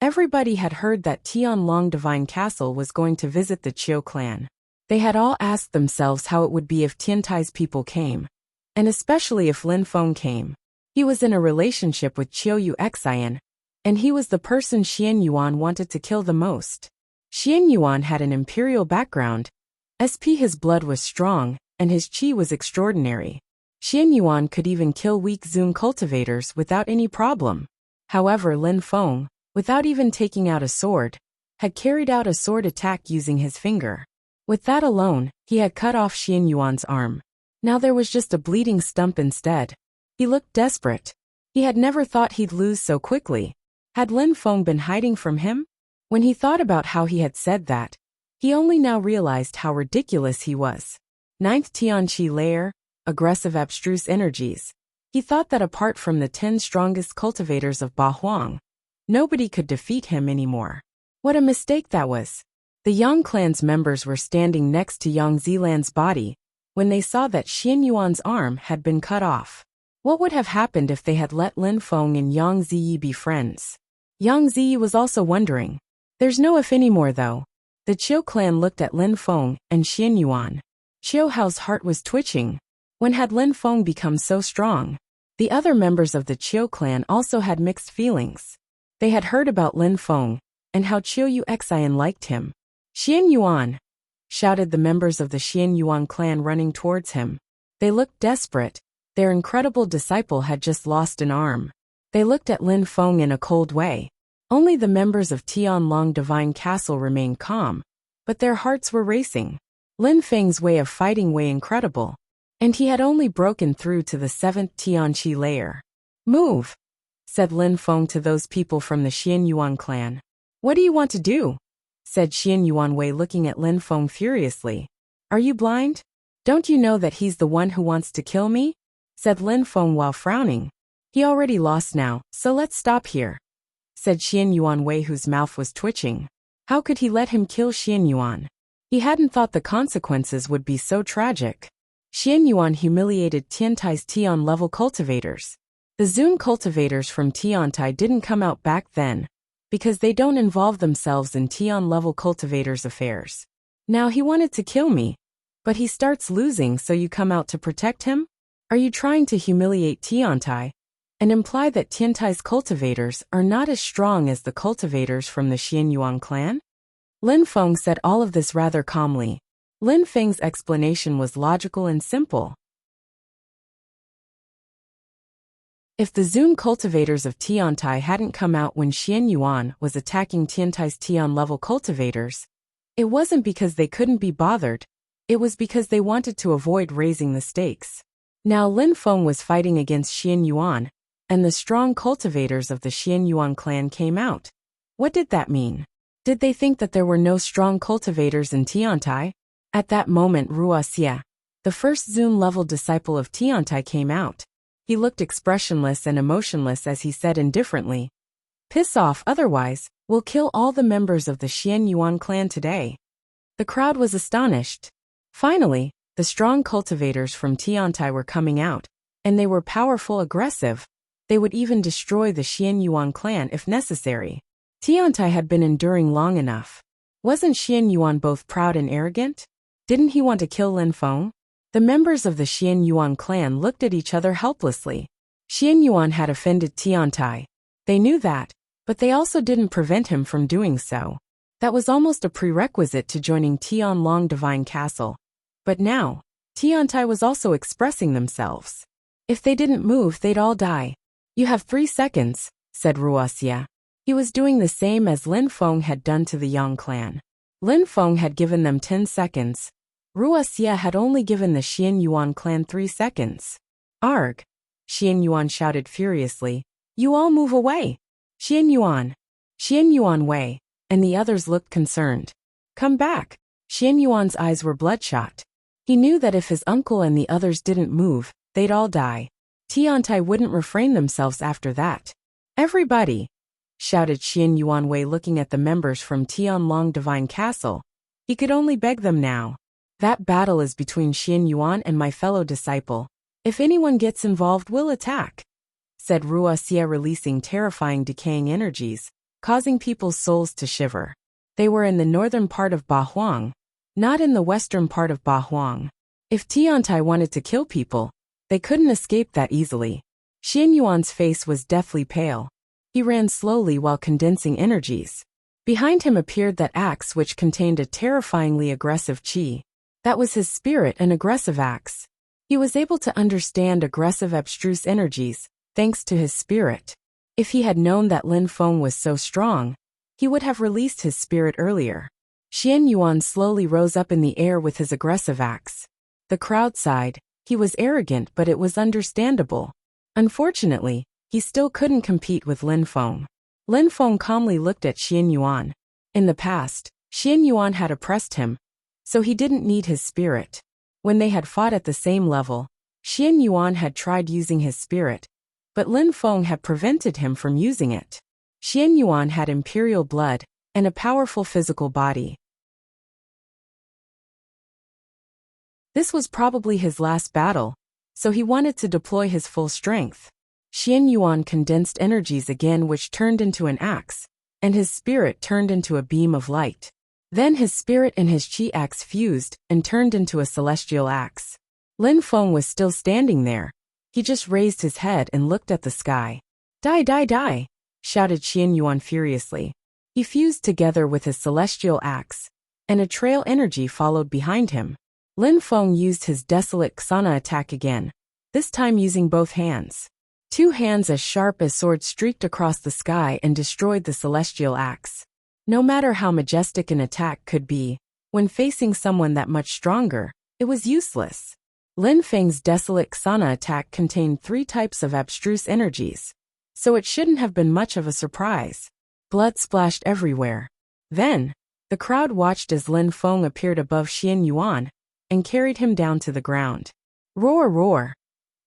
Everybody had heard that Tianlong Divine Castle was going to visit the Qiu clan. They had all asked themselves how it would be if Tiantai's people came, and especially if Lin Feng came. He was in a relationship with Qiu Yuxian, and he was the person Xian Yuan wanted to kill the most. Xian Yuan had an imperial background. His blood was strong, and his qi was extraordinary. Xian Yuan could even kill weak Zun cultivators without any problem. However, Lin Feng, without even taking out a sword, had carried out a sword attack using his finger. With that alone, he had cut off Xian Yuan's arm. Now there was just a bleeding stump instead. He looked desperate. He had never thought he'd lose so quickly. Had Lin Feng been hiding from him? When he thought about how he had said that, He only now realized how ridiculous he was. Ninth Tianqi layer, aggressive abstruse energies. He thought that apart from the 10 strongest cultivators of Bahuang, nobody could defeat him anymore. What a mistake that was. The Yang clan's members were standing next to Yang Zilan's body when they saw that Xian Yuan's arm had been cut off. What would have happened if they had let Lin Feng and Yang Ziyi be friends? Yang Ziyi was also wondering. There's no if anymore though. The Qiu clan looked at Lin Feng and Xian Yuan. Qiu Hao's heart was twitching. When had Lin Feng become so strong? The other members of the Qiu clan also had mixed feelings. They had heard about Lin Feng and how Qiu Yuxian liked him. Xian Yuan! Shouted the members of the Xian Yuan clan running towards him. They looked desperate. Their incredible disciple had just lost an arm. They looked at Lin Feng in a cold way. Only the members of Tianlong Divine Castle remained calm, but their hearts were racing. Lin Feng's way of fighting was incredible, and he had only broken through to the 7th Tianqi layer. Move, said Lin Feng to those people from the Xian Yuan clan. What do you want to do? Said Xian Yuanwei looking at Lin Feng furiously. Are you blind? Don't you know that he's the one who wants to kill me? Said Lin Feng while frowning. He already lost now, so let's stop here. Said Xian Yuanwei whose mouth was twitching. How could he let him kill Xian Yuan? He hadn't thought the consequences would be so tragic. Xian Yuan humiliated Tiantai's Tian-level cultivators. The Zun cultivators from Tiantai didn't come out back then, because they don't involve themselves in Tian-level cultivators' affairs. Now he wanted to kill me, but he starts losing, so you come out to protect him? Are you trying to humiliate Tiantai and imply that Tiantai's cultivators are not as strong as the cultivators from the Xian Yuan clan? Lin Feng said all of this rather calmly. Lin Feng's explanation was logical and simple. If the Zun cultivators of Tiantai hadn't come out when Xian Yuan was attacking Tiantai's Tian-level cultivators, it wasn't because they couldn't be bothered, it was because they wanted to avoid raising the stakes. Now Lin Feng was fighting against Xian Yuan, and the strong cultivators of the Xian Yuan clan came out. What did that mean? Did they think that there were no strong cultivators in Tiantai? At that moment Wuxia, the first Zun-level disciple of Tiantai, came out. He looked expressionless and emotionless as he said indifferently, "Piss off, otherwise, we'll kill all the members of the Xian Yuan clan today." The crowd was astonished. Finally, the strong cultivators from Tiantai were coming out, and they were powerful, aggressive. They would even destroy the Xian Yuan clan if necessary. Tiantai had been enduring long enough. Wasn't Xian Yuan both proud and arrogant? Didn't he want to kill Lin Feng? The members of the Xian Yuan clan looked at each other helplessly. Xian Yuan had offended Tiantai. They knew that, but they also didn't prevent him from doing so. That was almost a prerequisite to joining Tianlong Divine Castle. But now, Tiantai was also expressing themselves. If they didn't move, they'd all die. You have 3 seconds, said Wuxia. He was doing the same as Lin Feng had done to the Yang clan. Lin Feng had given them 10 seconds. Wuxia had only given the Xian Yuan clan 3 seconds. Arg! Xian Yuan shouted furiously. You all move away! Xian Yuan Wei, and the others looked concerned. Come back! Xian Yuan's eyes were bloodshot. He knew that if his uncle and the others didn't move, they'd all die. Tiantai wouldn't refrain themselves after that. Everybody! Shouted Xian Yuan Wei looking at the members from Tianlong Divine Castle. He could only beg them now. That battle is between Xian Yuan and my fellow disciple. If anyone gets involved, we'll attack, said Wuxia, releasing terrifying decaying energies, causing people's souls to shiver. They were in the northern part of Bahuang, not in the western part of Bahuang. If Tiantai wanted to kill people, they couldn't escape that easily. Xian Yuan's face was deathly pale. He ran slowly while condensing energies. Behind him appeared that axe which contained a terrifyingly aggressive qi. That was his spirit, an aggressive axe. He was able to understand aggressive abstruse energies, thanks to his spirit. If he had known that Lin Feng was so strong, he would have released his spirit earlier. Xian Yuan slowly rose up in the air with his aggressive axe. The crowd sighed. He was arrogant, but it was understandable. Unfortunately, he still couldn't compete with Lin Feng. Lin Feng calmly looked at Xian Yuan. In the past, Xian Yuan had oppressed him, so he didn't need his spirit. When they had fought at the same level, Xian Yuan had tried using his spirit, but Lin Feng had prevented him from using it. Xian Yuan had imperial blood and a powerful physical body. This was probably his last battle, so he wanted to deploy his full strength. Xian Yuan condensed energies again, which turned into an axe, and his spirit turned into a beam of light. Then his spirit and his chi axe fused and turned into a celestial axe. Lin Feng was still standing there. He just raised his head and looked at the sky. Die, die, die, shouted Xian Yuan furiously. He fused together with his celestial axe, and a trail energy followed behind him. Lin Feng used his desolate Xana attack again, this time using both hands. 2 hands as sharp as swords streaked across the sky and destroyed the celestial axe. No matter how majestic an attack could be, when facing someone that much stronger, it was useless. Lin Feng's desolate Xana attack contained 3 types of abstruse energies, so it shouldn't have been much of a surprise. Blood splashed everywhere. Then, the crowd watched as Lin Feng appeared above Xian Yuan and carried him down to the ground. Roar, roar.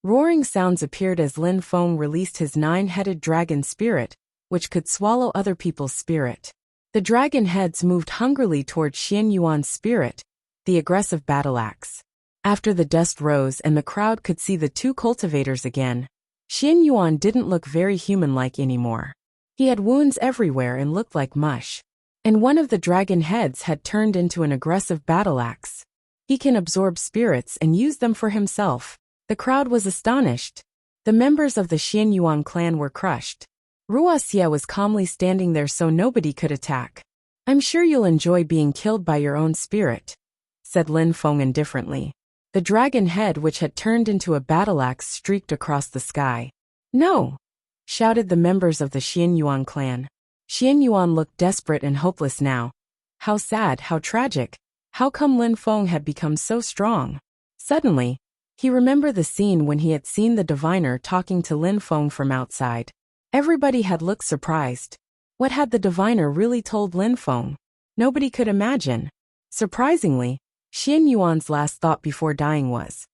Roaring sounds appeared as Lin Feng released his 9-headed dragon spirit, which could swallow other people's spirit. The dragon heads moved hungrily towards Xian Yuan's spirit, the aggressive battle axe. After the dust rose and the crowd could see the 2 cultivators again, Xian Yuan didn't look very human-like anymore. He had wounds everywhere and looked like mush. And one of the dragon heads had turned into an aggressive battle axe. He can absorb spirits and use them for himself. The crowd was astonished. The members of the Xian Yuan clan were crushed. Wuxia was calmly standing there so nobody could attack. I'm sure you'll enjoy being killed by your own spirit, said Lin Feng indifferently. The dragon head, which had turned into a battle axe, streaked across the sky. No! Shouted the members of the Xian Yuan clan. Xian Yuan looked desperate and hopeless now. How sad, how tragic. How come Lin Feng had become so strong? Suddenly, he remembered the scene when he had seen the diviner talking to Lin Feng from outside. Everybody had looked surprised. What had the diviner really told Lin Feng? Nobody could imagine. Surprisingly, Xian Yuan's last thought before dying was,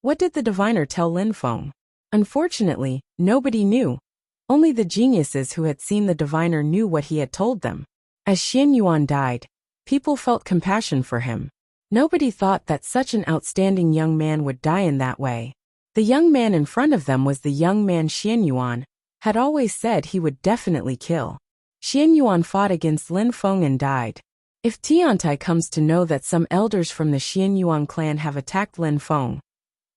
what did the diviner tell Lin Feng? Unfortunately, nobody knew. Only the geniuses who had seen the diviner knew what he had told them. As Xian Yuan died, people felt compassion for him. Nobody thought that such an outstanding young man would die in that way. The young man in front of them was the young man Xian Yuan had always said he would definitely kill. Xian Yuan fought against Lin Feng and died. If Tiantai comes to know that some elders from the Xian Yuan clan have attacked Lin Feng,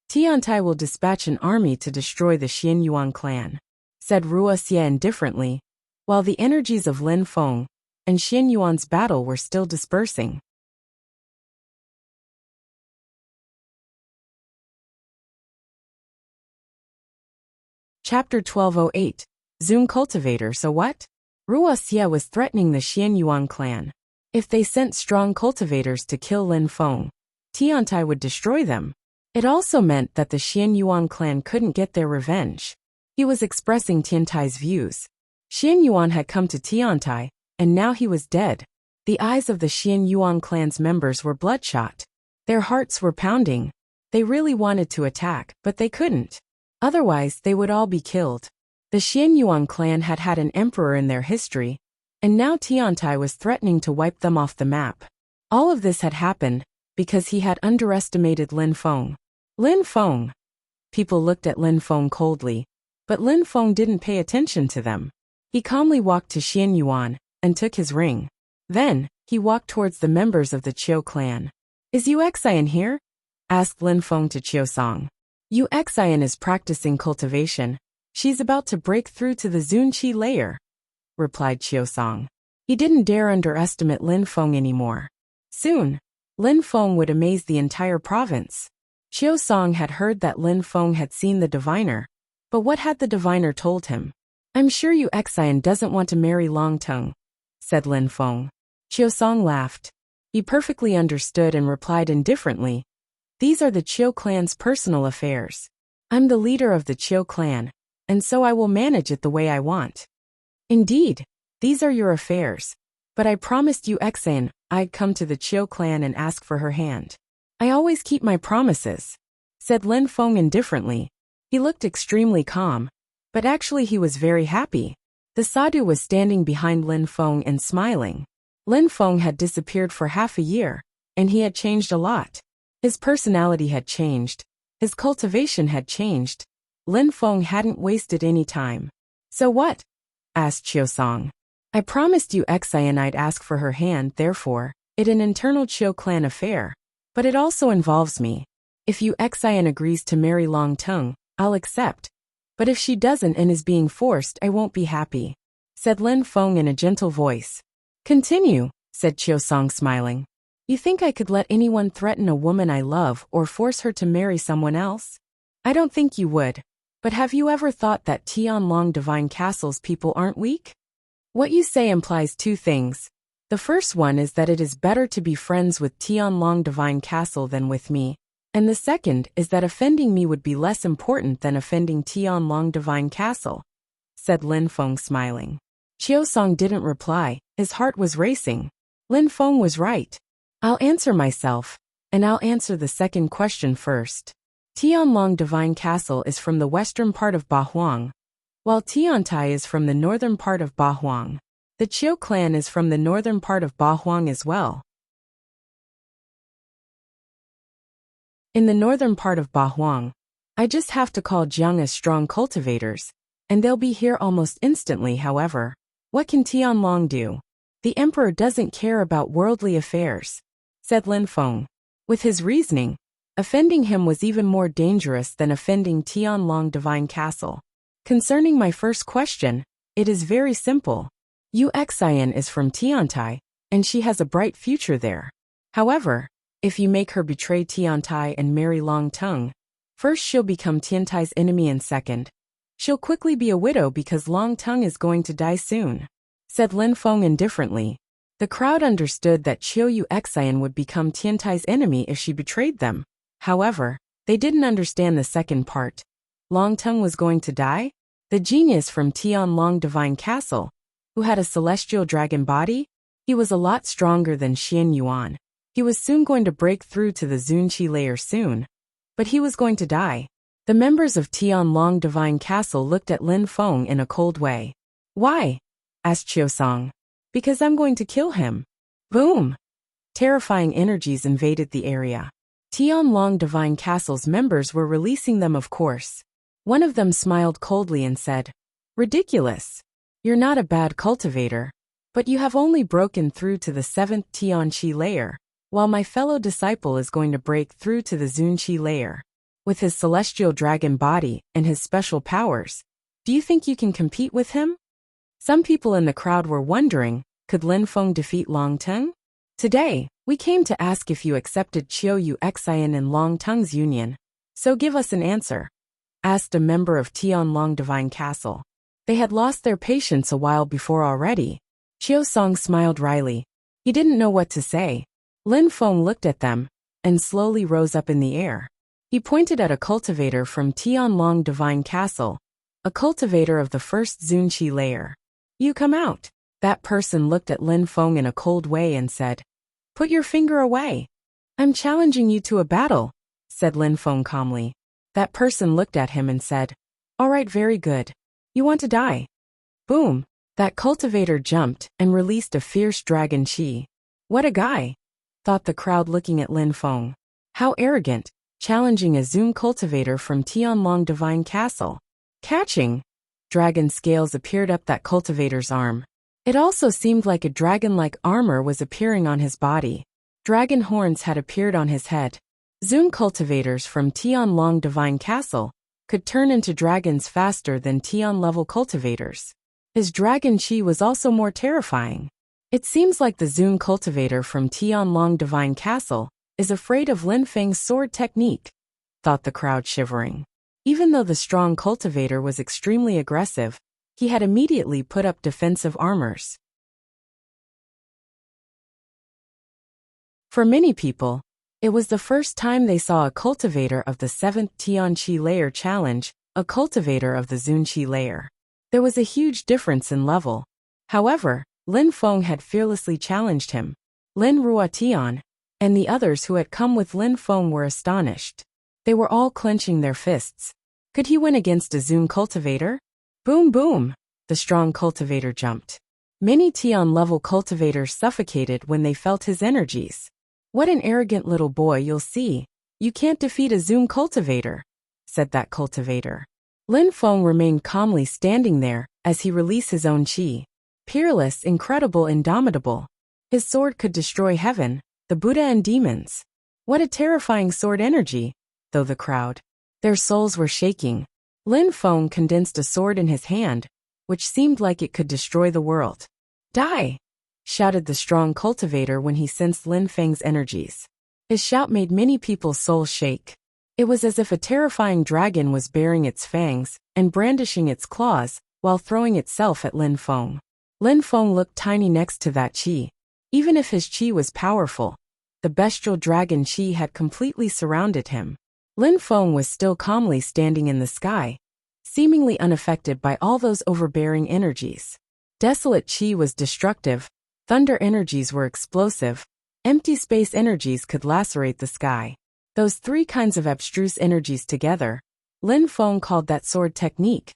Tiantai will dispatch an army to destroy the Xian Yuan clan, said Wuxia indifferently, while the energies of Lin Feng and Xian Yuan's battle were still dispersing. Chapter 1208. Zoom Cultivator. So what? Wuxia was threatening the Xian Yuan clan. If they sent strong cultivators to kill Lin Feng, Tiantai would destroy them. It also meant that the Xian Yuan clan couldn't get their revenge. He was expressing Tiantai's views. Xian Yuan had come to Tiantai, and now he was dead. The eyes of the Xian Yuan clan's members were bloodshot. Their hearts were pounding. They really wanted to attack, but they couldn't. Otherwise, they would all be killed. The Xian Yuan clan had had an emperor in their history, and now Tiantai was threatening to wipe them off the map. All of this had happened because he had underestimated Lin Feng. Lin Feng! People looked at Lin Feng coldly, but Lin Feng didn't pay attention to them. He calmly walked to Xian Yuan and took his ring. Then, he walked towards the members of the Qiu clan. Is Wuxian here? Asked Lin Feng to Qiu Song. Wuxian is practicing cultivation. She's about to break through to the Zun Qi layer, replied Qiu Song. He didn't dare underestimate Lin Feng anymore. Soon, Lin Feng would amaze the entire province. Qiu Song had heard that Lin Feng had seen the diviner, but what had the diviner told him? I'm sure Wuxian doesn't want to marry Long Tongue, said Lin Feng. Qiu Song laughed. He perfectly understood and replied indifferently, these are the Qiu clan's personal affairs. I'm the leader of the Qiu clan, and so I will manage it the way I want. Indeed, these are your affairs. But I promised you Xan, I'd come to the Chiu clan and ask for her hand. I always keep my promises, said Lin Feng indifferently. He looked extremely calm, but actually he was very happy. The sadhu was standing behind Lin Feng and smiling. Lin Feng had disappeared for half a year, and he had changed a lot. His personality had changed. His cultivation had changed. Lin Feng hadn't wasted any time. So what? Asked Chiu Song. I promised you Xan I'd ask for her hand, therefore, it's an internal Chiu clan affair. But it also involves me. If you Xan agrees to marry Long Tongue, I'll accept. But if she doesn't and is being forced, I won't be happy, said Lin Feng in a gentle voice. Continue, said Chiu Song smiling. You think I could let anyone threaten a woman I love or force her to marry someone else? I don't think you would. But have you ever thought that Tianlong Divine Castle's people aren't weak? What you say implies two things. The first one is that it is better to be friends with Tianlong Divine Castle than with me. And the second is that offending me would be less important than offending Tianlong Divine Castle, said Lin Feng smiling. Chiu Song didn't reply. His heart was racing. Lin Feng was right. I'll answer myself, and I'll answer the second question first. Tianlong Divine Castle is from the western part of Bahuang, while Tiantai is from the northern part of Bahuang. The Chiu clan is from the northern part of Bahuang as well. In the northern part of Bahuang, I just have to call Jiang as strong cultivators, and they'll be here almost instantly. However, what can Tianlong do? The emperor doesn't care about worldly affairs, said Lin Feng. With his reasoning, offending him was even more dangerous than offending Tianlong Divine Castle. Concerning my first question, it is very simple. Yu Xian is from Tiantai, and she has a bright future there. However, if you make her betray Tiantai and marry Long Tongue, first she'll become Tiantai's enemy and second, she'll quickly be a widow because Long Tongue is going to die soon, said Lin Feng indifferently. The crowd understood that Yu Xian would become Tiantai's enemy if she betrayed them. However, they didn't understand the second part. Long Tongue was going to die? The genius from Tianlong Divine Castle, who had a celestial dragon body? He was a lot stronger than Xian Yuan. He was soon going to break through to the Zunqi layer soon. But he was going to die. The members of Tianlong Divine Castle looked at Lin Feng in a cold way. Why? Asked Chiu Song. Because I'm going to kill him. Boom! Terrifying energies invaded the area. Tianlong Divine Castle's members were releasing them, of course. One of them smiled coldly and said, Ridiculous. You're not a bad cultivator, but you have only broken through to the 7th Tianqi layer, while my fellow disciple is going to break through to the Zunqi layer. With his celestial dragon body and his special powers, do you think you can compete with him? Some people in the crowd were wondering, could Lin Feng defeat Long Tongue? Today, we came to ask if you accepted Yu Xian and Long Tongue's union. So give us an answer, asked a member of Tianlong Divine Castle. They had lost their patience a while before already. Chiu Song smiled wryly. He didn't know what to say. Lin Feng looked at them, and slowly rose up in the air. He pointed at a cultivator from Tianlong Divine Castle, a cultivator of the first Zunqi layer. You come out. That person looked at Lin Feng in a cold way and said, Put your finger away. I'm challenging you to a battle, said Lin Feng calmly. That person looked at him and said, All right, very good. You want to die? Boom! That cultivator jumped and released a fierce dragon chi. What a guy! Thought the crowd looking at Lin Feng. How arrogant, challenging a Zun cultivator from Tianlong Divine Castle. Catching! Dragon scales appeared up that cultivator's arm. It also seemed like a dragon-like armor was appearing on his body. Dragon horns had appeared on his head. Zun cultivators from Tianlong Divine Castle could turn into dragons faster than Tian-level cultivators. His dragon chi was also more terrifying. It seems like the Zun cultivator from Tianlong Divine Castle is afraid of Lin Feng's sword technique, thought the crowd shivering. Even though the strong cultivator was extremely aggressive, he had immediately put up defensive armors. For many people, it was the first time they saw a cultivator of the 7th Tianqi layer challenge a cultivator of the Zunqi layer. There was a huge difference in level. However, Lin Feng had fearlessly challenged him. Lin Ruotian and the others who had come with Lin Feng were astonished. They were all clenching their fists. Could he win against a Zoom cultivator? Boom boom! The strong cultivator jumped. Many Tian-level cultivators suffocated when they felt his energies. What an arrogant little boy, you'll see. You can't defeat a Zoom cultivator, said that cultivator. Lin Feng remained calmly standing there as he released his own chi. Peerless, incredible, indomitable. His sword could destroy heaven, the Buddha and demons. What a terrifying sword energy, though the crowd. Their souls were shaking. Lin Feng condensed a sword in his hand, which seemed like it could destroy the world. Die! Shouted the strong cultivator when he sensed Lin Feng's energies. His shout made many people's souls shake. It was as if a terrifying dragon was baring its fangs and brandishing its claws while throwing itself at Lin Feng. Lin Feng looked tiny next to that chi. Even if his chi was powerful, the bestial dragon chi had completely surrounded him. Lin Feng was still calmly standing in the sky, seemingly unaffected by all those overbearing energies. Desolate chi was destructive, thunder energies were explosive, empty space energies could lacerate the sky. Those three kinds of abstruse energies together, Lin Feng called that sword technique.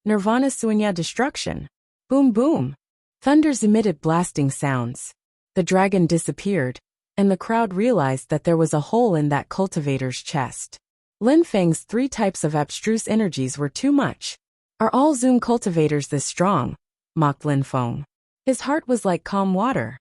Nirvana Sunya destruction. Boom boom. Thunders emitted blasting sounds. The dragon disappeared, and the crowd realized that there was a hole in that cultivator's chest. Lin Feng's three types of abstruse energies were too much. Are all Zoom cultivators this strong? Mocked Lin Feng. His heart was like calm water.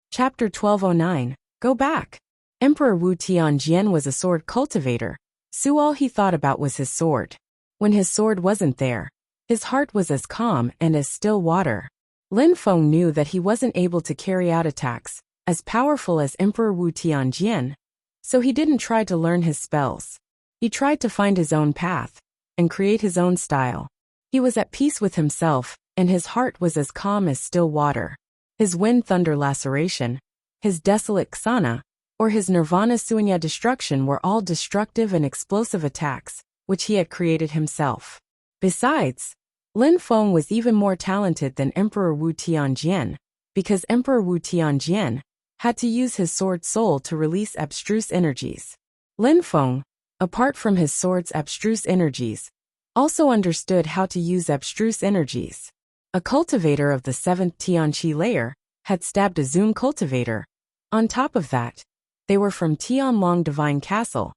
Chapter 1209. Go back. Emperor Wu Tianjian was a sword cultivator, so all he thought about was his sword. When his sword wasn't there, his heart was as calm and as still water. Lin Feng knew that he wasn't able to carry out attacks as powerful as Emperor Wu Tianjian, so he didn't try to learn his spells. He tried to find his own path and create his own style. He was at peace with himself, and his heart was as calm as still water. His wind thunder laceration, his desolate ksana, or his nirvana sunya destruction were all destructive and explosive attacks, which he had created himself. Besides, Lin Feng was even more talented than Emperor Wu Tianjian, because Emperor Wu Tianjian had to use his sword soul to release abstruse energies. Lin Feng, apart from his sword's abstruse energies, also understood how to use abstruse energies. A cultivator of the 7th Tianqi layer had stabbed a Zoom cultivator. On top of that, they were from Tianlong Divine Castle,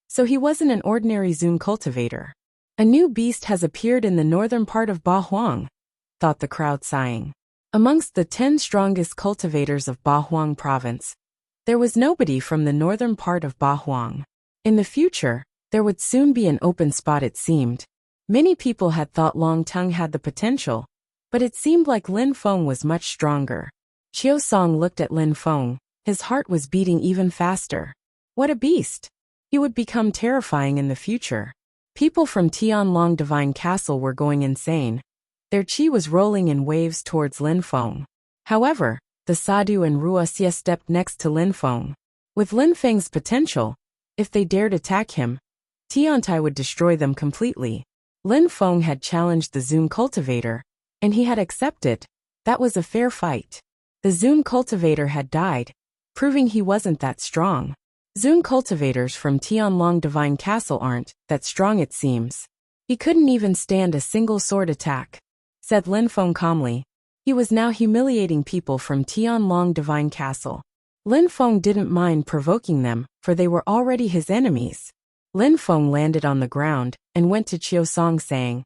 so he wasn't an ordinary Zoom cultivator. A new beast has appeared in the northern part of Bahuang, thought the crowd sighing. Amongst the 10 strongest cultivators of Bahuang province, there was nobody from the northern part of Bahuang. In the future, there would soon be an open spot, it seemed. Many people had thought Long Tongue had the potential, but it seemed like Lin Feng was much stronger. Qiu Song looked at Lin Feng. His heart was beating even faster. What a beast! He would become terrifying in the future. People from Tianlong Divine Castle were going insane. Their chi was rolling in waves towards Lin Feng. However, the Sadhu and Ruoxia stepped next to Lin Feng. With Lin Feng's potential, if they dared attack him, Tiantai would destroy them completely. Lin Feng had challenged the Zoom cultivator, and he had accepted. That was a fair fight. The Zoom cultivator had died, proving he wasn't that strong. Zoom cultivators from Tianlong Divine Castle aren't that strong, it seems. He couldn't even stand a single sword attack, said Lin Feng calmly. He was now humiliating people from Tianlong Divine Castle. Lin Feng didn't mind provoking them, for they were already his enemies. Lin Feng landed on the ground and went to Qiu Song saying,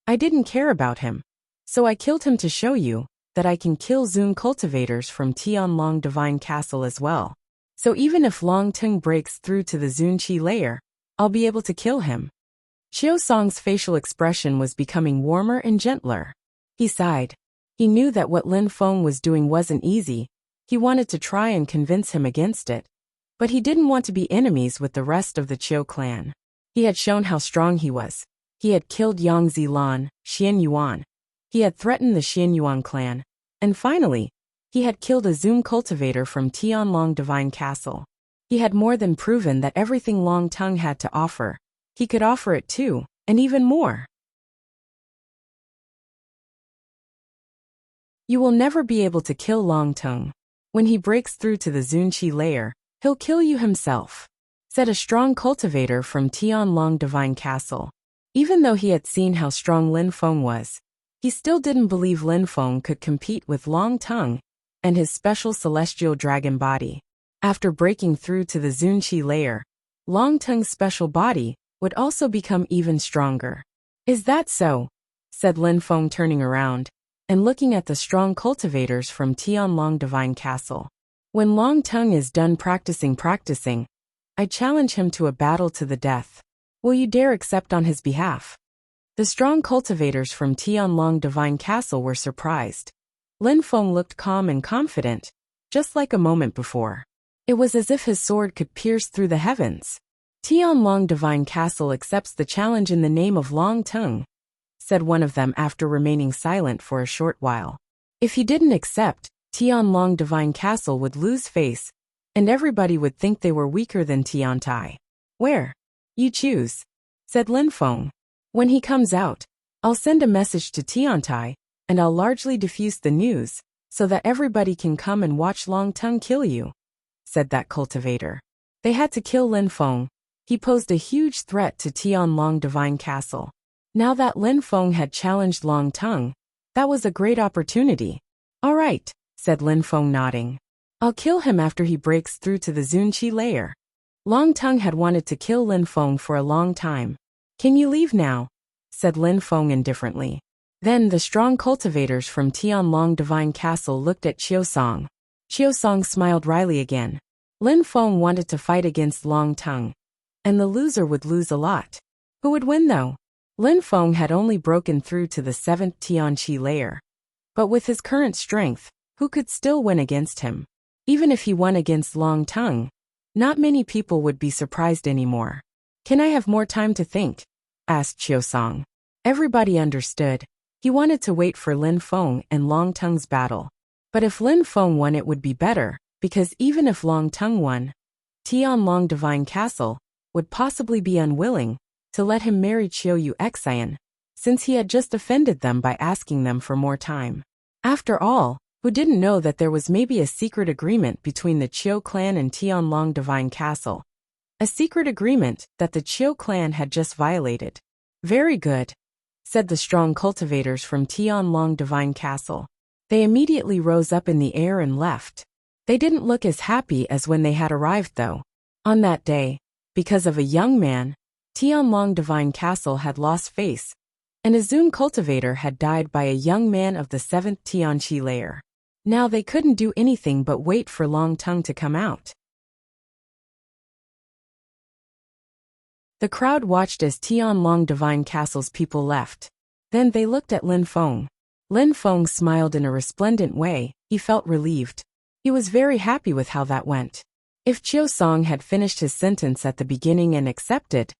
I didn't care about him, so I killed him to show you that I can kill Zoom cultivators from Tianlong Divine Castle as well. So even if Long Tongue breaks through to the Zunqi layer, I'll be able to kill him. Qiu Song's facial expression was becoming warmer and gentler. He sighed. He knew that what Lin Feng was doing wasn't easy. He wanted to try and convince him against it, but he didn't want to be enemies with the rest of the Qiu clan. He had shown how strong he was. He had killed Yang Zilan, Xian Yuan. He had threatened the Xian Yuan clan. And finally, he had killed a Zoom cultivator from Tianlong Divine Castle. He had more than proven that everything Long Tongue had to offer, he could offer it too, and even more. You will never be able to kill Longtongue. When he breaks through to the Zunqi layer, he'll kill you himself, said a strong cultivator from Tianlong Divine Castle. Even though he had seen how strong Lin Feng was, he still didn't believe Lin Feng could compete with Longtongue and his special celestial dragon body. After breaking through to the Zunqi layer, Longtongue's special body would also become even stronger. Is that so? Said Lin Feng, turning around and looking at the strong cultivators from Tianlong Divine Castle. When Longtongue is done practicing, I challenge him to a battle to the death. Will you dare accept on his behalf? The strong cultivators from Tianlong Divine Castle were surprised. Lin Feng looked calm and confident, just like a moment before. It was as if his sword could pierce through the heavens. Tianlong Divine Castle accepts the challenge in the name of Longtongue, said one of them after remaining silent for a short while. If he didn't accept, Tianlong Divine Castle would lose face, and everybody would think they were weaker than Tiantai. Where? You choose, said Lin Feng. When he comes out, I'll send a message to Tiantai, and I'll largely diffuse the news, so that everybody can come and watch Longtongue kill you, said that cultivator. They had to kill Lin Feng. He posed a huge threat to Tianlong Divine Castle. Now that Lin Feng had challenged Longtongue, that was a great opportunity. All right, said Lin Feng, nodding. I'll kill him after he breaks through to the Zunqi layer. Longtongue had wanted to kill Lin Feng for a long time. Can you leave now? Said Lin Feng indifferently. Then the strong cultivators from Tianlong Divine Castle looked at Qiusong. Qiusong smiled wryly again. Lin Feng wanted to fight against Longtongue, and the loser would lose a lot. Who would win though? Lin Feng had only broken through to the 7th Tianqi layer. But with his current strength, who could still win against him? Even if he won against Longtongue, not many people would be surprised anymore. Can I have more time to think? Asked Qiusong. Everybody understood. He wanted to wait for Lin Feng and Longtongue's battle. But if Lin Feng won, it would be better, because even if Longtongue won, Tianlong Divine Castle would possibly be unwilling to let him marry Qiu Xian, since he had just offended them by asking them for more time. After all, who didn't know that there was maybe a secret agreement between the Qiu clan and Tianlong Divine Castle? A secret agreement that the Qiu clan had just violated. Very good, said the strong cultivators from Tianlong Divine Castle. They immediately rose up in the air and left. They didn't look as happy as when they had arrived though. On that day, because of a young man, Tianlong Divine Castle had lost face, and a Zun cultivator had died by a young man of the 7th Tianqi layer. Now they couldn't do anything but wait for Longtongue to come out. The crowd watched as Tianlong Divine Castle's people left. Then they looked at Lin Feng. Lin Feng smiled in a resplendent way. He felt relieved. He was very happy with how that went. If Qiusong had finished his sentence at the beginning and accepted,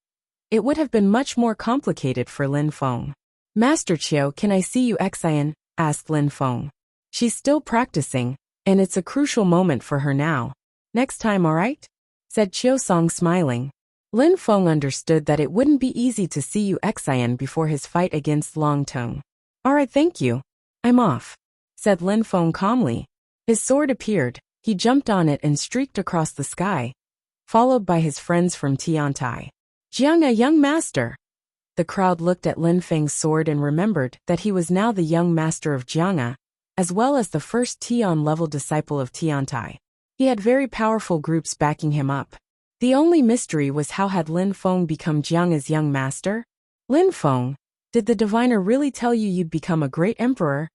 it would have been much more complicated for Lin Feng. Master Qiu, can I see you Xian? Asked Lin Feng. She's still practicing, and it's a crucial moment for her now. Next time, all right? Said Qiusong, smiling. Lin Feng understood that it wouldn't be easy to see Yu Xian before his fight against Longtongue. All right, thank you. I'm off, said Lin Feng calmly. His sword appeared. He jumped on it and streaked across the sky, followed by his friends from Tiantai. Jiang, a young master. The crowd looked at Lin Feng's sword and remembered that he was now the young master of Jiang, as well as the first Tian-level disciple of Tiantai. He had very powerful groups backing him up. The only mystery was how had Lin Feng become Jiang's young master? Lin Feng, did the diviner really tell you you'd become a great emperor?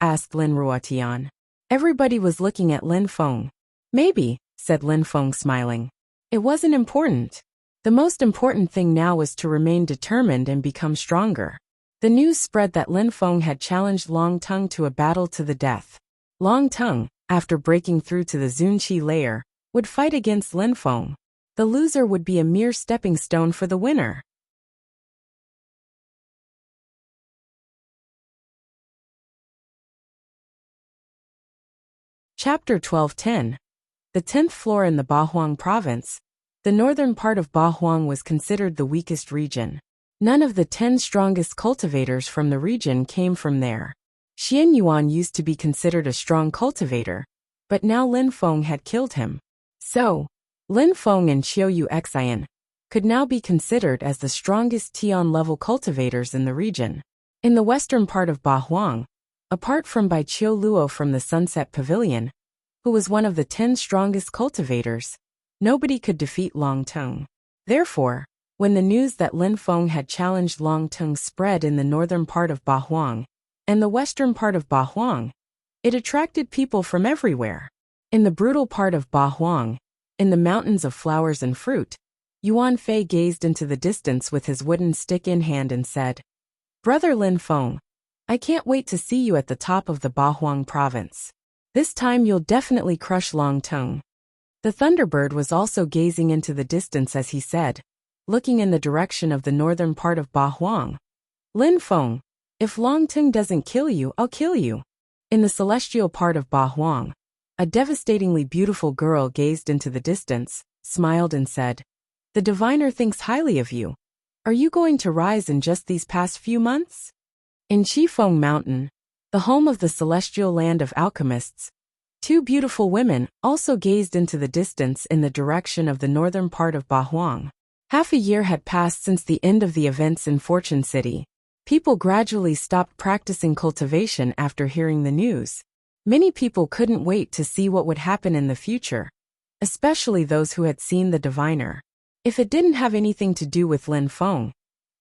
Asked Lin Ruotian. Everybody was looking at Lin Feng. Maybe, said Lin Feng, smiling. It wasn't important. The most important thing now was to remain determined and become stronger. The news spread that Lin Feng had challenged Longtongue to a battle to the death. Longtongue, after breaking through to the Zunqi layer, would fight against Lin Feng. The loser would be a mere stepping stone for the winner. Chapter 12:10. The 10th floor in the Bahuang province. The northern part of Bahuang was considered the weakest region. None of the 10 strongest cultivators from the region came from there. Xian Yuan used to be considered a strong cultivator, but now Lin Feng had killed him. So, Lin Feng and Qiu Yu Xian could now be considered as the strongest Tian-level cultivators in the region. In the western part of Bahuang, apart from Bai Qiu Luo from the Sunset Pavilion, who was one of the 10 strongest cultivators, nobody could defeat Long Teng. Therefore, when the news that Lin Feng had challenged Long Teng spread in the northern part of Bahuang and the western part of Bahuang, it attracted people from everywhere. In the brutal part of Bahuang, in the mountains of flowers and fruit, Yuan Fei gazed into the distance with his wooden stick in hand and said, "Brother Lin Feng, I can't wait to see you at the top of the Bahuang province. This time you'll definitely crush Long Teng." The Thunderbird was also gazing into the distance as he said, looking in the direction of the northern part of Bahuang, "Lin Feng, if Long Teng doesn't kill you, I'll kill you." In the celestial part of Bahuang, a devastatingly beautiful girl gazed into the distance, smiled and said, "The diviner thinks highly of you. Are you going to rise in just these past few months?" In Qifeng Mountain, the home of the celestial land of alchemists, 2 beautiful women also gazed into the distance in the direction of the northern part of Bahuang. Half a year had passed since the end of the events in Fortune City. People gradually stopped practicing cultivation after hearing the news. Many people couldn't wait to see what would happen in the future, especially those who had seen the diviner. If it didn't have anything to do with Lin Feng,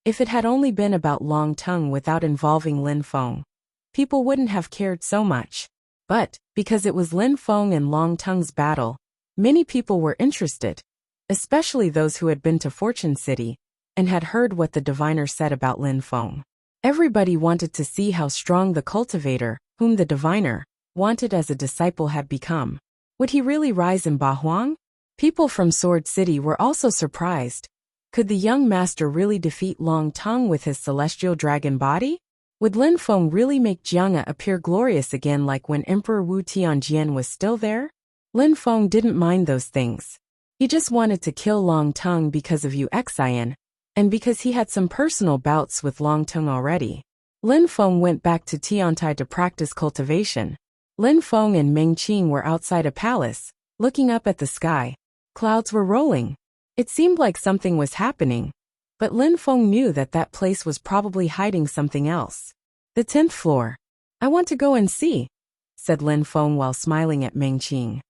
if it had only been about Long Teng without involving Lin Feng, people wouldn't have cared so much. But, because it was Lin Feng and Long Teng's battle, many people were interested, especially those who had been to Fortune City and had heard what the diviner said about Lin Feng. Everybody wanted to see how strong the cultivator, whom the diviner wanted as a disciple, had become. Would he really rise in Bahuang? People from Sword City were also surprised. Could the young master really defeat Long Teng with his celestial dragon body? Would Lin Feng really make Jiang'e appear glorious again like when Emperor Wu Tianjian was still there? Lin Feng didn't mind those things. He just wanted to kill Long Teng because of Yu Xian, and because he had some personal bouts with Long Teng already. Lin Feng went back to Tiantai to practice cultivation. Lin Feng and Meng Qing were outside a palace, looking up at the sky. Clouds were rolling. It seemed like something was happening, but Lin Feng knew that that place was probably hiding something else. "The 10th floor. I want to go and see," said Lin Feng while smiling at Meng Qing.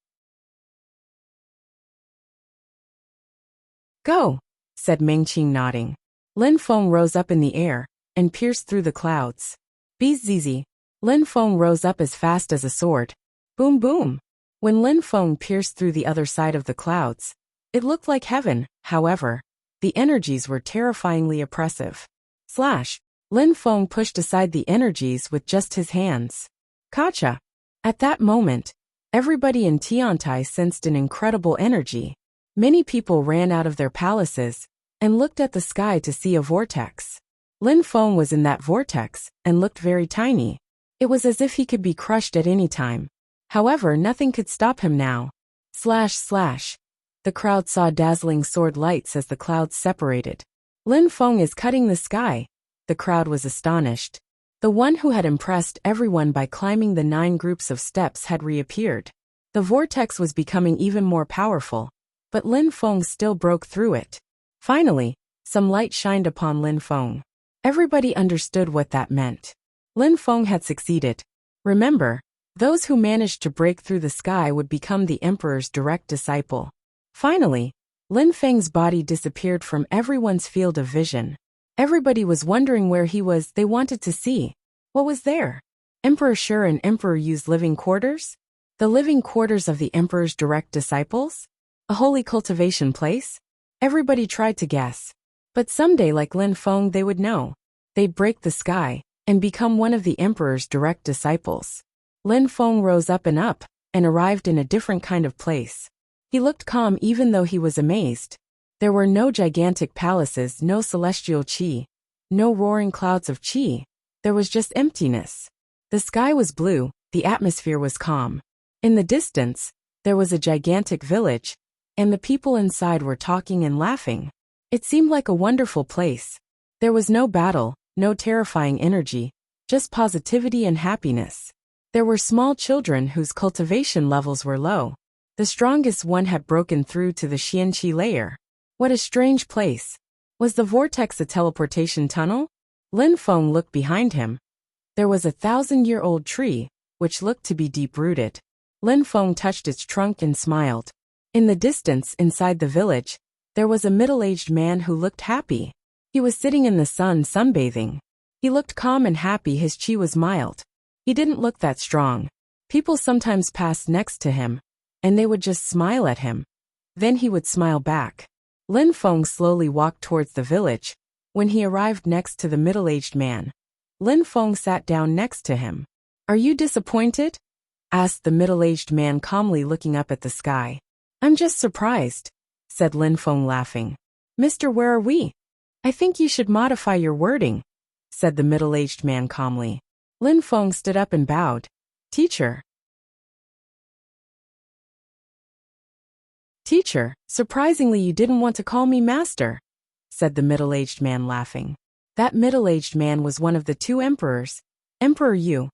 "Go," said Meng Qing nodding. Lin Feng rose up in the air and pierced through the clouds. Bzzz. Lin Feng rose up as fast as a sword. Boom boom. When Lin Feng pierced through the other side of the clouds, it looked like heaven. However, the energies were terrifyingly oppressive. Slash. Lin Feng pushed aside the energies with just his hands. Kacha. At that moment, everybody in Tiantai sensed an incredible energy. Many people ran out of their palaces and looked at the sky to see a vortex. Lin Feng was in that vortex and looked very tiny. It was as if he could be crushed at any time. However, nothing could stop him now. Slash slash. The crowd saw dazzling sword lights as the clouds separated. Lin Feng is cutting the sky. The crowd was astonished. The one who had impressed everyone by climbing the 9 groups of steps had reappeared. The vortex was becoming even more powerful, but Lin Feng still broke through it. Finally, some light shined upon Lin Feng. Everybody understood what that meant. Lin Feng had succeeded. Remember, those who managed to break through the sky would become the emperor's direct disciple. Finally, Lin Feng's body disappeared from everyone's field of vision. Everybody was wondering where he was. They wanted to see. What was there? Emperor Shi and Emperor Yu's living quarters? The living quarters of the emperor's direct disciples? A holy cultivation place? Everybody tried to guess. But someday, like Lin Feng, they would know. They'd break the sky and become one of the emperor's direct disciples. Lin Feng rose up and arrived in a different kind of place. He looked calm even though he was amazed. There were no gigantic palaces, no celestial qi, no roaring clouds of qi. There was just emptiness. The sky was blue, the atmosphere was calm. In the distance, there was a gigantic village. and the people inside were talking and laughing. It seemed like a wonderful place. There was no battle, no terrifying energy, just positivity and happiness. There were small children whose cultivation levels were low. The strongest one had broken through to the Xianqi layer. What a strange place. Was the vortex a teleportation tunnel? Lin Feng looked behind him. There was a 1,000-year-old tree, which looked to be deep-rooted. Lin Feng touched its trunk and smiled. In the distance, inside the village, there was a middle-aged man who looked happy. He was sitting in the sun sunbathing. He looked calm and happy. His chi was mild. He didn't look that strong. People sometimes passed next to him, and they would just smile at him. Then he would smile back. Lin Feng slowly walked towards the village. When he arrived next to the middle-aged man, Lin Feng sat down next to him. "Are you disappointed?" asked the middle-aged man calmly, looking up at the sky. "I'm just surprised," said Lin Feng, laughing. "Mister, where are we?" "I think you should modify your wording," said the middle-aged man calmly. Lin Feng stood up and bowed. "Teacher." "Teacher, surprisingly you didn't want to call me master," said the middle-aged man, laughing. That middle-aged man was one of the two emperors, Emperor Yu.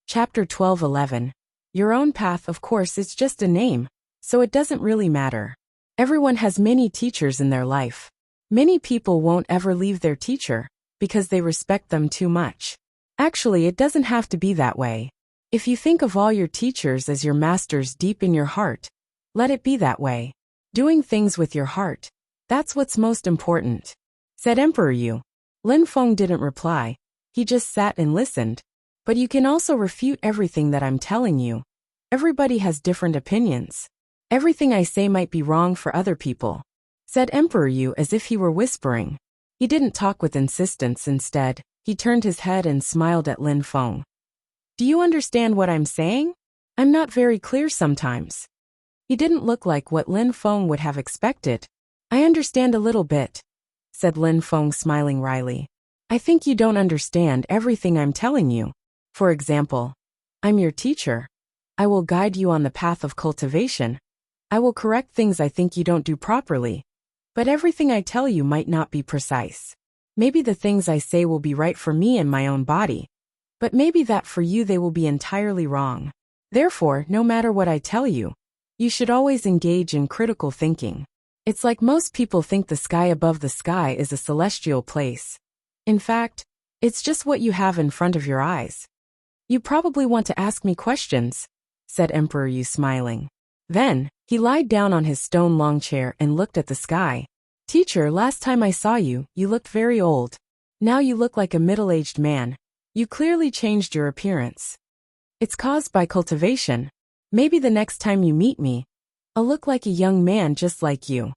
Chapter 12:11. Your own path. Of course, it's just a name, so it doesn't really matter. Everyone has many teachers in their life. Many people won't ever leave their teacher because they respect them too much. Actually, it doesn't have to be that way. If you think of all your teachers as your masters deep in your heart, let it be that way. Doing things with your heart, that's what's most important, said Emperor Yu. Lin Feng didn't reply. He just sat and listened. But you can also refute everything that I'm telling you. Everybody has different opinions. Everything I say might be wrong for other people, said Emperor Yu as if he were whispering. He didn't talk with insistence. Instead, he turned his head and smiled at Lin Feng. Do you understand what I'm saying? I'm not very clear sometimes. He didn't look like what Lin Feng would have expected. I understand a little bit, said Lin Feng, smiling wryly. I think you don't understand everything I'm telling you. For example, I'm your teacher. I will guide you on the path of cultivation. I will correct things I think you don't do properly. But everything I tell you might not be precise. Maybe the things I say will be right for me and my own body. But maybe that for you they will be entirely wrong. Therefore, no matter what I tell you, you should always engage in critical thinking. It's like most people think the sky above the sky is a celestial place. In fact, it's just what you have in front of your eyes. You probably want to ask me questions, said Emperor Yu, smiling. Then, he lied down on his stone long chair and looked at the sky. Teacher, last time I saw you, you looked very old. Now you look like a middle-aged man. You clearly changed your appearance. It's caused by cultivation. Maybe the next time you meet me, I'll look like a young man just like you.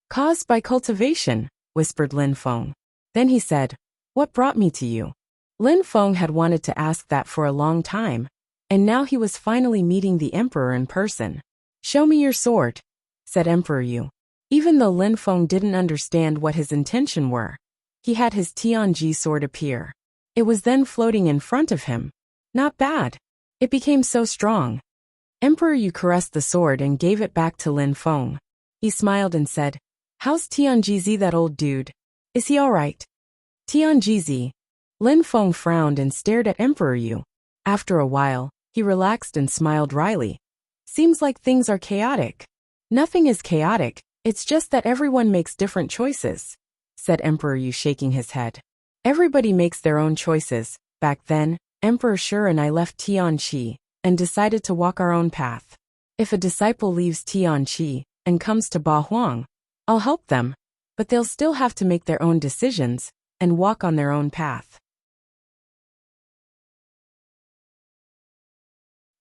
Caused by cultivation, whispered Lin Feng. Then he said, What brought me to you? Lin Feng had wanted to ask that for a long time, and now he was finally meeting the emperor in person. Show me your sword, said Emperor Yu. Even though Lin Feng didn't understand what his intention were, he had his Tianji sword appear. It was then floating in front of him. Not bad. It became so strong. Emperor Yu caressed the sword and gave it back to Lin Feng. He smiled and said, How's Tianji, that old dude? Is he alright? Tianji. Lin Feng frowned and stared at Emperor Yu. After a while, he relaxed and smiled wryly. Seems like things are chaotic. Nothing is chaotic, it's just that everyone makes different choices, said Emperor Yu, shaking his head. Everybody makes their own choices. Back then, Emperor Shi and I left Tianqi and decided to walk our own path. If a disciple leaves Tianqi and comes to Ba Huang, I'll help them, but they'll still have to make their own decisions and walk on their own path.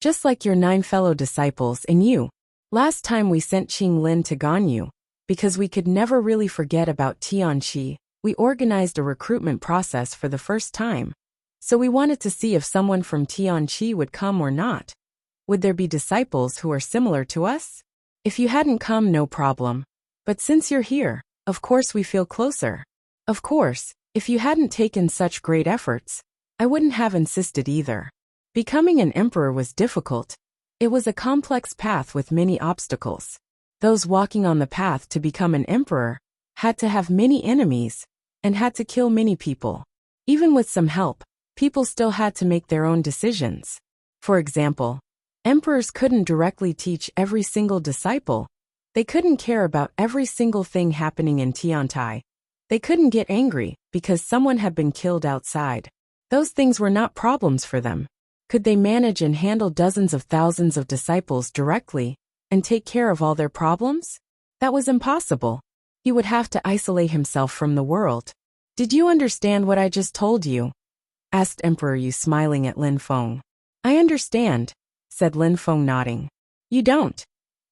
Just like your 9 fellow disciples and you. Last time we sent Qing Lin to Ganyu, because we could never really forget about Tianqi, we organized a recruitment process for the first time. So we wanted to see if someone from Tianqi would come or not. Would there be disciples who are similar to us? If you hadn't come, no problem. But since you're here, of course we feel closer. Of course, If you hadn't taken such great efforts, I wouldn't have insisted either. Becoming an emperor was difficult. It was a complex path with many obstacles. Those walking on the path to become an emperor had to have many enemies and had to kill many people. Even with some help, people still had to make their own decisions. For example, emperors couldn't directly teach every single disciple. They couldn't care about every single thing happening in Tiantai. They couldn't get angry because someone had been killed outside. Those things were not problems for them. Could they manage and handle dozens of thousands of disciples directly and take care of all their problems? That was impossible. He would have to isolate himself from the world. Did you understand what I just told you? Asked Emperor Yu, smiling at Lin Feng. I understand, said Lin Feng, nodding. You don't,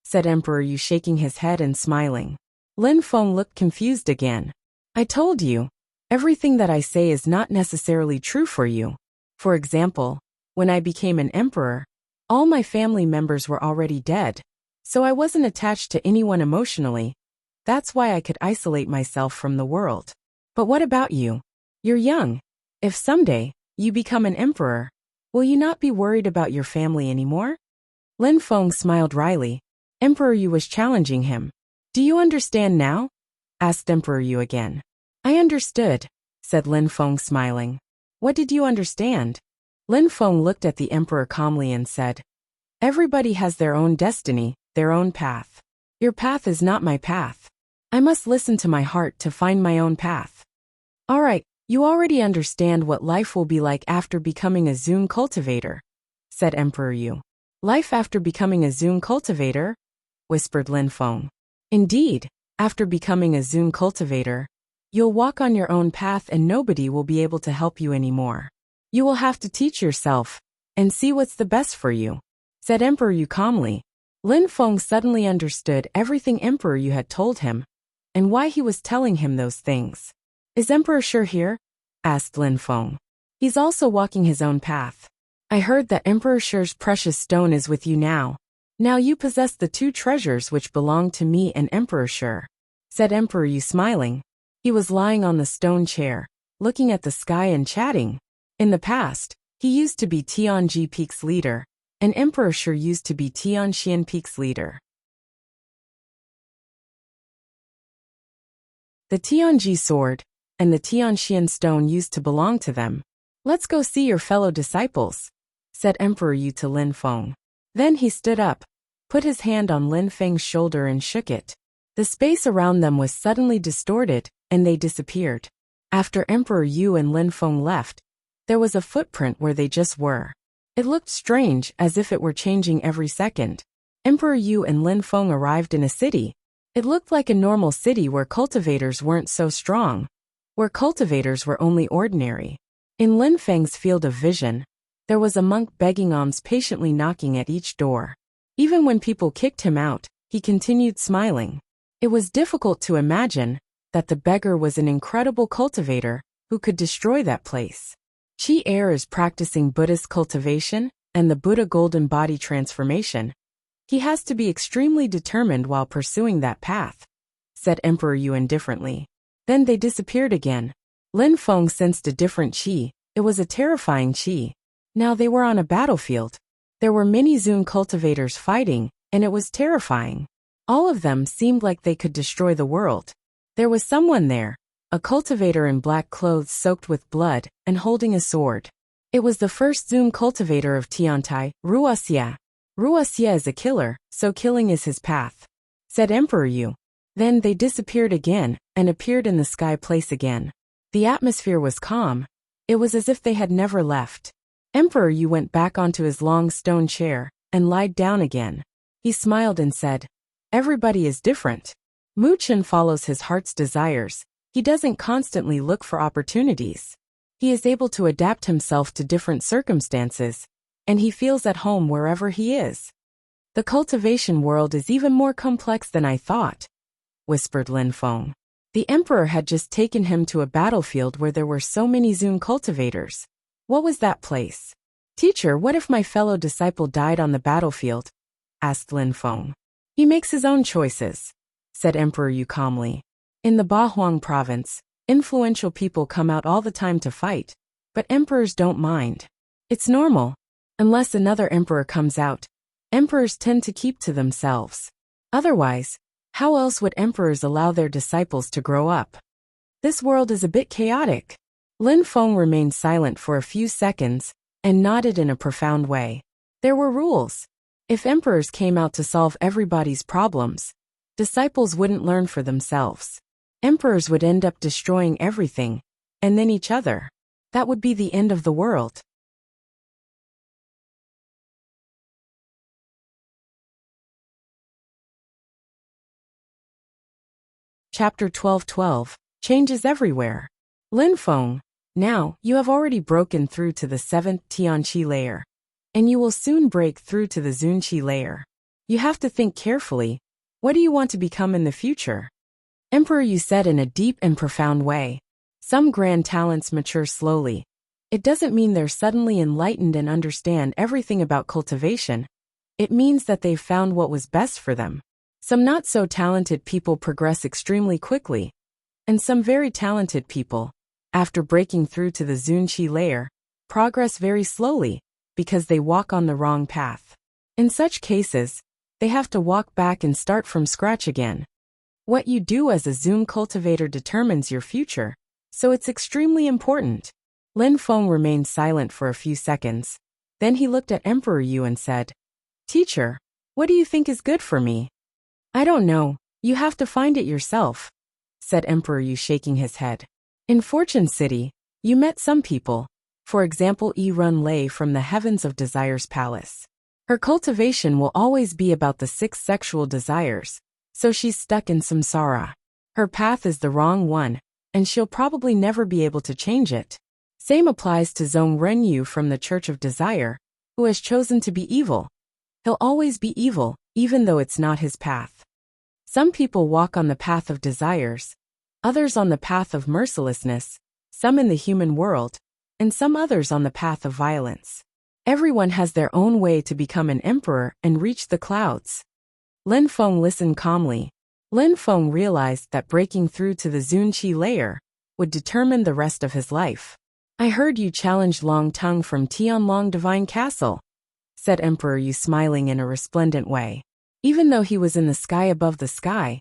said Emperor Yu, shaking his head and smiling. Lin Feng looked confused again. I told you, everything that I say is not necessarily true for you. For example, when I became an emperor, all my family members were already dead, so I wasn't attached to anyone emotionally. That's why I could isolate myself from the world. But what about you? You're young. If someday you become an emperor, will you not be worried about your family anymore? Lin Feng smiled wryly. Emperor Yu was challenging him. Do you understand now? Asked Emperor Yu again. I understood, said Lin Feng, smiling. What did you understand? Lin Feng looked at the emperor calmly and said, everybody has their own destiny, their own path. Your path is not my path. I must listen to my heart to find my own path. All right, you already understand what life will be like after becoming a Zun cultivator, said Emperor Yu. Life after becoming a Zun cultivator? Whispered Lin Feng. Indeed, after becoming a Zun cultivator, you'll walk on your own path and nobody will be able to help you anymore. You will have to teach yourself and see what's the best for you, said Emperor Yu calmly. Lin Feng suddenly understood everything Emperor Yu had told him and why he was telling him those things. Is Emperor Shi here? Asked Lin Feng. He's also walking his own path. I heard that Emperor Shi's precious stone is with you now. Now you possess the two treasures which belong to me and Emperor Shi, said Emperor Yu, smiling. He was lying on the stone chair, looking at the sky and chatting. In the past, he used to be Tianji Peak's leader, and Emperor Shi used to be Tianxian Peak's leader. The Tianji sword and the Tianxian stone used to belong to them. Let's go see your fellow disciples, said Emperor Yu to Lin Feng. Then he stood up, put his hand on Lin Feng's shoulder and shook it. The space around them was suddenly distorted, and they disappeared. After Emperor Yu and Lin Feng left, there was a footprint where they just were. It looked strange, as if it were changing every second. Emperor Yu and Lin Feng arrived in a city. It looked like a normal city where cultivators weren't so strong, where cultivators were only ordinary. In Lin Feng's field of vision, there was a monk begging alms, patiently knocking at each door. Even when people kicked him out, he continued smiling. It was difficult to imagine that the beggar was an incredible cultivator who could destroy that place. Chi Air is practicing Buddhist cultivation and the Buddha golden body transformation. He has to be extremely determined while pursuing that path, said Emperor Yu indifferently. Then they disappeared again. Lin Feng sensed a different chi. It was a terrifying chi. Now they were on a battlefield. There were many Zun cultivators fighting, and it was terrifying. All of them seemed like they could destroy the world. There was someone there, a cultivator in black clothes soaked with blood and holding a sword. It was the first Zun cultivator of Tiantai, Wuxia. Wuxia is a killer, so killing is his path, said Emperor Yu. Then they disappeared again and appeared in the sky place again. The atmosphere was calm. It was as if they had never left. Emperor Yu went back onto his long stone chair and lied down again. He smiled and said, everybody is different. Mu Chen follows his heart's desires. He doesn't constantly look for opportunities. He is able to adapt himself to different circumstances, and he feels at home wherever he is. The cultivation world is even more complex than I thought, whispered Lin Feng. The emperor had just taken him to a battlefield where there were so many Zun cultivators. What was that place? Teacher, what if my fellow disciple died on the battlefield? Asked Lin Feng. He makes his own choices, said Emperor Yu calmly. In the Bahuang province, Influential people come out all the time to fight, but emperors don't mind. It's normal. Unless another emperor comes out, emperors tend to keep to themselves. Otherwise, how else would emperors allow their disciples to grow up? This world is a bit chaotic. Lin Feng remained silent for a few seconds and nodded in a profound way. There were rules. If emperors came out to solve everybody's problems, disciples wouldn't learn for themselves. Emperors would end up destroying everything, and then each other. That would be the end of the world. Chapter 12:12 Changes Everywhere. Lin Feng, now, you have already broken through to the 7th Tianqi layer, and you will soon break through to the Zunqi layer. You have to think carefully. What do you want to become in the future? Emperor Yu said in a deep and profound way. Some grand talents mature slowly. It doesn't mean they're suddenly enlightened and understand everything about cultivation. It means that they've found what was best for them. Some not so talented people progress extremely quickly, and some very talented people, after breaking through to the Zunqi layer, progress very slowly because they walk on the wrong path. In such cases, they have to walk back and start from scratch again. What you do as a Zun cultivator determines your future, so it's extremely important. Lin Feng remained silent for a few seconds. Then he looked at Emperor Yu and said, "Teacher, what do you think is good for me?" "I don't know, you have to find it yourself," said Emperor Yu, shaking his head. In Fortune City, you met some people, for example Yi Run Lei from the Heavens of Desires Palace. Her cultivation will always be about the 6 sexual desires, so she's stuck in samsara. Her path is the wrong one, and she'll probably never be able to change it. Same applies to Zhong Renyu from the Church of Desire, who has chosen to be evil. He'll always be evil, even though it's not his path. Some people walk on the path of desires, others on the path of mercilessness, some in the human world, and some others on the path of violence. Everyone has their own way to become an emperor and reach the clouds. Lin Feng listened calmly. Lin Feng realized that breaking through to the Zunqi layer would determine the rest of his life. "I heard you challenged Long Tongue from Tianlong Divine Castle," said Emperor Yu, smiling in a resplendent way. Even though he was in the sky above the sky,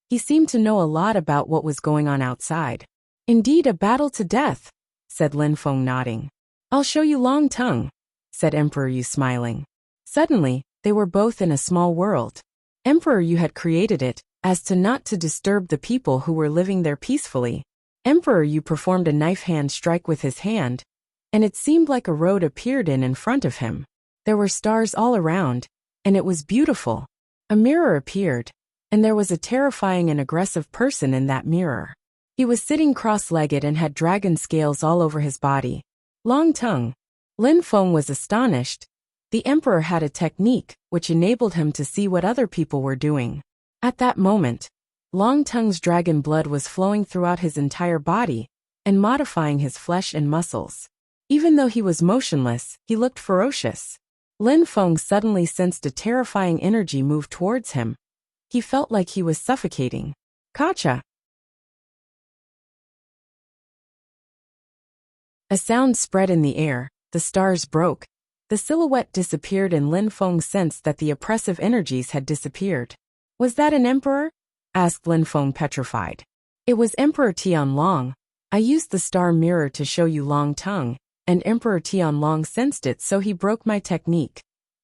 he seemed to know a lot about what was going on outside. "Indeed, a battle to death," said Lin Feng, nodding. "I'll show you Long Tongue," said Emperor Yu, smiling. Suddenly, they were both in a small world. Emperor Yu had created it as to not to disturb the people who were living there peacefully. Emperor Yu performed a knife hand strike with his hand, and it seemed like a road appeared in front of him. There were stars all around, and it was beautiful. A mirror appeared, and there was a terrifying and aggressive person in that mirror. He was sitting cross-legged and had dragon scales all over his body. Long Tongue. Lin Feng was astonished. The emperor had a technique which enabled him to see what other people were doing. At that moment, Long Tongue's dragon blood was flowing throughout his entire body and modifying his flesh and muscles. Even though he was motionless, he looked ferocious. Lin Feng suddenly sensed a terrifying energy move towards him. He felt like he was suffocating. "Kacha!" A sound spread in the air, the stars broke, the silhouette disappeared, and Lin Feng sensed that the oppressive energies had disappeared. "Was that an emperor?" asked Lin Feng, petrified. "It was Emperor Tianlong. I used the star mirror to show you Long Tongue, and Emperor Tianlong sensed it, so he broke my technique,"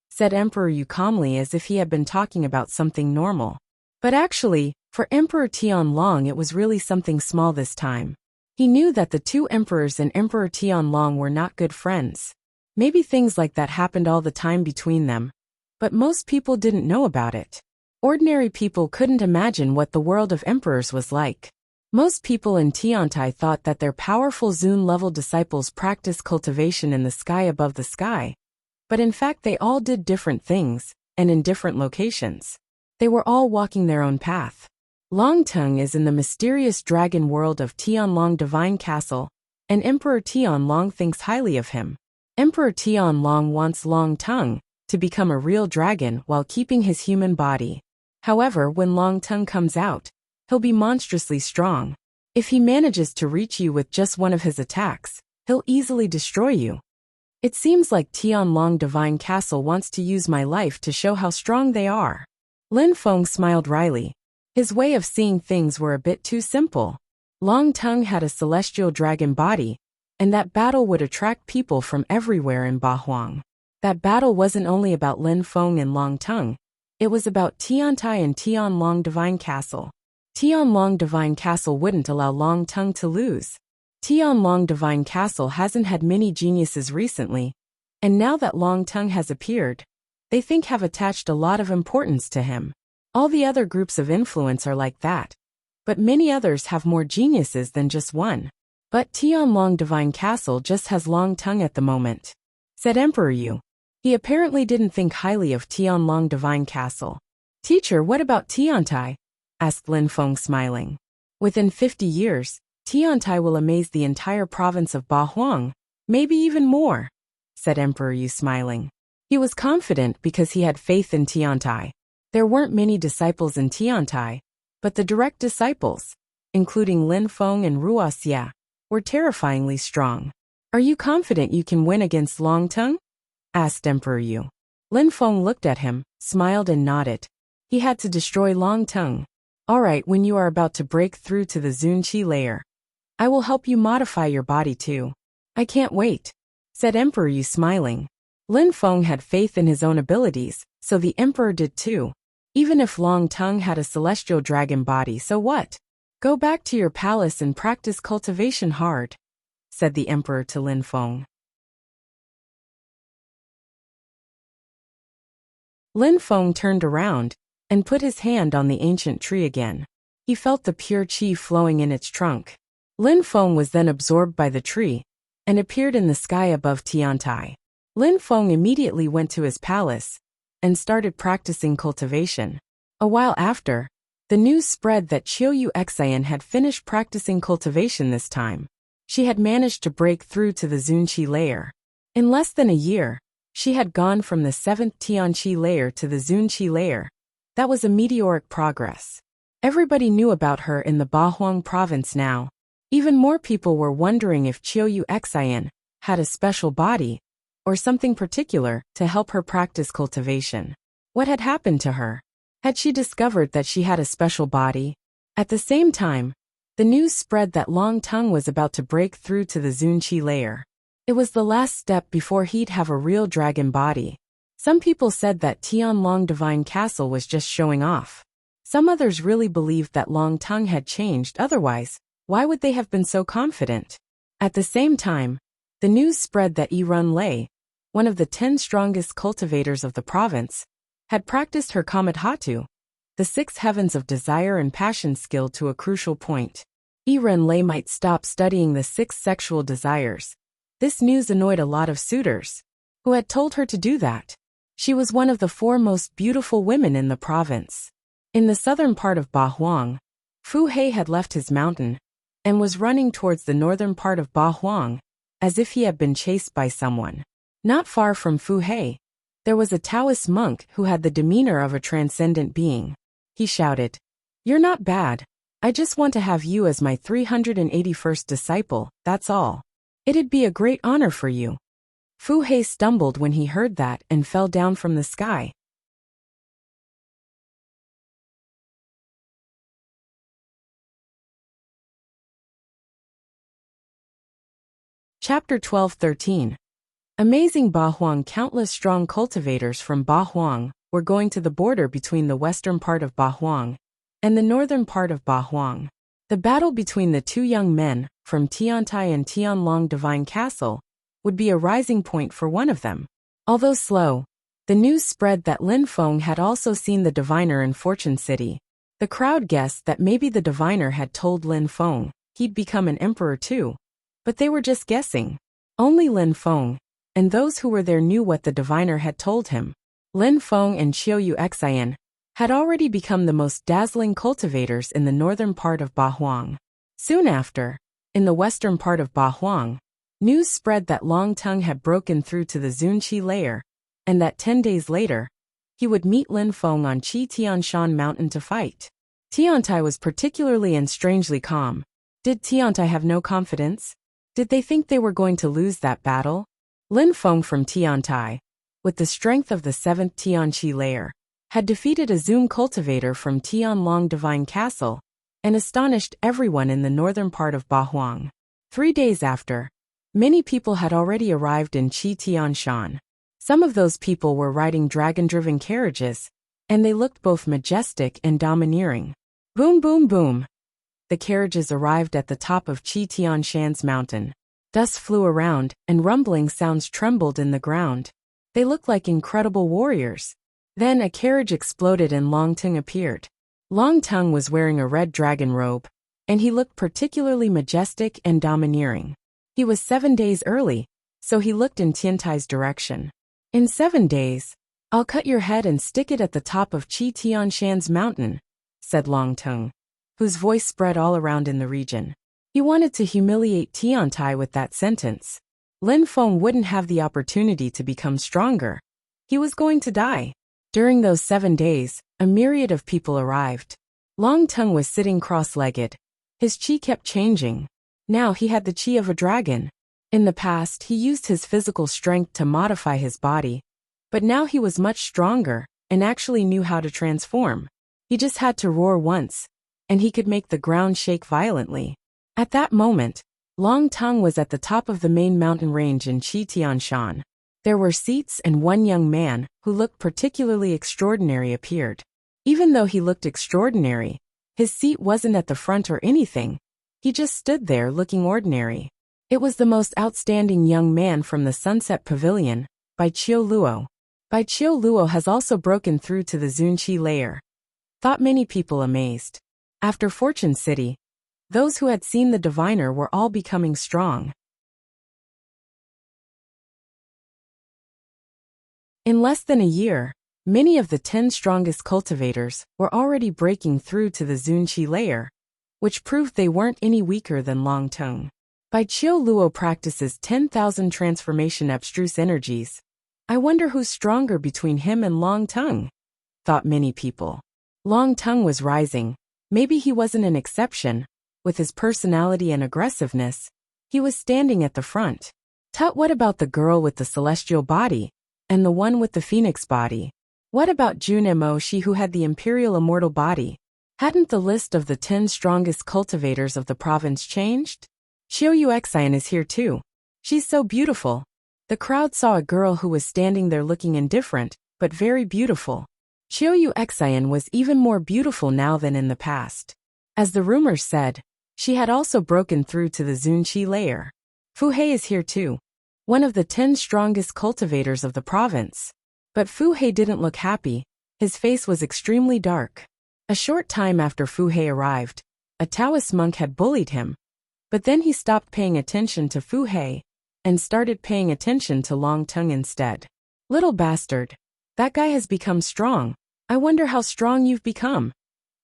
said Emperor Yu calmly, as if he had been talking about something normal. But actually, for Emperor Tianlong it was really something small this time. He knew that the 2 emperors and Emperor Tianlong were not good friends. Maybe things like that happened all the time between them, but most people didn't know about it. Ordinary people couldn't imagine what the world of emperors was like. Most people in Tiantai thought that their powerful Zun-level disciples practiced cultivation in the sky above the sky, but in fact they all did different things, and in different locations. They were all walking their own path. Long Tongue is in the mysterious dragon world of Tianlong Divine Castle, and Emperor Tianlong thinks highly of him. Emperor Tianlong wants Long Tongue to become a real dragon while keeping his human body. However, when Long Tongue comes out, he'll be monstrously strong. If he manages to reach you with just one of his attacks, he'll easily destroy you. It seems like Tianlong Divine Castle wants to use my life to show how strong they are. Lin Feng smiled wryly. His way of seeing things were a bit too simple. Long Tongue had a celestial dragon body, and that battle would attract people from everywhere in Bahuang. That battle wasn't only about Lin Feng and Long Tongue, it was about Tiantai and Tianlong Divine Castle. Tianlong Divine Castle wouldn't allow Long Tongue to lose. Tianlong Divine Castle hasn't had many geniuses recently, and now that Long Tongue has appeared, they think have attached a lot of importance to him. All the other groups of influence are like that, but many others have more geniuses than just one. But Tianlong Divine Castle just has Long Tongue at the moment, said Emperor Yu. He apparently didn't think highly of Tianlong Divine Castle. Teacher, what about Tiantai? Asked Lin Feng smiling. Within 50 years, Tiantai will amaze the entire province of Bahuang, maybe even more, said Emperor Yu smiling. He was confident because he had faith in Tiantai. There weren't many disciples in Tiantai, but the direct disciples, including Lin Feng and Wuxia, were terrifyingly strong. Are you confident you can win against Long Tongue? Asked Emperor Yu. Lin Feng looked at him, smiled and nodded. He had to destroy Long Tongue. All right, when you are about to break through to the Zunqi layer, I will help you modify your body too. I can't wait, said Emperor Yu smiling. Lin Feng had faith in his own abilities, so the Emperor did too. Even if Long Tongue had a celestial dragon body, so what? Go back to your palace and practice cultivation hard, said the Emperor to Lin Feng. Lin Feng turned around and put his hand on the ancient tree again. He felt the pure qi flowing in its trunk. Lin Feng was then absorbed by the tree and appeared in the sky above Tiantai. Lin Feng immediately went to his palace and started practicing cultivation. A while after, the news spread that Qiuyu Xian had finished practicing cultivation this time. She had managed to break through to the Zunqi layer. In less than a year, she had gone from the 7th Tianqi layer to the Zunqi layer. That was a meteoric progress. Everybody knew about her in the Bahuang province now. Even more people were wondering if Qiuyu Xian had a special body or something particular to help her practice cultivation. What had happened to her? Had she discovered that she had a special body? At the same time, the news spread that Long Tongue was about to break through to the Zunqi layer. It was the last step before he'd have a real dragon body. Some people said that Tianlong Divine Castle was just showing off. Some others really believed that Long Tongue had changed, otherwise, why would they have been so confident? At the same time, the news spread that Yirun Lei, one of the 10 strongest cultivators of the province, had practiced her Kamadhatu, the 6 heavens of desire and passion skill to a crucial point. Yirun Lei might stop studying the 6 sexual desires. This news annoyed a lot of suitors, who had told her to do that. She was one of the 4 most beautiful women in the province. In the southern part of Bahuang, Fu Hei had left his mountain and was running towards the northern part of Bahuang, as if he had been chased by someone. Not far from Fu Hei, there was a Taoist monk who had the demeanor of a transcendent being. He shouted, "You're not bad. I just want to have you as my 381st disciple, that's all. It'd be a great honor for you." Fu Hei stumbled when he heard that and fell down from the sky. Chapter 12-13. Amazing Bahuang. Countless strong cultivators from Bahuang were going to the border between the western part of Bahuang and the northern part of Bahuang. The battle between the 2 young men from Tiantai and Tianlong Divine Castle would be a rising point for one of them. Although slow, the news spread that Lin Feng had also seen the diviner in Fortune City. The crowd guessed that maybe the diviner had told Lin Feng he'd become an emperor too. But they were just guessing. Only Lin Feng and those who were there knew what the diviner had told him. Lin Feng and Qiuyu Xian had already become the most dazzling cultivators in the northern part of Bahuang. Soon after, in the western part of Bahuang, news spread that Long Tongue had broken through to the Zunqi layer, and that 10 days later, he would meet Lin Feng on Qi Tianshan Mountain to fight. Tiantai was particularly and strangely calm. Did Tiantai have no confidence? Did they think they were going to lose that battle? Lin Feng from Tiantai, with the strength of the 7th Tianqi layer, had defeated a Zoom cultivator from Tianlong Divine Castle and astonished everyone in the northern part of Bahuang. 3 days after, many people had already arrived in Qi Tianshan. Some of those people were riding dragon-driven carriages, and they looked both majestic and domineering. Boom, boom, boom. The carriages arrived at the top of Qi Tianshan's mountain. Dust flew around, and rumbling sounds trembled in the ground. They looked like incredible warriors. Then a carriage exploded and Long Tung appeared. Long Tung was wearing a red dragon robe, and he looked particularly majestic and domineering. He was 7 days early, so he looked in Tiantai's direction. In 7 days, I'll cut your head and stick it at the top of Qi Tianshan's mountain, said Long Tung, whose voice spread all around in the region. He wanted to humiliate Tiantai with that sentence. Lin Feng wouldn't have the opportunity to become stronger. He was going to die. During those 7 days, a myriad of people arrived. Long Tung was sitting cross-legged. His qi kept changing. Now he had the qi of a dragon. In the past, he used his physical strength to modify his body, but now he was much stronger and actually knew how to transform. He just had to roar once, and he could make the ground shake violently. At that moment, Long Tung was at the top of the main mountain range in Qi Tianshan. There were seats and one young man, who looked particularly extraordinary, appeared. Even though he looked extraordinary, his seat wasn't at the front or anything. He just stood there looking ordinary. It was the most outstanding young man from the Sunset Pavilion, Bai Qiu Luo. Bai Qiu Luo has also broken through to the Zunqi layer, thought many people amazed. After Fortune City, those who had seen the diviner were all becoming strong. In less than a year, many of the 10 strongest cultivators were already breaking through to the Zunqi layer, which proved they weren't any weaker than Long Tung. Bai Qiu Luo practices 10,000 transformation abstruse energies. I wonder who's stronger between him and Long Tung, thought many people. Long Tung was rising. Maybe he wasn't an exception. With his personality and aggressiveness, he was standing at the front. Tut, what about the girl with the celestial body? And the one with the phoenix body? What about Jun Mo, she who had the imperial immortal body? Hadn't the list of the 10 strongest cultivators of the province changed? Xiu Yuxian is here too. She's so beautiful. The crowd saw a girl who was standing there looking indifferent, but very beautiful. Xiu Yuxian was even more beautiful now than in the past. As the rumors said, she had also broken through to the Zunqi layer. Fu Hei is here too, one of the 10 strongest cultivators of the province. But Fu Hei didn't look happy. His face was extremely dark. A short time after Fu Hei arrived, a Taoist monk had bullied him. But then he stopped paying attention to Fu Hei and started paying attention to Long Tung instead. Little bastard. That guy has become strong. I wonder how strong you've become,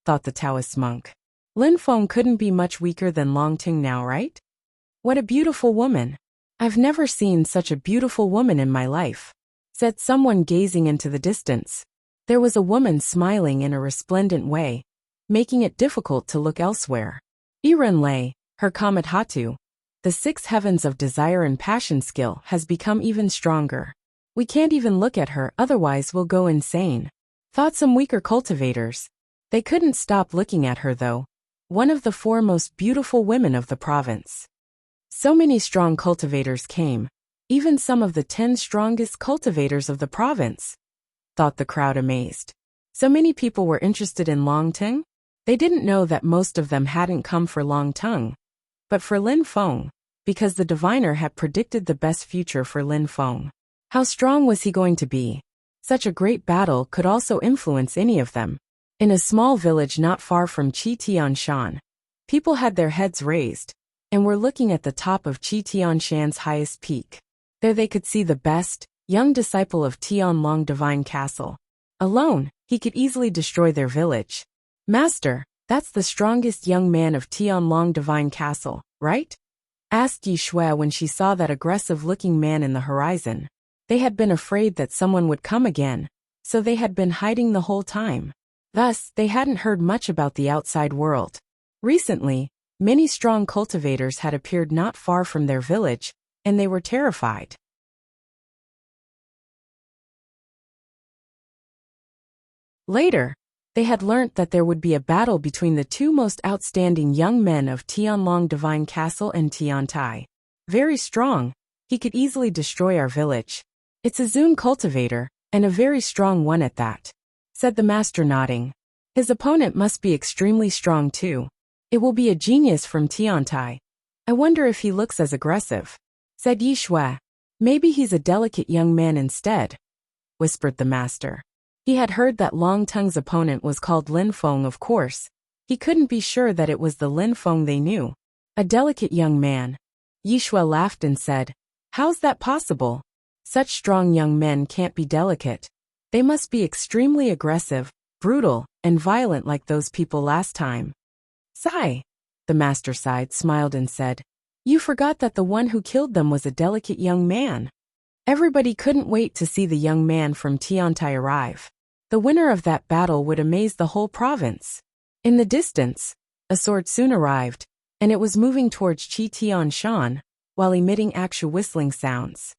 thought the Taoist monk. Lin Feng couldn't be much weaker than Long Tung now, right? What a beautiful woman. I've never seen such a beautiful woman in my life, said someone gazing into the distance. There was a woman smiling in a resplendent way, making it difficult to look elsewhere. Iren Lei, her Comet Hatu, the 6 heavens of desire and passion skill, has become even stronger. We can't even look at her, otherwise we'll go insane, thought some weaker cultivators. They couldn't stop looking at her though. One of the 4 most beautiful women of the province. So many strong cultivators came, even some of the 10 strongest cultivators of the province, thought the crowd amazed. So many people were interested in Long Tung? They didn't know that most of them hadn't come for Long Tung, but for Lin Feng, because the diviner had predicted the best future for Lin Feng. How strong was he going to be? Such a great battle could also influence any of them. In a small village not far from Qi Tianshan, people had their heads raised and were looking at the top of Qi Tianshan's highest peak. There they could see the best, young disciple of Tianlong Divine Castle. Alone, he could easily destroy their village. Master, that's the strongest young man of Tianlong Divine Castle, right? Asked Yi Shui when she saw that aggressive-looking man in the horizon. They had been afraid that someone would come again, so they had been hiding the whole time. Thus, they hadn't heard much about the outside world. Recently, Many strong cultivators had appeared not far from their village, and they were terrified. Later, they had learnt that there would be a battle between the two most outstanding young men of Tianlong Divine Castle and Tiantai. Very strong, he could easily destroy our village. It's a Zun cultivator, and a very strong one at that, said the master, nodding. His opponent must be extremely strong too. It will be a genius from Tiantai. I wonder if he looks as aggressive, said Yishui. Maybe he's a delicate young man instead, whispered the master. He had heard that Long Teng's opponent was called Lin Feng, of course. He couldn't be sure that it was the Lin Feng they knew. A delicate young man. Yishui laughed and said, how's that possible? Such strong young men can't be delicate. They must be extremely aggressive, brutal, and violent like those people last time. Sigh. The master sighed, smiled and said, you forgot that the one who killed them was a delicate young man. Everybody couldn't wait to see the young man from Tiantai arrive. The winner of that battle would amaze the whole province. In the distance, a sword soon arrived, and it was moving towards Qi Tianshan, while emitting actual whistling sounds.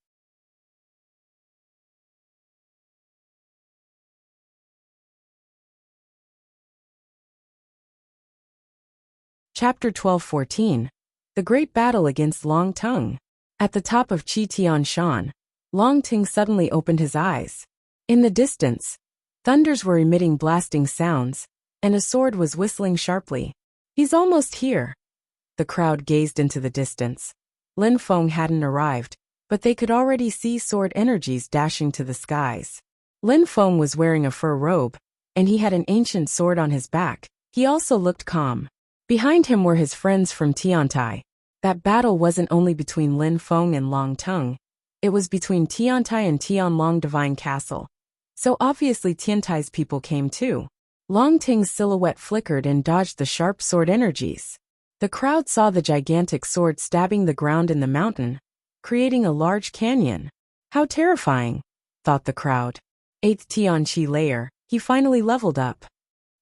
Chapter 12-14. The Great Battle Against Long Teng. At the top of Qi Tianshan, Long Teng suddenly opened his eyes. In the distance, thunders were emitting blasting sounds, and a sword was whistling sharply. He's almost here. The crowd gazed into the distance. Lin Feng hadn't arrived, but they could already see sword energies dashing to the skies. Lin Feng was wearing a fur robe, and he had an ancient sword on his back. He also looked calm. Behind him were his friends from Tiantai. That battle wasn't only between Lin Feng and Long Teng. It was between Tiantai and Tianlong Divine Castle. So obviously Tiantai's people came too. Long Teng's silhouette flickered and dodged the sharp sword energies. The crowd saw the gigantic sword stabbing the ground in the mountain, creating a large canyon. How terrifying, thought the crowd. 8th Tianqi layer, he finally leveled up.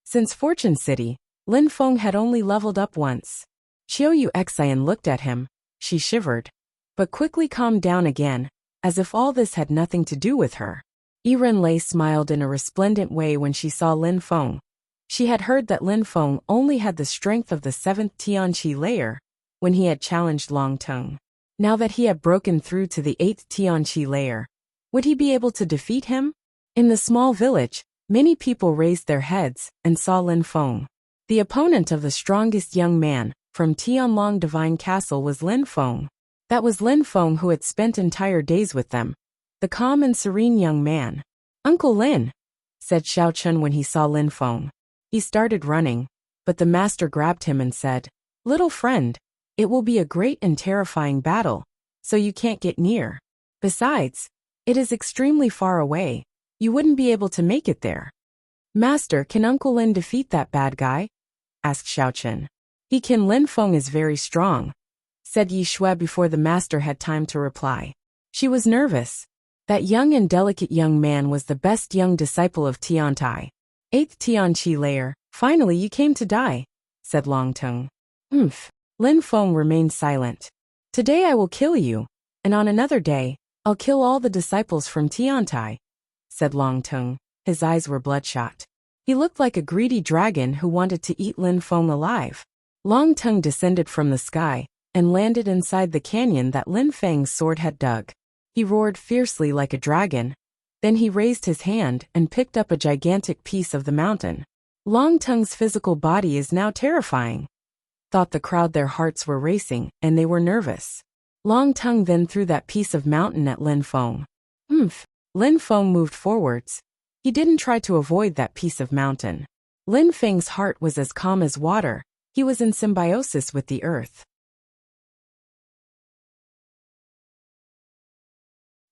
Since Fortune City, Lin Feng had only leveled up once. Qiuyu Xian looked at him. She shivered, but quickly calmed down again, as if all this had nothing to do with her. Yiren Lei smiled in a resplendent way when she saw Lin Feng. She had heard that Lin Feng only had the strength of the 7th Tianqi layer when he had challenged Long Teng. Now that he had broken through to the 8th Tianqi layer, would he be able to defeat him? In the small village, many people raised their heads and saw Lin Feng. The opponent of the strongest young man from Tianlong Divine Castle was Lin Feng. That was Lin Feng who had spent entire days with them. The calm and serene young man. Uncle Lin, said Xiao Chun when he saw Lin Feng. He started running, but the master grabbed him and said, little friend, it will be a great and terrifying battle, so you can't get near. Besides, it is extremely far away. You wouldn't be able to make it there. Master, can Uncle Lin defeat that bad guy? Asked Xiao Chun. He can. Lin Feng is very strong, said Yishui before the master had time to reply. She was nervous. That young and delicate young man was the best young disciple of Tiantai. 8th Tianqi layer, finally you came to die, said Long Teng. Lin Feng remained silent. Today I will kill you, and on another day, I'll kill all the disciples from Tiantai, said Long Teng. His eyes were bloodshot. He looked like a greedy dragon who wanted to eat Lin Feng alive. Long Teng descended from the sky and landed inside the canyon that Lin Feng's sword had dug. He roared fiercely like a dragon. Then he raised his hand and picked up a gigantic piece of the mountain. Long Teng's physical body is now terrifying, thought the crowd. Their hearts were racing, and they were nervous. Long Teng then threw that piece of mountain at Lin Feng. Lin Feng moved forwards. He didn't try to avoid that piece of mountain. Lin Feng's heart was as calm as water. He was in symbiosis with the earth.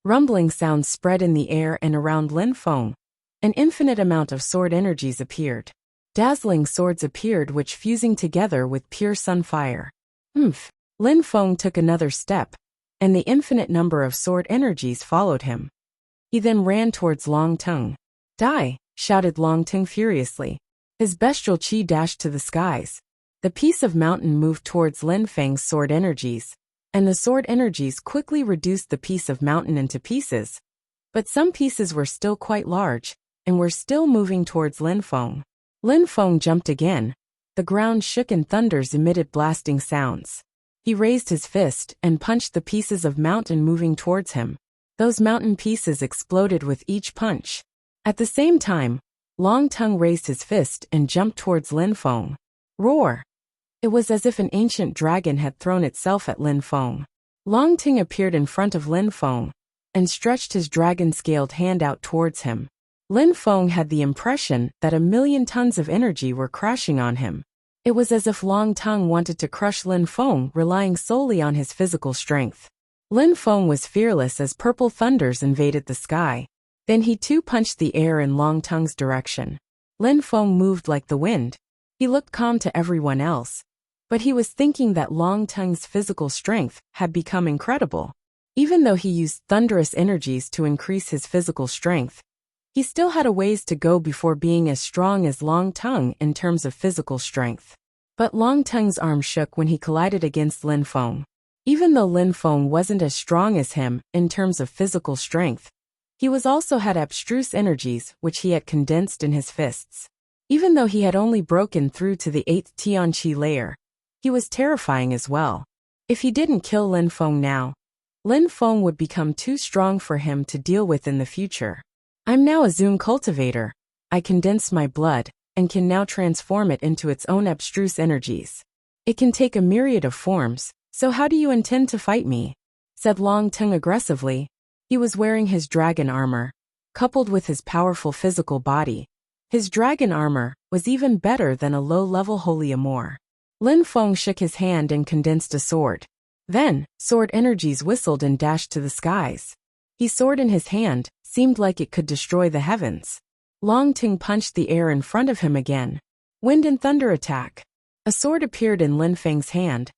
Rumbling sounds spread in the air and around Lin Feng. An infinite amount of sword energies appeared. Dazzling swords appeared which fusing together with pure sun fire. Lin Feng took another step, and the infinite number of sword energies followed him. He then ran towards Long Teng. Die, shouted Long Teng furiously. His bestial chi dashed to the skies. The piece of mountain moved towards Lin Feng's sword energies, and the sword energies quickly reduced the piece of mountain into pieces. But some pieces were still quite large, and were still moving towards Lin Feng. Lin Feng jumped again. The ground shook and thunders emitted blasting sounds. He raised his fist and punched the pieces of mountain moving towards him. Those mountain pieces exploded with each punch. At the same time, Long Tongue raised his fist and jumped towards Lin Feng. Roar! It was as if an ancient dragon had thrown itself at Lin Feng. Long Tongue appeared in front of Lin Feng and stretched his dragon-scaled hand out towards him. Lin Feng had the impression that 1,000,000 tons of energy were crashing on him. It was as if Long Tongue wanted to crush Lin Feng, relying solely on his physical strength. Lin Feng was fearless as purple thunders invaded the sky. Then he too punched the air in Long Tongue's direction. Lin Feng moved like the wind. He looked calm to everyone else, but he was thinking that Long Tongue's physical strength had become incredible. Even though he used thunderous energies to increase his physical strength, he still had a ways to go before being as strong as Long Tongue in terms of physical strength. But Long Tongue's arm shook when he collided against Lin Feng. Even though Lin Feng wasn't as strong as him in terms of physical strength, he also had abstruse energies which he had condensed in his fists. Even though he had only broken through to the 8th Tianqi layer, he was terrifying as well. If he didn't kill Lin Feng now, Lin Feng would become too strong for him to deal with in the future. I'm now a Zoom cultivator. I condensed my blood and can now transform it into its own abstruse energies. It can take a myriad of forms, so how do you intend to fight me? Said Long Tongue aggressively. He was wearing his dragon armor, coupled with his powerful physical body. His dragon armor was even better than a low-level holy amour. Lin Feng shook his hand and condensed a sword. Then, sword energies whistled and dashed to the skies. His sword in his hand seemed like it could destroy the heavens. Long Tongue punched the air in front of him again. Wind and thunder attack. A sword appeared in Lin Feng's hand.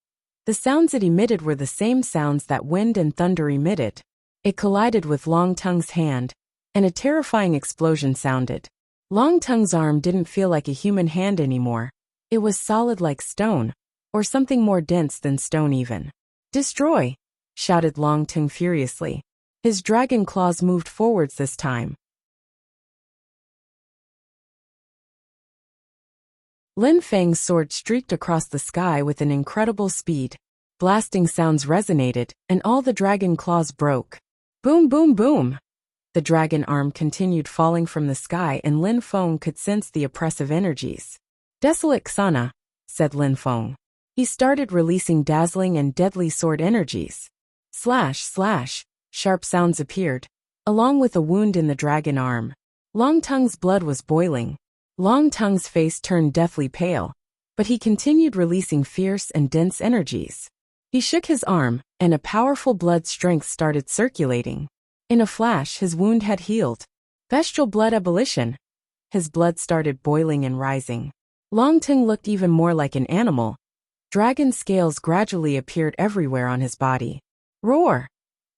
The sounds it emitted were the same sounds that wind and thunder emitted. It collided with Long Tongue's hand, and a terrifying explosion sounded. Long Tongue's arm didn't feel like a human hand anymore. It was solid like stone, or something more dense than stone even. Destroy! Shouted Long Tongue furiously. His dragon claws moved forwards this time. Lin Feng's sword streaked across the sky with an incredible speed. Blasting sounds resonated, and all the dragon claws broke. Boom, boom, boom! The dragon arm continued falling from the sky, and Lin Feng could sense the oppressive energies. Desolate Xana, said Lin Feng. He started releasing dazzling and deadly sword energies. Slash, slash, sharp sounds appeared, along with a wound in the dragon arm. Long Tongue's blood was boiling. Long Tongue's face turned deathly pale, but he continued releasing fierce and dense energies. He shook his arm, and a powerful blood strength started circulating. In a flash, his wound had healed. Bestial blood ebullition. His blood started boiling and rising. Long Tongue looked even more like an animal. Dragon scales gradually appeared everywhere on his body. Roar!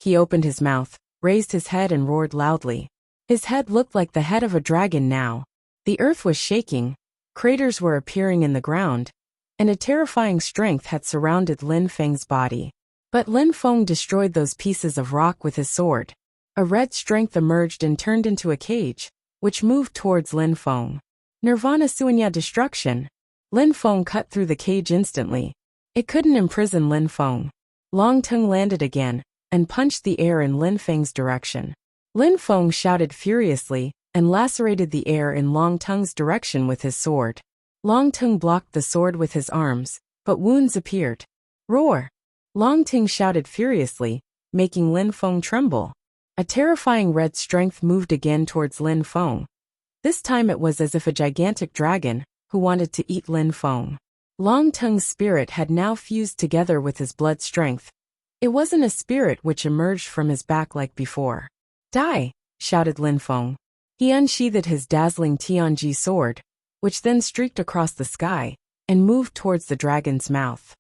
He opened his mouth, raised his head and roared loudly. His head looked like the head of a dragon now. The earth was shaking, craters were appearing in the ground, and a terrifying strength had surrounded Lin Feng's body. But Lin Feng destroyed those pieces of rock with his sword. A red strength emerged and turned into a cage, which moved towards Lin Feng. Nirvana Suanya destruction. Lin Feng cut through the cage instantly. It couldn't imprison Lin Feng. Long Tongue landed again, and punched the air in Lin Feng's direction. Lin Feng shouted furiously, and lacerated the air in Long Tongue's direction with his sword. Long Tongue blocked the sword with his arms, but wounds appeared. Roar! Long Tongue shouted furiously, making Lin Feng tremble. A terrifying red strength moved again towards Lin Feng. This time it was as if a gigantic dragon, who wanted to eat Lin Feng. Long Tongue's spirit had now fused together with his blood strength. It wasn't a spirit which emerged from his back like before. Die! Shouted Lin Feng. He unsheathed his dazzling Tianji sword, which then streaked across the sky, and moved towards the dragon's mouth.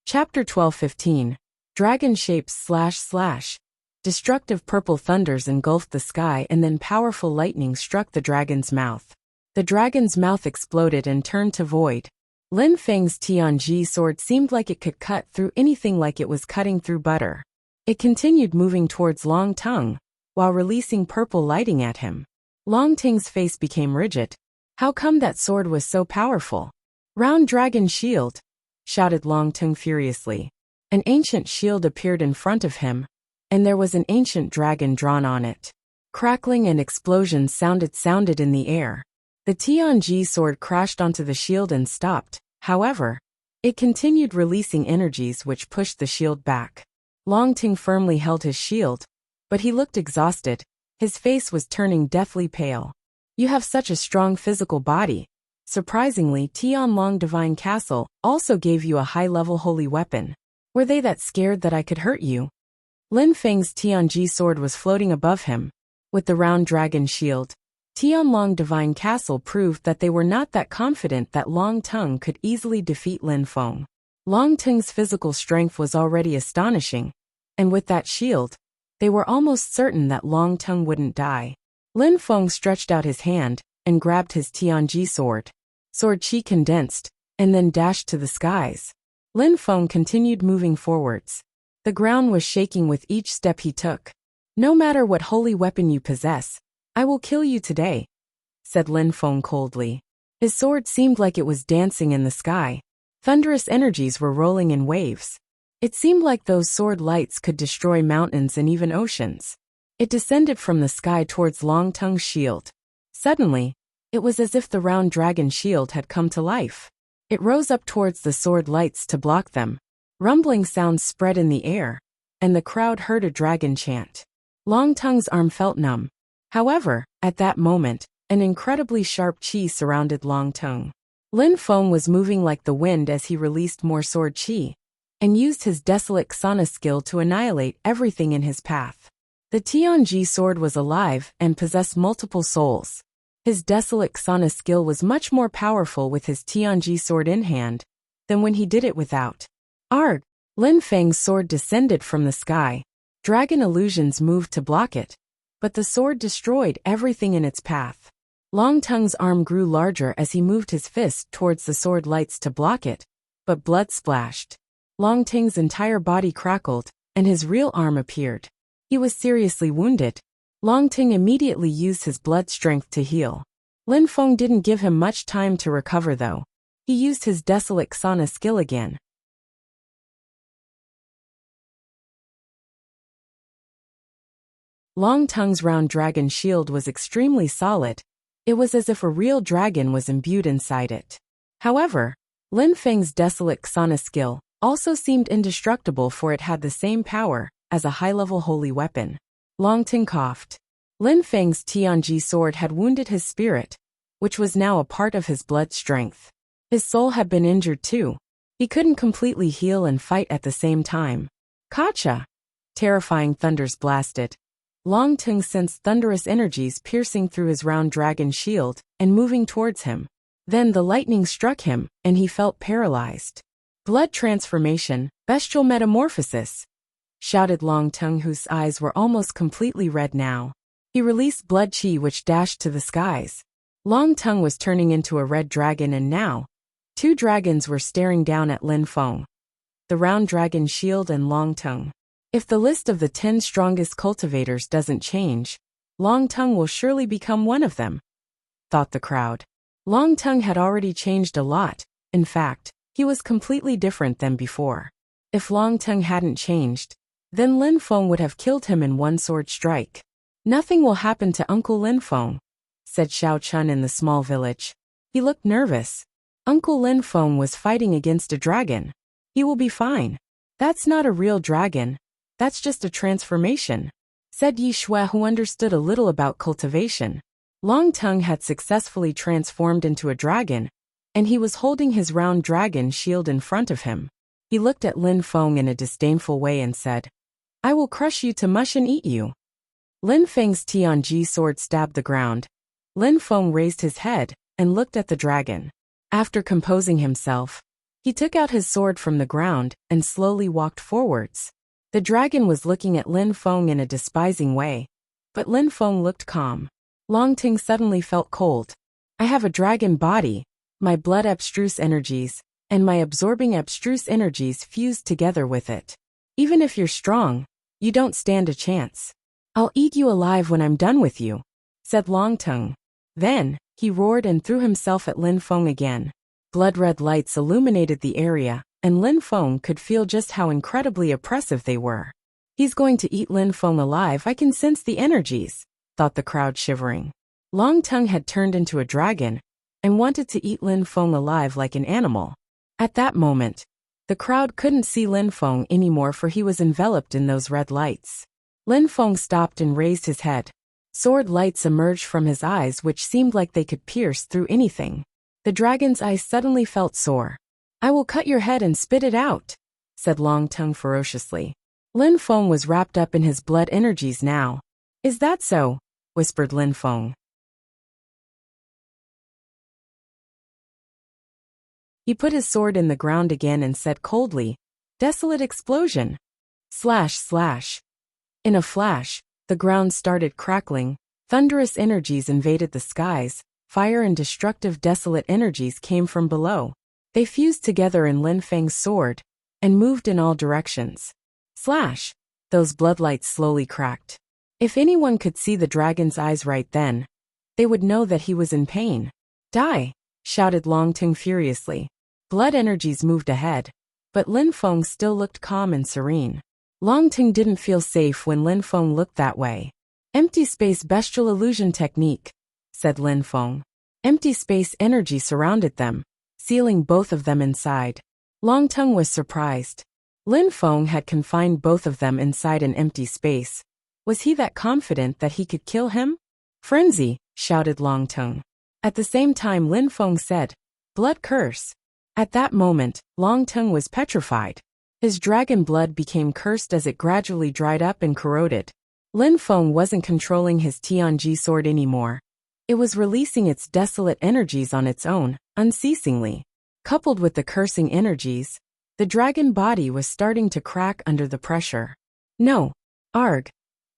Chapter 12:15. Dragon Shapes // Destructive purple thunders engulfed the sky and then powerful lightning struck the dragon's mouth. The dragon's mouth exploded and turned to void. Lin Feng's Tianji sword seemed like it could cut through anything like it was cutting through butter. It continued moving towards Long Tongue, while releasing purple lighting at him. Long Ting's face became rigid. How come that sword was so powerful? Round dragon shield! Shouted Long Tongue furiously. An ancient shield appeared in front of him, and there was an ancient dragon drawn on it. Crackling and explosions sounded in the air. The Tianji sword crashed onto the shield and stopped. However, it continued releasing energies which pushed the shield back. Long Ting firmly held his shield, but he looked exhausted. His face was turning deathly pale. You have such a strong physical body. Surprisingly, Tianlong Divine Castle also gave you a high-level holy weapon. Were they that scared that I could hurt you? Lin Feng's Tianji sword was floating above him. With the round dragon shield, Tianlong Divine Castle proved that they were not that confident that Long Tongue could easily defeat Lin Feng. Long Tongue's physical strength was already astonishing, and with that shield, they were almost certain that Long Tongue wouldn't die. Lin Feng stretched out his hand and grabbed his Tianji sword. Sword chi condensed, and then dashed to the skies. Lin Feng continued moving forwards. The ground was shaking with each step he took. No matter what holy weapon you possess, I will kill you today, said Lin Feng coldly. His sword seemed like it was dancing in the sky. Thunderous energies were rolling in waves. It seemed like those sword lights could destroy mountains and even oceans. It descended from the sky towards Long Tongue's shield. Suddenly, it was as if the round dragon shield had come to life. It rose up towards the sword lights to block them. Rumbling sounds spread in the air, and the crowd heard a dragon chant. Long Tongue's arm felt numb. However, at that moment, an incredibly sharp chi surrounded Long Tongue. Lin Feng was moving like the wind as he released more sword chi, and used his desolate Xana skill to annihilate everything in his path. The Tianji sword was alive and possessed multiple souls. His desolate Xana skill was much more powerful with his Tianji sword in hand than when he did it without. Arg! Lin Feng's sword descended from the sky. Dragon illusions moved to block it, but the sword destroyed everything in its path. Long Tongue's arm grew larger as he moved his fist towards the sword lights to block it, but blood splashed. Long Ting's entire body crackled, and his real arm appeared. He was seriously wounded. Long Ting immediately used his blood strength to heal. Lin Feng didn't give him much time to recover though. He used his desolate Xana skill again. Long Tongue's round dragon shield was extremely solid. It was as if a real dragon was imbued inside it. However, Lin Feng's desolate Xana skill also seemed indestructible, for it had the same power as a high-level holy weapon. Long Ting coughed. Lin Feng's Tianji sword had wounded his spirit, which was now a part of his blood strength. His soul had been injured too. He couldn't completely heal and fight at the same time. Kacha! Terrifying thunders blasted. Long Tongue sensed thunderous energies piercing through his round dragon shield and moving towards him. Then the lightning struck him, and he felt paralyzed. Blood transformation, bestial metamorphosis, shouted Long Tongue, whose eyes were almost completely red now. He released blood chi which dashed to the skies. Long Tongue was turning into a red dragon, and now, two dragons were staring down at Lin Feng. The round dragon shield and Long Tongue. If the list of the 10 strongest cultivators doesn't change, Long Tongue will surely become one of them, thought the crowd. Long Tongue had already changed a lot. In fact, he was completely different than before. If Long Tongue hadn't changed, then Lin Feng would have killed him in one sword strike. Nothing will happen to Uncle Lin Feng, said Xiao Chun in the small village. He looked nervous. Uncle Lin Feng was fighting against a dragon. He will be fine. That's not a real dragon. That's just a transformation, said Yi Shui, who understood a little about cultivation. Long Tongue had successfully transformed into a dragon, and he was holding his round dragon shield in front of him. He looked at Lin Feng in a disdainful way and said, I will crush you to mush and eat you. Lin Feng's Tianji sword stabbed the ground. Lin Feng raised his head and looked at the dragon. After composing himself, he took out his sword from the ground and slowly walked forwards. The dragon was looking at Lin Feng in a despising way, but Lin Feng looked calm. Long Ting suddenly felt cold. I have a dragon body, my blood abstruse energies, and my absorbing abstruse energies fused together with it. Even if you're strong, you don't stand a chance. I'll eat you alive when I'm done with you, said Long Tongue. Then, he roared and threw himself at Lin Feng again. Blood-red lights illuminated the area, and Lin Feng could feel just how incredibly oppressive they were. He's going to eat Lin Feng alive, I can sense the energies, thought the crowd shivering. Long Tongue had turned into a dragon, and wanted to eat Lin Feng alive like an animal. At that moment, the crowd couldn't see Lin Feng anymore for he was enveloped in those red lights. Lin Feng stopped and raised his head. Sword lights emerged from his eyes which seemed like they could pierce through anything. The dragon's eyes suddenly felt sore. I will cut your head and spit it out, said Long Tongue ferociously. Lin Feng was wrapped up in his blood energies now. Is that so? Whispered Lin Feng. He put his sword in the ground again and said coldly, Desolate explosion! Slash slash. In a flash, the ground started crackling, thunderous energies invaded the skies, fire and destructive desolate energies came from below. They fused together in Lin Feng's sword, and moved in all directions. Slash! Those bloodlights slowly cracked. If anyone could see the dragon's eyes right then, they would know that he was in pain. Die! Shouted Long Ting furiously. Blood energies moved ahead, but Lin Feng still looked calm and serene. Long Ting didn't feel safe when Lin Feng looked that way. Empty space bestial illusion technique, said Lin Feng. Empty space energy surrounded them, sealing both of them inside. Long Tongue was surprised. Lin Feng had confined both of them inside an empty space. Was he that confident that he could kill him? Frenzy, shouted Long Tongue. At the same time Lin Feng said, Blood curse. At that moment, Long Tongue was petrified. His dragon blood became cursed as it gradually dried up and corroded. Lin Feng wasn't controlling his Tianji sword anymore. It was releasing its desolate energies on its own, unceasingly. Coupled with the cursing energies, the dragon body was starting to crack under the pressure. No. Arg.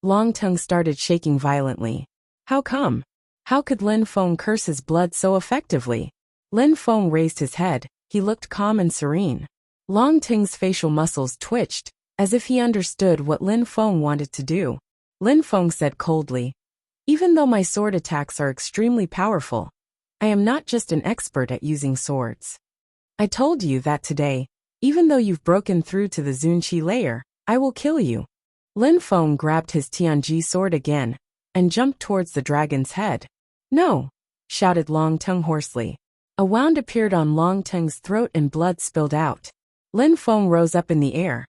Long Tongue started shaking violently. How come? How could Lin Feng curse his blood so effectively? Lin Feng raised his head. He looked calm and serene. Long Ting's facial muscles twitched, as if he understood what Lin Feng wanted to do. Lin Feng said coldly, Even though my sword attacks are extremely powerful, I am not just an expert at using swords. I told you that today, even though you've broken through to the Zunqi layer, I will kill you. Lin Feng grabbed his Tianji sword again, and jumped towards the dragon's head. No! Shouted Long Tongue hoarsely. A wound appeared on Long Tongue's throat and blood spilled out. Lin Feng rose up in the air.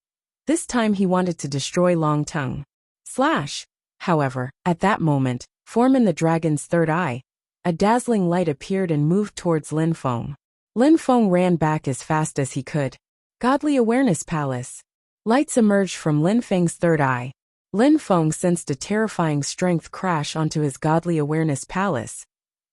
This time he wanted to destroy Long Tongue. Slash! However, at that moment, forming the dragon's third eye, a dazzling light appeared and moved towards Lin Feng. Lin Feng ran back as fast as he could. Godly Awareness Palace. Lights emerged from Lin Feng's third eye. Lin Feng sensed a terrifying strength crash onto his Godly Awareness Palace,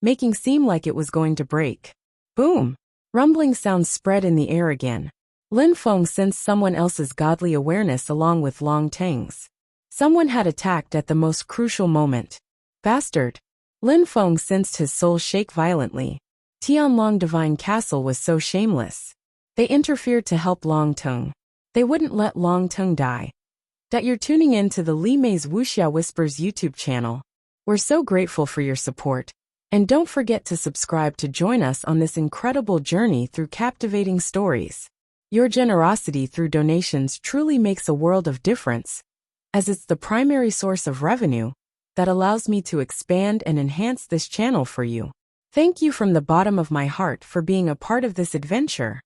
making seem like it was going to break. Boom! Rumbling sounds spread in the air again. Lin Feng sensed someone else's godly awareness along with Long Ting's. Someone had attacked at the most crucial moment. Bastard! Lin Feng sensed his soul shake violently. Tianlong Divine Castle was so shameless. They interfered to help Long Tongue. They wouldn't let Long Tongue die. That you're tuning in to the Li Mei's Wuxia Whispers YouTube channel. We're so grateful for your support. And don't forget to subscribe to join us on this incredible journey through captivating stories. Your generosity through donations truly makes a world of difference, as it's the primary source of revenue that allows me to expand and enhance this channel for you. Thank you from the bottom of my heart for being a part of this adventure.